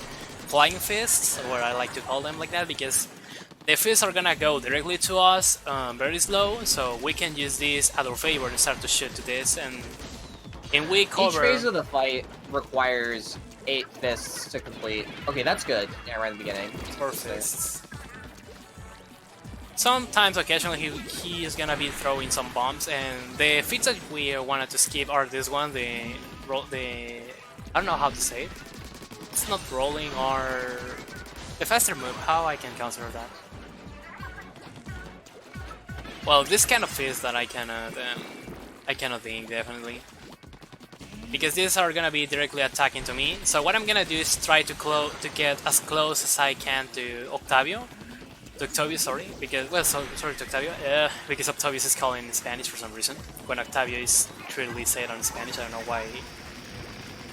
flying fists, or I like to call them like that, because the fists are gonna go directly to us, very slow, so we can use this at our favor and start to shoot to this, and we cover... Each phase of the fight requires 8 fists to complete. Okay, that's good. Yeah, right at the beginning. 4 fists. Sometimes, occasionally, he is gonna be throwing some bombs, and the feats that we wanted to skip are this one, the I don't know how to say it. It's not rolling, or the faster move. How I can consider that? Well, this kind of fist that I cannot think definitely, because these are gonna be directly attacking to me. So what I'm gonna do is try to get as close as I can to Octavio. To Octavio, sorry, because, well, sorry to Octavio, because Octavius is called in Spanish for some reason, when Octavio is clearly said on Spanish. I don't know why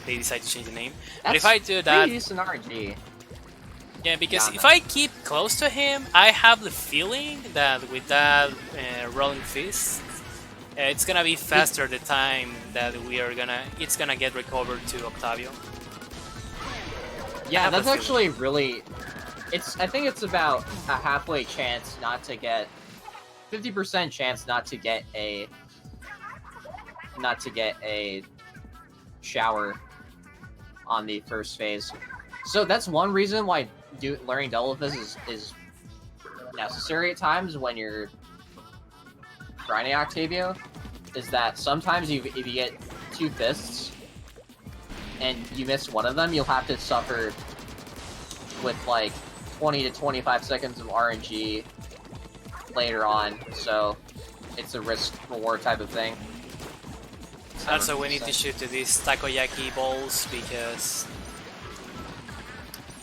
they decide to change the name. But if I do that... Decent RNG. Yeah, because if I keep close to him, I have the feeling that with that rolling fist, it's gonna be faster the time that it's gonna get recovered to Octavio. Yeah, that's actually really... I think it's about a halfway chance not to get... 50% chance not to get a shower on the first phase. So that's one reason why learning double fist is necessary at times when you're grinding Octavio, is that sometimes if you get 2 fists and you miss one of them, you'll have to suffer with like 20 to 25 seconds of RNG later on, so it's a risk-reward type of thing. Also, we need to shoot to these takoyaki balls because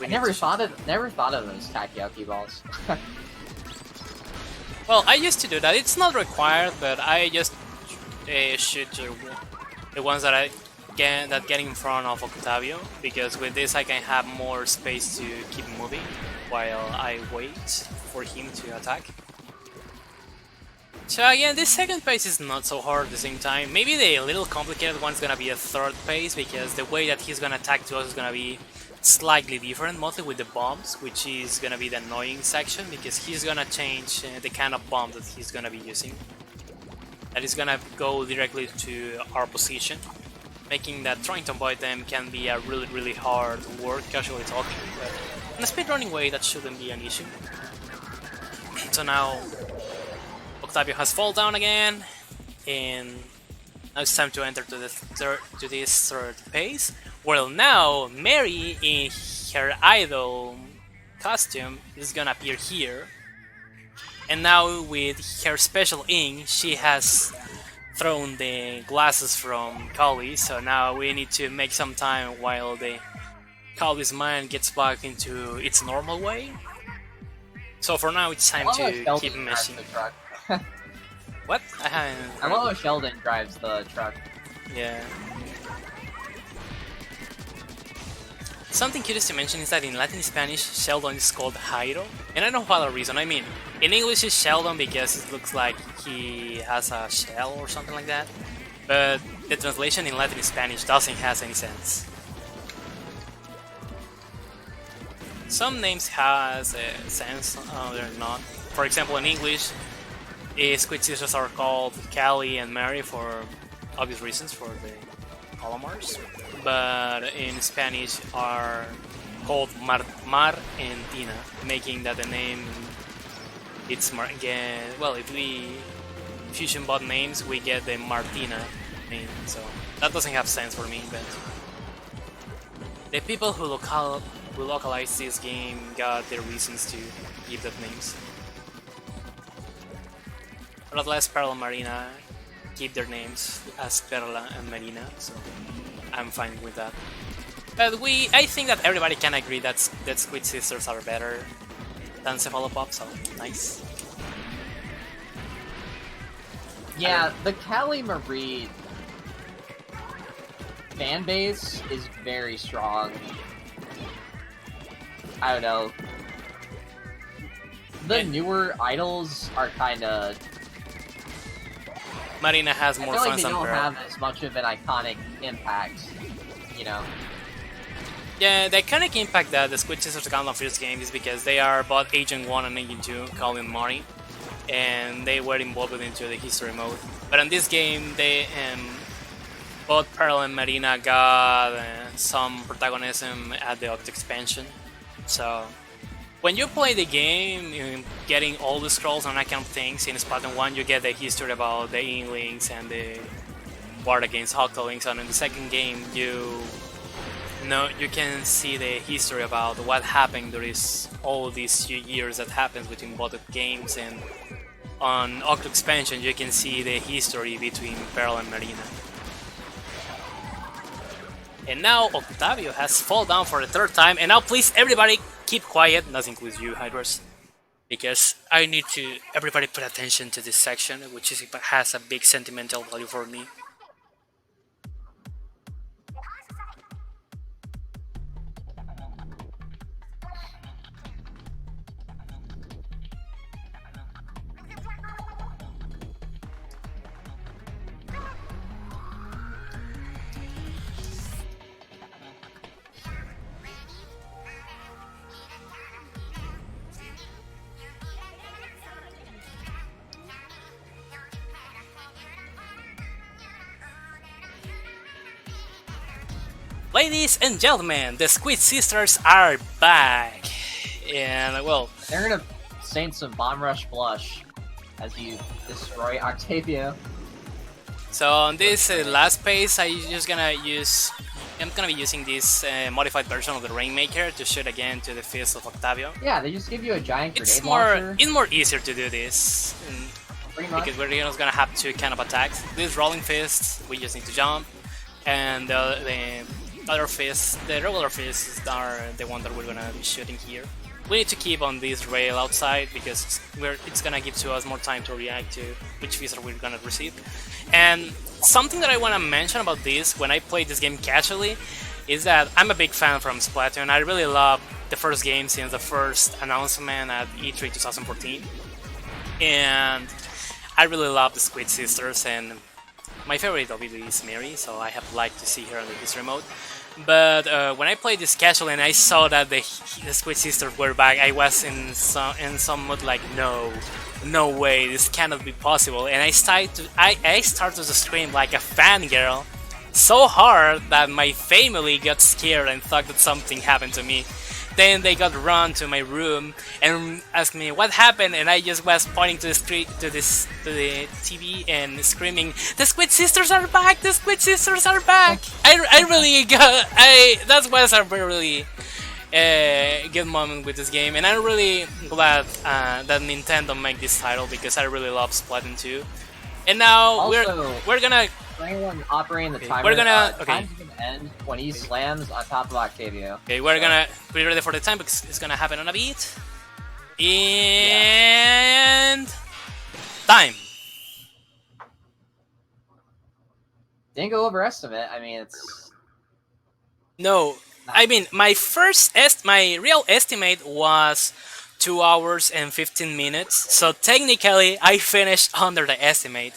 I never thought of those takoyaki balls. Well, I used to do that. It's not required, but I just shoot the ones that get in front of Octavio, because with this I can have more space to keep moving while I wait for him to attack. So again, this second phase is not so hard at the same time. Maybe the little complicated one is gonna be a third phase, because the way that he's gonna attack to us is gonna be slightly different, mostly with the bombs, which is gonna be the annoying section, because he's gonna change the kind of bomb that he's gonna be using. That is gonna go directly to our position, making that trying to avoid them can be a really hard work, casually talking, but in a speedrunning way that shouldn't be an issue. So now Octavio has fallen down again, and now it's time to enter to this third phase. Well, now Mary in her idol costume is gonna appear here, and now with her special ink she has thrown the glasses from Kali, so now we need to make some time while the Kali's mind gets back into its normal way. So for now it's time to keep meshing. What? I love how Sheldon drives the truck. Yeah. Something curious to mention is that in Latin Spanish, Sheldon is called Jairo, and I don't know for other reason. I mean, in English it's Sheldon because it looks like he has a shell or something like that, but the translation in Latin Spanish doesn't have any sense. Some names has a sense, they're not. For example, in English, Squid Sisters are called Callie and Mary for obvious reasons, for the calamars, but in Spanish are called Mar and Tina, making that the name it's well, if we fusion bot names, we get the Martina name, so that doesn't have sense for me, but the people who localized this game got their reasons to give that names. But at least Perla and Marina keep their names as Perla and Marina, so I'm fine with that. But I think that everybody can agree that Squid Sisters are better than Cephalopop, so nice. Yeah, the Cali Marie fan base is very strong. I don't know. The newer idols are kind of. Marina has I more feel like fans they than don't Pearl. have as much of an iconic impact, you know. Yeah, the iconic impact that the Squid Sisters got on first game is because they are both Agent 1 and Agent 2, Colin Mori, and they were involved into the history mode. But in this game, they both Pearl and Marina got some protagonism at the Octa expansion. So when you play the game, getting all the scrolls and that kind of things in Splatoon 1, you get the history about the Inklings and the war against Octolings, and in the second game, you can see the history about what happened during all these few years that happens between both games, and on Octo expansion you can see the history between Pearl and Marina. And now Octavio has fallen down for the third time, and now please everybody keep quiet, that includes you, Hydras, because I need to everybody pay attention to this section, which has a big sentimental value for me. Ladies and gentlemen, the Squid Sisters are back! And well, They're gonna saint some bomb rush blush as you destroy Octavio. so on this last phase, I'm gonna be using this modified version of the Rainmaker to shoot again to the fist of Octavio. Yeah, they just give you a giant grenade It's launcher. more easier to do this Pretty much. because we're just gonna have two kind of attacks. This rolling fist, we just need to jump, and the other fist, the regular fists are the one that we're gonna be shooting here. We need to keep on this rail outside because it's gonna give to us more time to react to which fist we're gonna receive. And something that I wanna mention about this when I play this game casually is that I'm a big fan from Splatoon. I really love the first game since the first announcement at E3 2014, and I really love the Squid Sisters, and my favorite obviously is Mary, so I have liked to see her on the history mode. But when I played this casually and I saw that the Squid Sisters were back, I was in some mood like, no way, this cannot be possible. And I started to scream like a fangirl so hard that my family got scared and thought that something happened to me. Then they got run to my room and asked me what happened, and I just was pointing to the street, to the TV, and screaming, "The Squid Sisters are back! The Squid Sisters are back!" I really got that was a really good moment with this game, and I'm really glad that Nintendo made this title because I really love Splatoon 2. And now Also, we're gonna for anyone operating the Okay, timer, we're gonna- time's gonna end when he slams on top of Octavio. Okay, we're gonna be ready for the time because it's gonna happen on a beat. And time. Didn't go overestimate. I mean, it's No, I mean my my real estimate was 2 hours and 15 minutes. So technically, I finished under the estimate.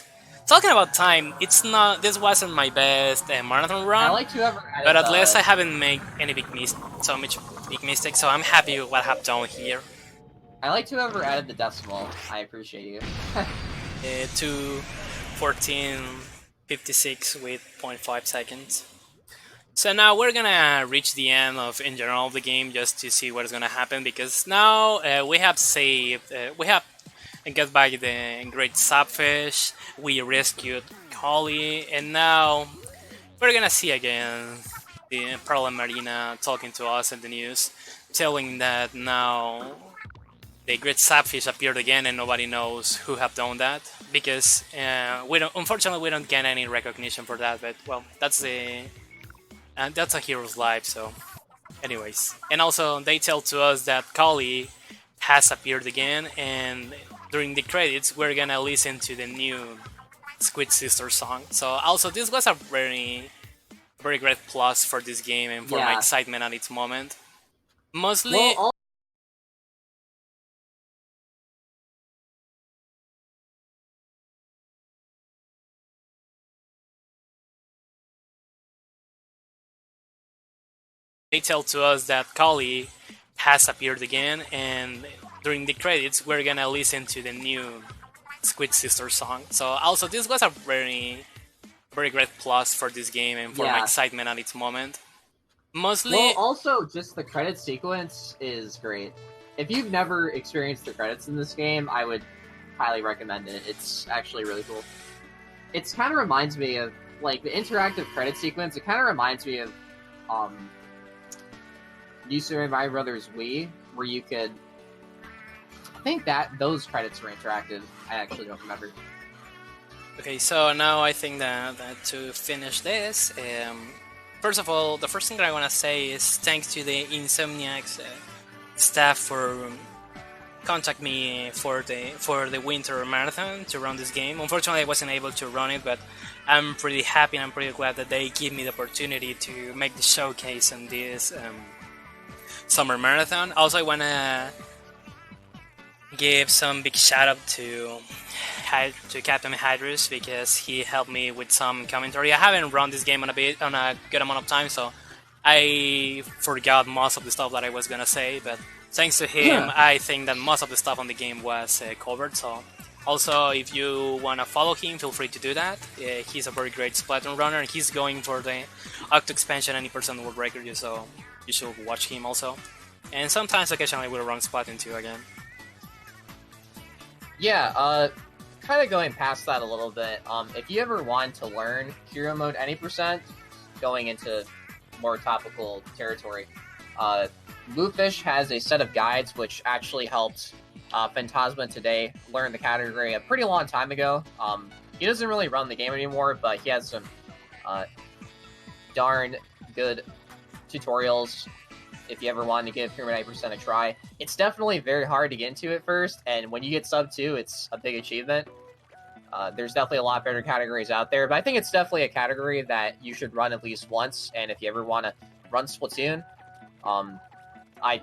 Talking about time, it's not. This wasn't my best marathon I run, like whoever added but at the- least I haven't made any big mistakes. So I'm happy with what I've done here. I liked whoever added the decimal. I appreciate you. 2:14:56 with 0.5 seconds. So now we're gonna reach the end of in general of the game just to see what is gonna happen, because now we have saved, we have got back the great sapfish, we rescued Holly, and now we're gonna see again the Pearl and Marina talking to us in the news, telling that now the great sapfish appeared again and nobody knows who have done that, because unfortunately we don't get any recognition for that, but well, that's a hero's life. So anyways, and also they tell to us that Kali has appeared again, and during the credits we're gonna listen to the new Squid Sister song. So also this was a very great plus for this game and for my Yeah. excitement at its moment. Mostly. Well, They tell to us that Kali has appeared again, and during the credits, we're gonna listen to the new Squid Sister song. So also this was a very great plus for this game and for my yeah. excitement at its moment. Mostly. Well, also, just the credit sequence is great. If you've never experienced the credits in this game, I would highly recommend it. It's actually really cool. It kind of reminds me of, like, the interactive credit sequence. It kind of reminds me of New Super Mario Brothers Wii, where you could. I think that those credits were interactive. I actually don't remember. Okay, so now I think that to finish this, first of all, the first thing that I want to say is thanks to the Insomniacs staff for contact me for the winter marathon to run this game. Unfortunately, I wasn't able to run it, but I'm pretty happy and I'm pretty glad that they give me the opportunity to make the showcase in this summer marathon. Also, I want to give some big shout out to Captain Hydrus because he helped me with some commentary. I haven't run this game on a good amount of time, so I forgot most of the stuff that I was gonna say. But thanks to him, I think that most of the stuff on the game was covered. So also, if you wanna follow him, feel free to do that. He's a very great Splatoon runner, and he's going for the Octo expansion and 80% world record, so you should watch him also. And sometimes, occasionally, we'll run Splatoon 2 again. Yeah, kind of going past that a little bit. If you ever want to learn Hero Mode any percent, going into more topical territory, Bluefish has a set of guides which actually helped Phantasma today learn the category a pretty long time ago. He doesn't really run the game anymore, but he has some darn good tutorials if you ever want to give Hero Mode 90% a try. It's definitely very hard to get into at first, and when you get sub 2, it's a big achievement. There's definitely a lot better categories out there, but I think it's definitely a category that you should run at least once, and if you ever want to run Splatoon, I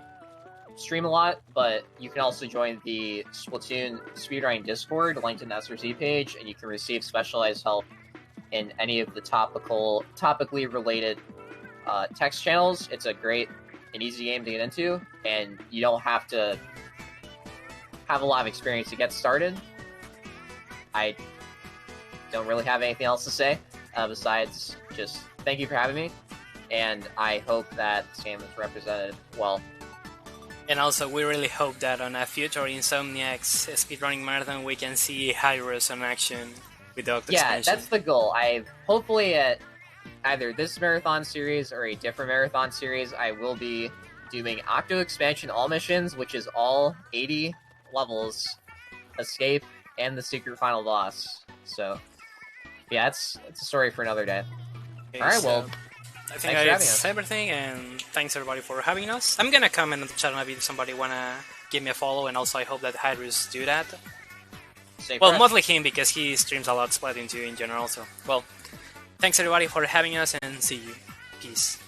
stream a lot, but you can also join the Splatoon speedrunning Discord, linked in the SRC page, and you can receive specialized help in any of the topically related text channels. It's a great and easy game to get into, and you don't have to have a lot of experience to get started. I don't really have anything else to say besides just thank you for having me, and I hope that this game is represented well. And also, we really hope that on a future Insomniacs speedrunning marathon, we can see Hyros in action with the Octo expansion. Yeah, that's the goal. I hopefully at either this marathon series or a different marathon series, I will be doing Octo expansion all missions, which is all 80 levels, escape, and the secret final boss. So, yeah, it's a story for another day. Okay, Alright, well, I think that's everything, and thanks everybody for having us. I'm gonna comment on the chat maybe if somebody wanna give me a follow, and also I hope that Hydrus do that. Well, mostly him because he streams a lot Splatoon 2 in general, so, well, thanks everybody for having us, and see you. Peace.